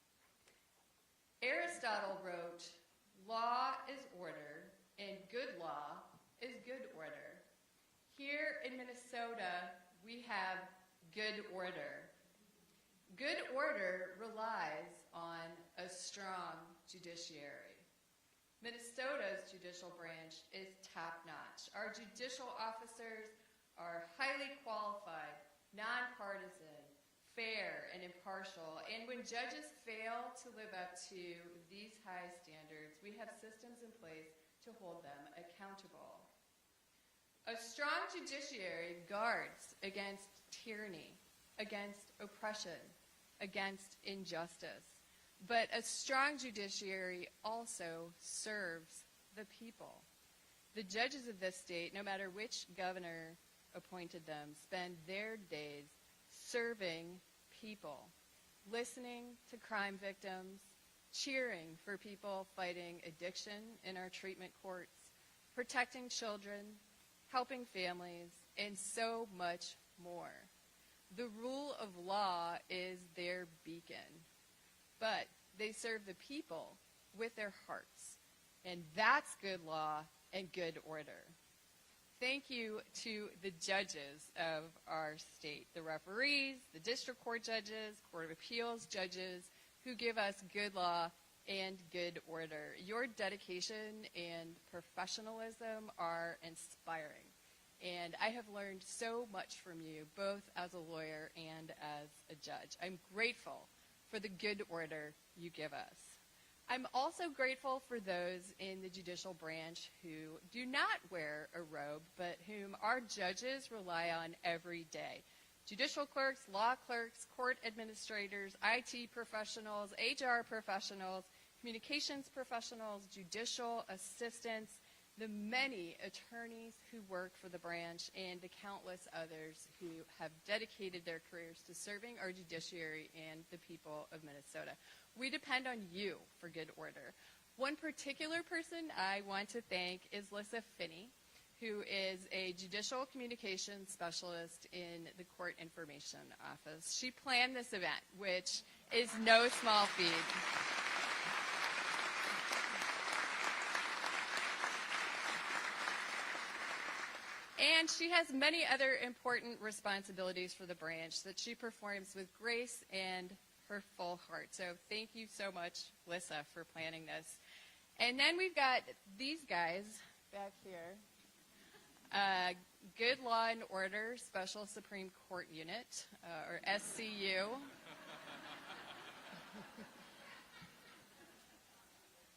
Aristotle wrote, "Law is order, and good law is good order. Here in Minnesota, we have good order. Good order relies on a strong judiciary. Minnesota's judicial branch is top-notch. Our judicial officers are highly qualified, nonpartisan, fair, and impartial. And when judges fail to live up to these high standards, we have systems in place to hold them accountable. A strong judiciary guards against tyranny, against oppression, against injustice. But a strong judiciary also serves the people. The judges of this state, no matter which governor appointed them, spend their days serving people, listening to crime victims, cheering for people fighting addiction in our treatment courts, protecting children, helping families, and so much more. The rule of law is their beacon, but they serve the people with their hearts, and that's good law and good order. Thank you to the judges of our state, the referees, the district court judges, Court of Appeals judges, who give us good law and good order. Your dedication and professionalism are inspiring, and I have learned so much from you, both as a lawyer and as a judge. I'm grateful for the good order you give us. I'm also grateful for those in the judicial branch who do not wear a robe, but whom our judges rely on every day. Judicial clerks, law clerks, court administrators, IT professionals, HR professionals, communications professionals, judicial assistants, the many attorneys who work for the branch, and the countless others who have dedicated their careers to serving our judiciary and the people of Minnesota. We depend on you for good order. One particular person I want to thank is Lissa Finney, who is a judicial communications specialist in the Court Information Office. She planned this event, which is no small feat. And she has many other important responsibilities for the branch that she performs with grace and her full heart. So thank you so much, Lissa, for planning this. And then we've got these guys back here. Good Law and Order Special Supreme Court Unit, or SCU.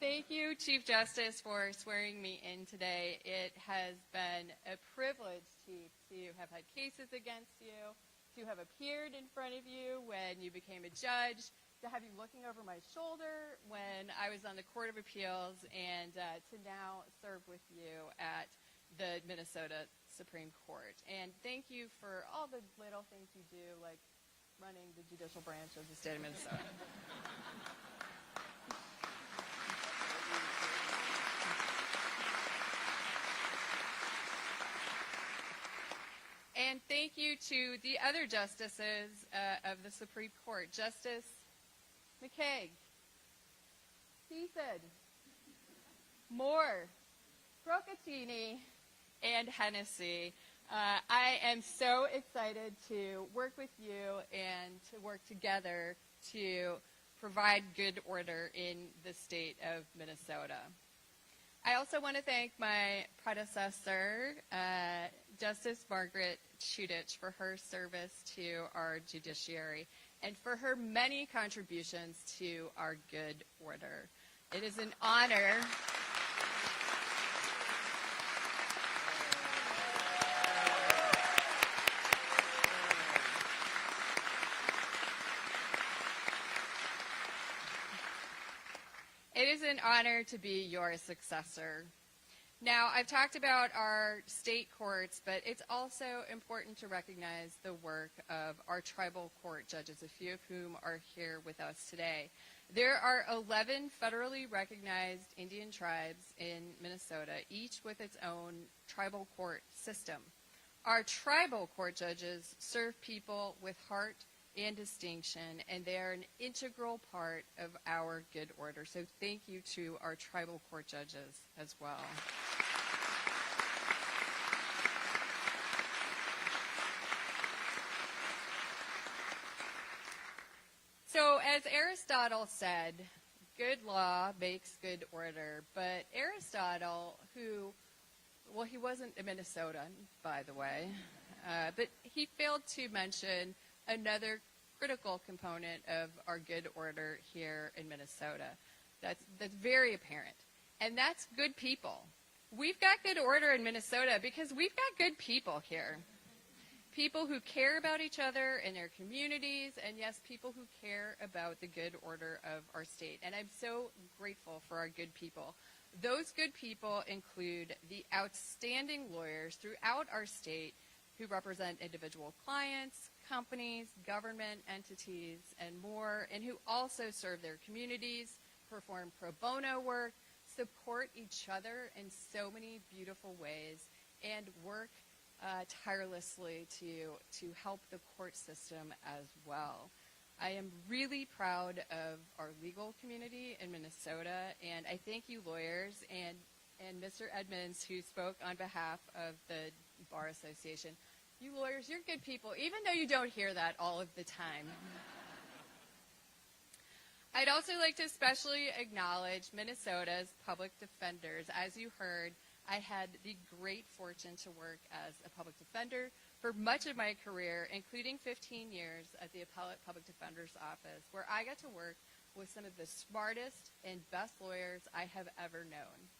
Thank you, Chief Justice, for swearing me in today. It has been a privilege, Chief, to have had cases against you, to have appeared in front of you when you became a judge, to have you looking over my shoulder when I was on the Court of Appeals, and to now serve with you at the Minnesota Supreme Court. And thank you for all the little things you do, like running the judicial branch of the state of Minnesota. And thank you to the other justices of the Supreme Court, Justice McKeag, Thiessen, Moore, Procaccini, and Hennessy. I am so excited to work with you and to work together to provide good order in the state of Minnesota. I also want to thank my predecessor, Justice Margaret Chudich, for her service to our judiciary and for her many contributions to our good order. It is an honor. It is an honor to be your successor. Now, I've talked about our state courts, but it's also important to recognize the work of our tribal court judges, a few of whom are here with us today. There are 11 federally recognized Indian tribes in Minnesota, each with its own tribal court system. Our tribal court judges serve people with heart and distinction, and they are an integral part of our good order. So thank you to our tribal court judges as well. So as Aristotle said, good law makes good order. But Aristotle, he wasn't a Minnesotan, by the way, but he failed to mention another critical component of our good order here in Minnesota. That's very apparent. And that's good people. We've got good order in Minnesota because we've got good people here. People who care about each other and their communities, and yes, people who care about the good order of our state. And I'm so grateful for our good people. Those good people include the outstanding lawyers throughout our state who represent individual clients, companies, government entities, and more, and who also serve their communities, perform pro bono work, support each other in so many beautiful ways, and work tirelessly to help the court system as well. I am really proud of our legal community in Minnesota, and I thank you lawyers and Mr. Edmonds, who spoke on behalf of the Bar Association. You lawyers, you're good people, even though you don't hear that all of the time. I'd also like to especially acknowledge Minnesota's public defenders. As you heard, I had the great fortune to work as a public defender for much of my career, including 15 years at the Appellate Public Defender's Office, where I got to work with some of the smartest and best lawyers I have ever known.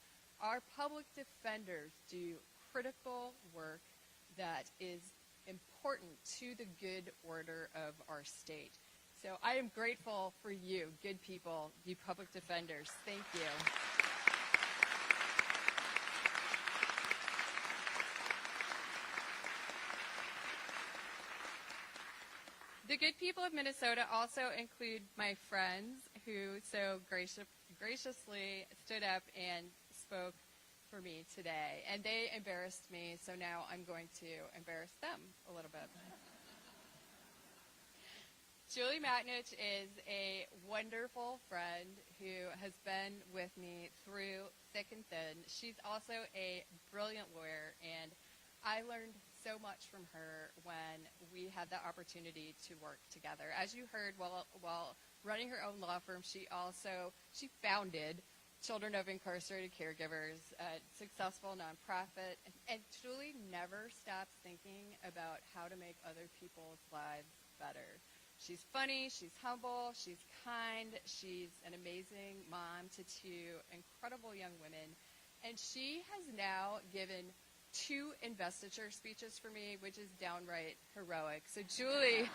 Our public defenders do critical work that is important to the good order of our state. So I am grateful for you, good people, you public defenders. Thank you. The good people of Minnesota also include my friends who so graciously stood up and spoke for me today. And they embarrassed me, so now I'm going to embarrass them a little bit. Julie Matnich is a wonderful friend who has been with me through thick and thin. She's also a brilliant lawyer, and I learned so much from her when we had the opportunity to work together. As you heard, while running her own law firm, she founded Children of Incarcerated Caregivers, a successful nonprofit, and Julie never stops thinking about how to make other people's lives better. She's funny, she's humble, she's kind, she's an amazing mom to two incredible young women, and she has now given 2 investiture speeches for me, which is downright heroic. So Julie,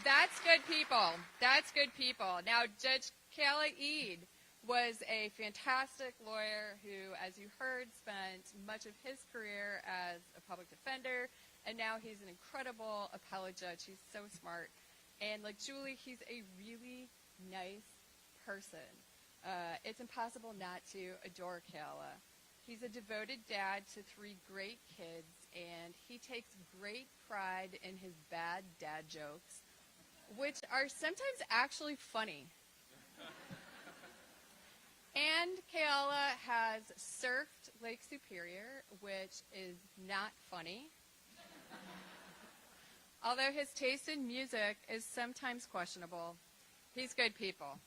that's good people. That's good people. Now, Judge Kayla Eid was a fantastic lawyer who, as you heard, spent much of his career as a public defender, and now he's an incredible appellate judge. He's so smart. And like Julie, he's a really nice person. It's impossible not to adore Kayla. He's a devoted dad to 3 great kids, and he takes great pride in his bad dad jokes, which are sometimes actually funny. And Kayla has surfed Lake Superior, which is not funny, although his taste in music is sometimes questionable. He's good people.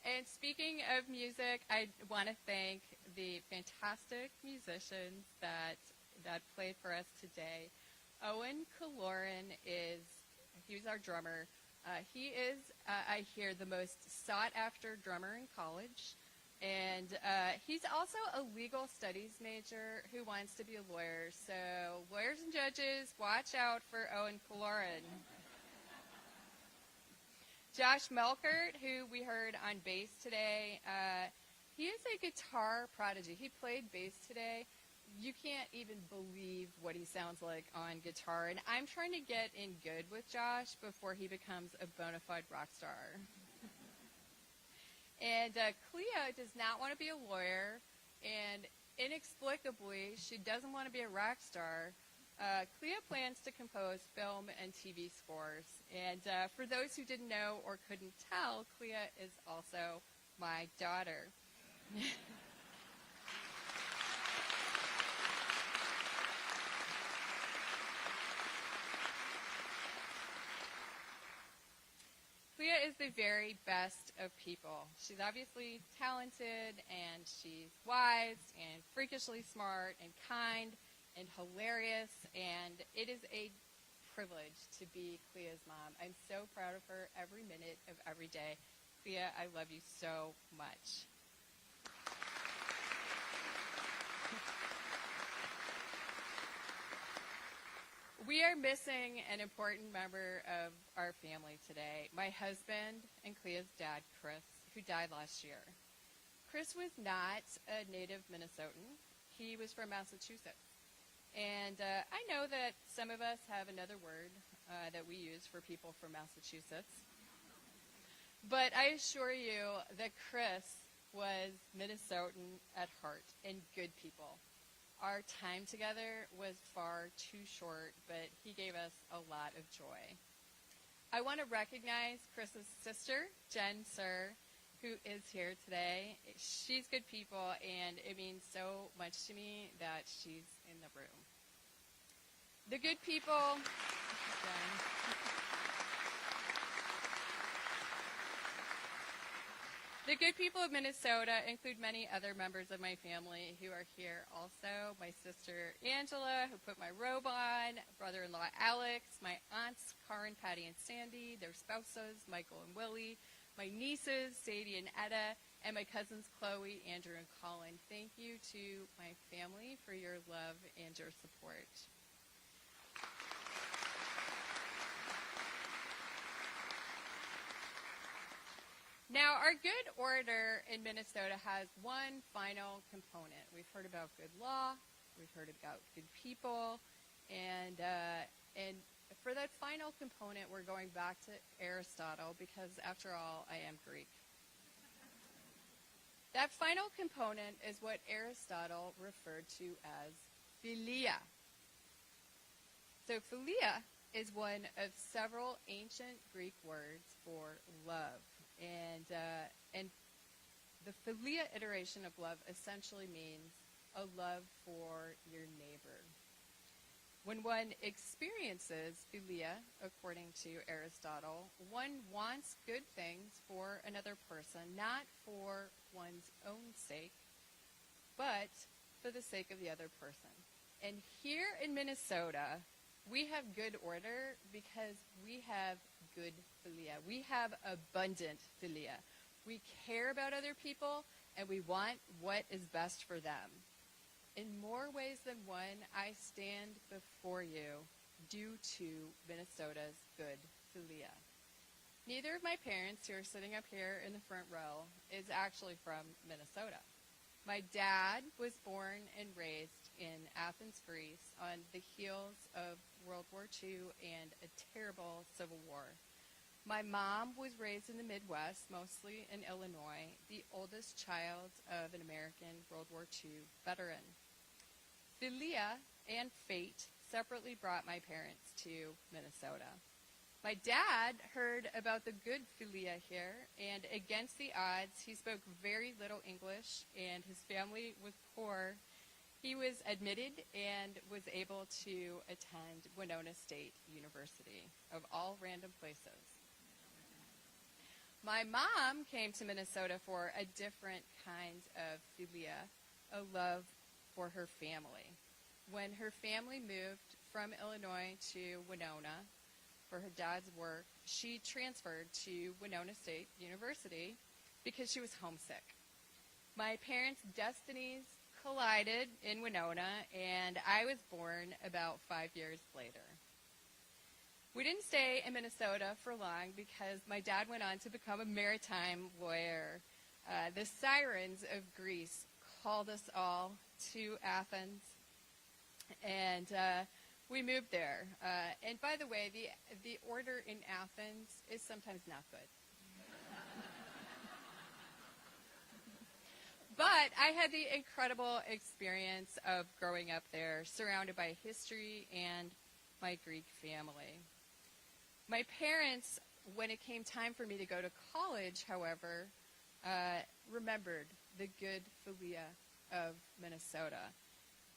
And speaking of music, I want to thank the fantastic musicians that played for us today. Owen Kaloran he's our drummer. He is, I hear, the most sought-after drummer in college. And he's also a legal studies major who wants to be a lawyer. So lawyers and judges, watch out for Owen Kaloran. Josh Melkert, who we heard on bass today, he is a guitar prodigy. He played bass today. You can't even believe what he sounds like on guitar. And I'm trying to get in good with Josh before he becomes a bona fide rock star. And Cleo does not want to be a lawyer. And inexplicably, she doesn't want to be a rock star, Clea plans to compose film and TV scores. And for those who didn't know or couldn't tell, Clea is also my daughter. Clea is the very best of people. She's obviously talented, and she's wise, and freakishly smart, and kind, and hilarious, and it is a privilege to be Clea's mom. I'm so proud of her every minute of every day. Clea, I love you so much. We are missing an important member of our family today, my husband and Clea's dad, Chris, who died last year. Chris was not a native Minnesotan. He was from Massachusetts. And I know that some of us have another word that we use for people from Massachusetts. But I assure you that Chris was Minnesotan at heart and good people. Our time together was far too short, but he gave us a lot of joy. I want to recognize Chris's sister, Jen Sir, who is here today. She's good people, and it means so much to me that she's in the room. The good people... The good people of Minnesota include many other members of my family who are here also. My sister Angela, who put my robe on, brother-in-law Alex, my aunts Karen, Patty, and Sandy, their spouses Michael and Willie, my nieces Sadie and Etta, and my cousins Chloe, Andrew, and Colin. Thank you to my family for your love and your support. Now, our good order in Minnesota has one final component. We've heard about good law, we've heard about good people, and for that final component, we're going back to Aristotle because, after all, I am Greek. That final component is what Aristotle referred to as philia. So philia is one of several ancient Greek words for love. And the philia iteration of love essentially means a love for your neighbor. When one experiences philia, according to Aristotle, one wants good things for another person, not for one's own sake, but for the sake of the other person. And here in Minnesota, we have good order because we have good philia. We have abundant philia. We care about other people, and we want what is best for them. In more ways than one, I stand before you due to Minnesota's good philia. Neither of my parents, who are sitting up here in the front row, is actually from Minnesota. My dad was born and raised in Athens, Greece, on the heels of World War II and a terrible civil war. My mom was raised in the Midwest, mostly in Illinois, the oldest child of an American World War II veteran. Philia and fate separately brought my parents to Minnesota. My dad heard about the good philia here, and against the odds, he spoke very little English, and his family was poor. He was admitted and was able to attend Winona State University, of all random places. My mom came to Minnesota for a different kind of philia, a love for her family. When her family moved from Illinois to Winona for her dad's work, she transferred to Winona State University because she was homesick. My parents' destinies collided in Winona, and I was born about 5 years later. We didn't stay in Minnesota for long because my dad went on to become a maritime lawyer. The sirens of Greece called us all to Athens, and we moved there. And by the way, the order in Athens is sometimes not good. But I had the incredible experience of growing up there, surrounded by history and my Greek family. My parents, when it came time for me to go to college, however, remembered the good philia of Minnesota.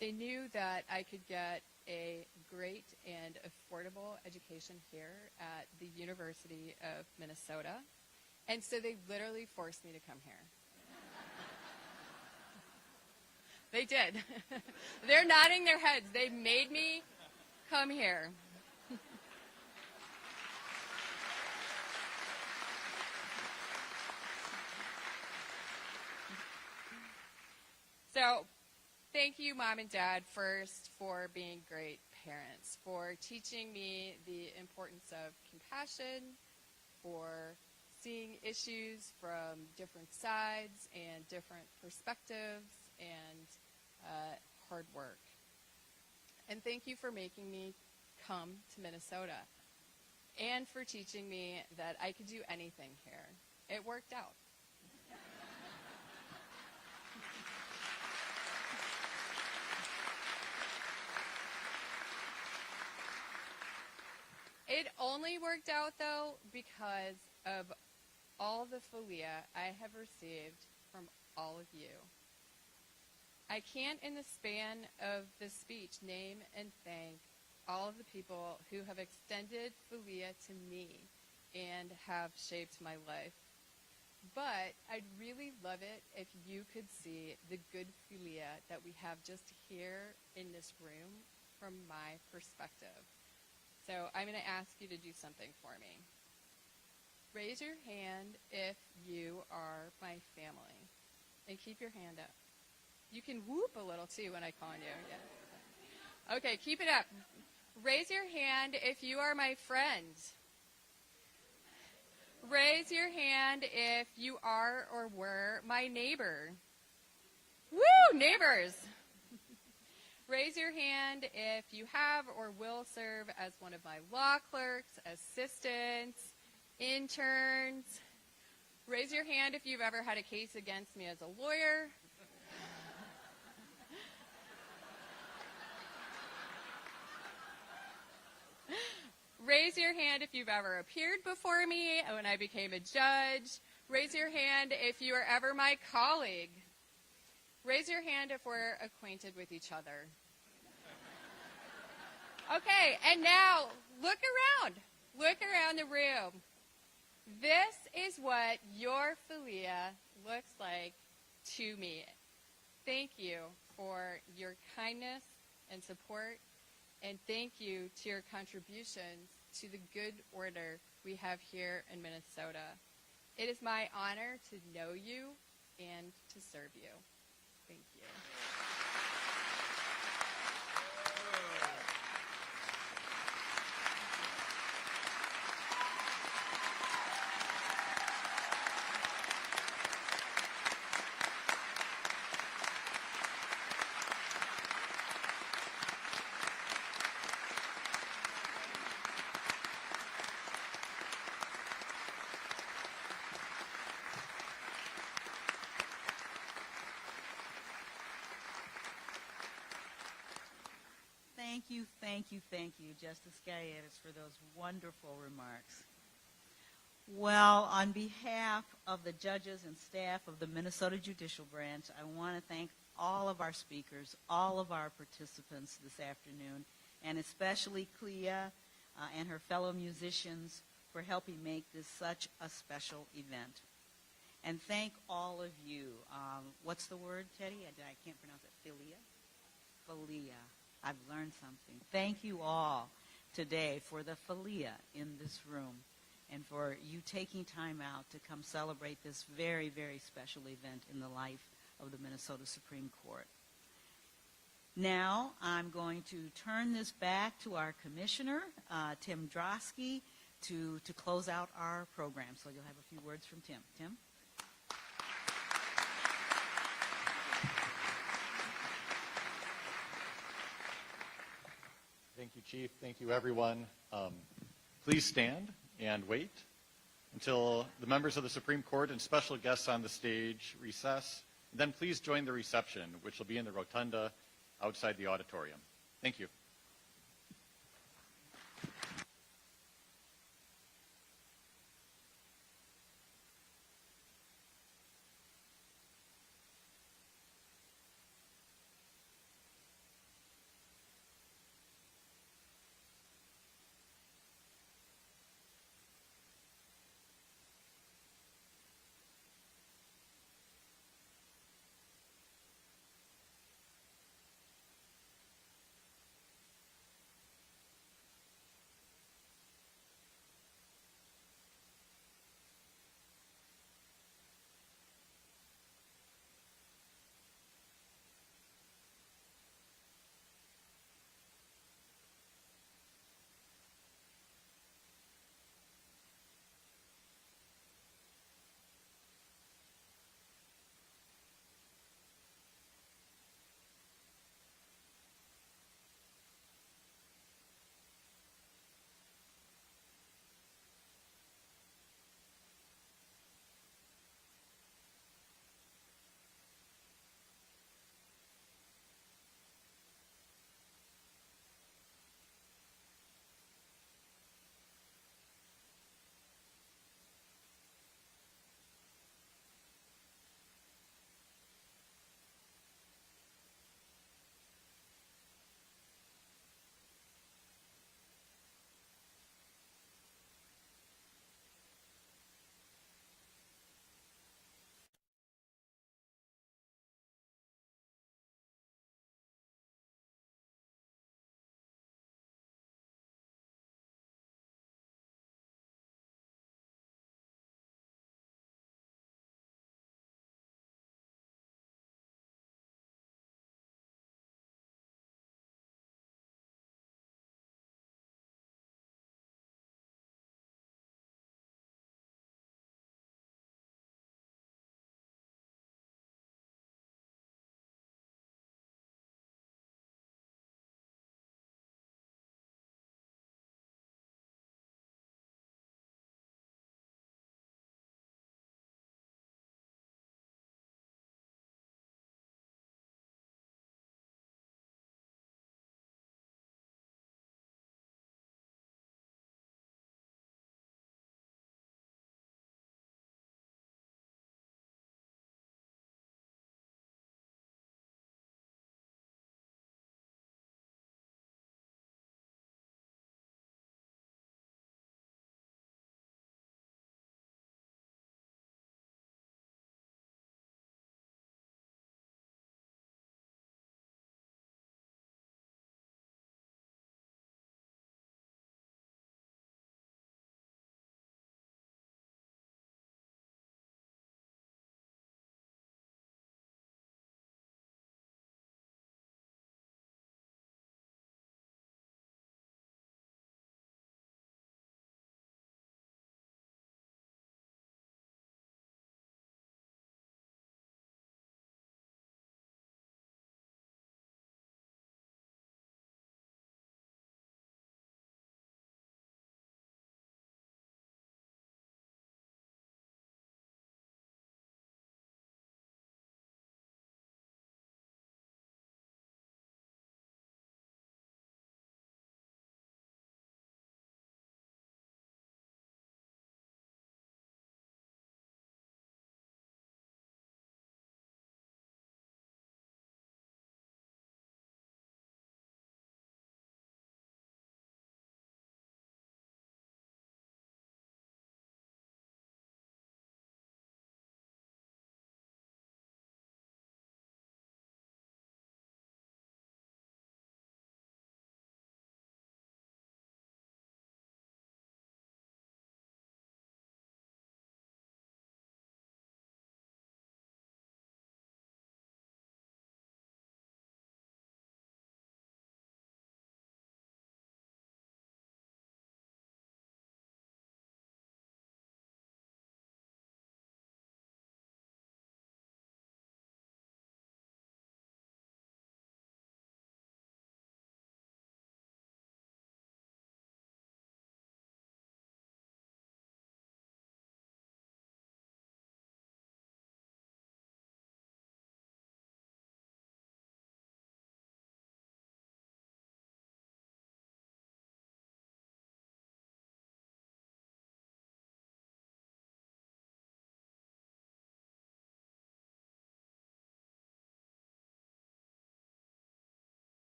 They knew that I could get a great and affordable education here at the University of Minnesota, and so they literally forced me to come here. They did. They're nodding their heads. They made me come here. So, thank you, Mom and Dad, first, for being great parents, for teaching me the importance of compassion, for seeing issues from different sides and different perspectives, and hard work. And thank you for making me come to Minnesota, and for teaching me that I could do anything here. It worked out. It only worked out, though, because of all the philia I have received from all of you. I can't, in the span of this speech, name and thank all of the people who have extended philia to me and have shaped my life. But I'd really love it if you could see the good philia that we have just here in this room from my perspective. So I'm going to ask you to do something for me. Raise your hand if you are my family, and keep your hand up. You can whoop a little too when I call on you. Yeah. Okay, keep it up. Raise your hand if you are my friend. Raise your hand if you are or were my neighbor. Woo, neighbors! Raise your hand if you have or will serve as one of my law clerks, assistants, interns. Raise your hand if you've ever had a case against me as a lawyer. Raise your hand if you've ever appeared before me when I became a judge. Raise your hand if you are ever my colleague. Raise your hand if we're acquainted with each other. Okay, and now look around. Look around the room. This is what your philia looks like to me. Thank you for your kindness and support, and thank you to your contributions to the good order we have here in Minnesota. It is my honor to know you and to serve you. Thank you. Thank you, Justice Gaïtas, for those wonderful remarks. Well, on behalf of the judges and staff of the Minnesota Judicial Branch, I want to thank all of our speakers, all of our participants this afternoon, and especially Clea and her fellow musicians for helping make this such a special event. And thank all of you. What's the word, Teddy? I can't pronounce it. Philia? Philia. I've learned something. Thank you all today for the philia in this room and for you taking time out to come celebrate this very, very special event in the life of the Minnesota Supreme Court. Now I'm going to turn this back to our commissioner, Tim Drosky, to close out our program. So you'll have a few words from Tim. Tim? Thank you, Chief. Thank you, everyone. Please stand and wait until the members of the Supreme Court and special guests on the stage recess Then please join the reception, which will be in the rotunda outside the auditorium. Thank you.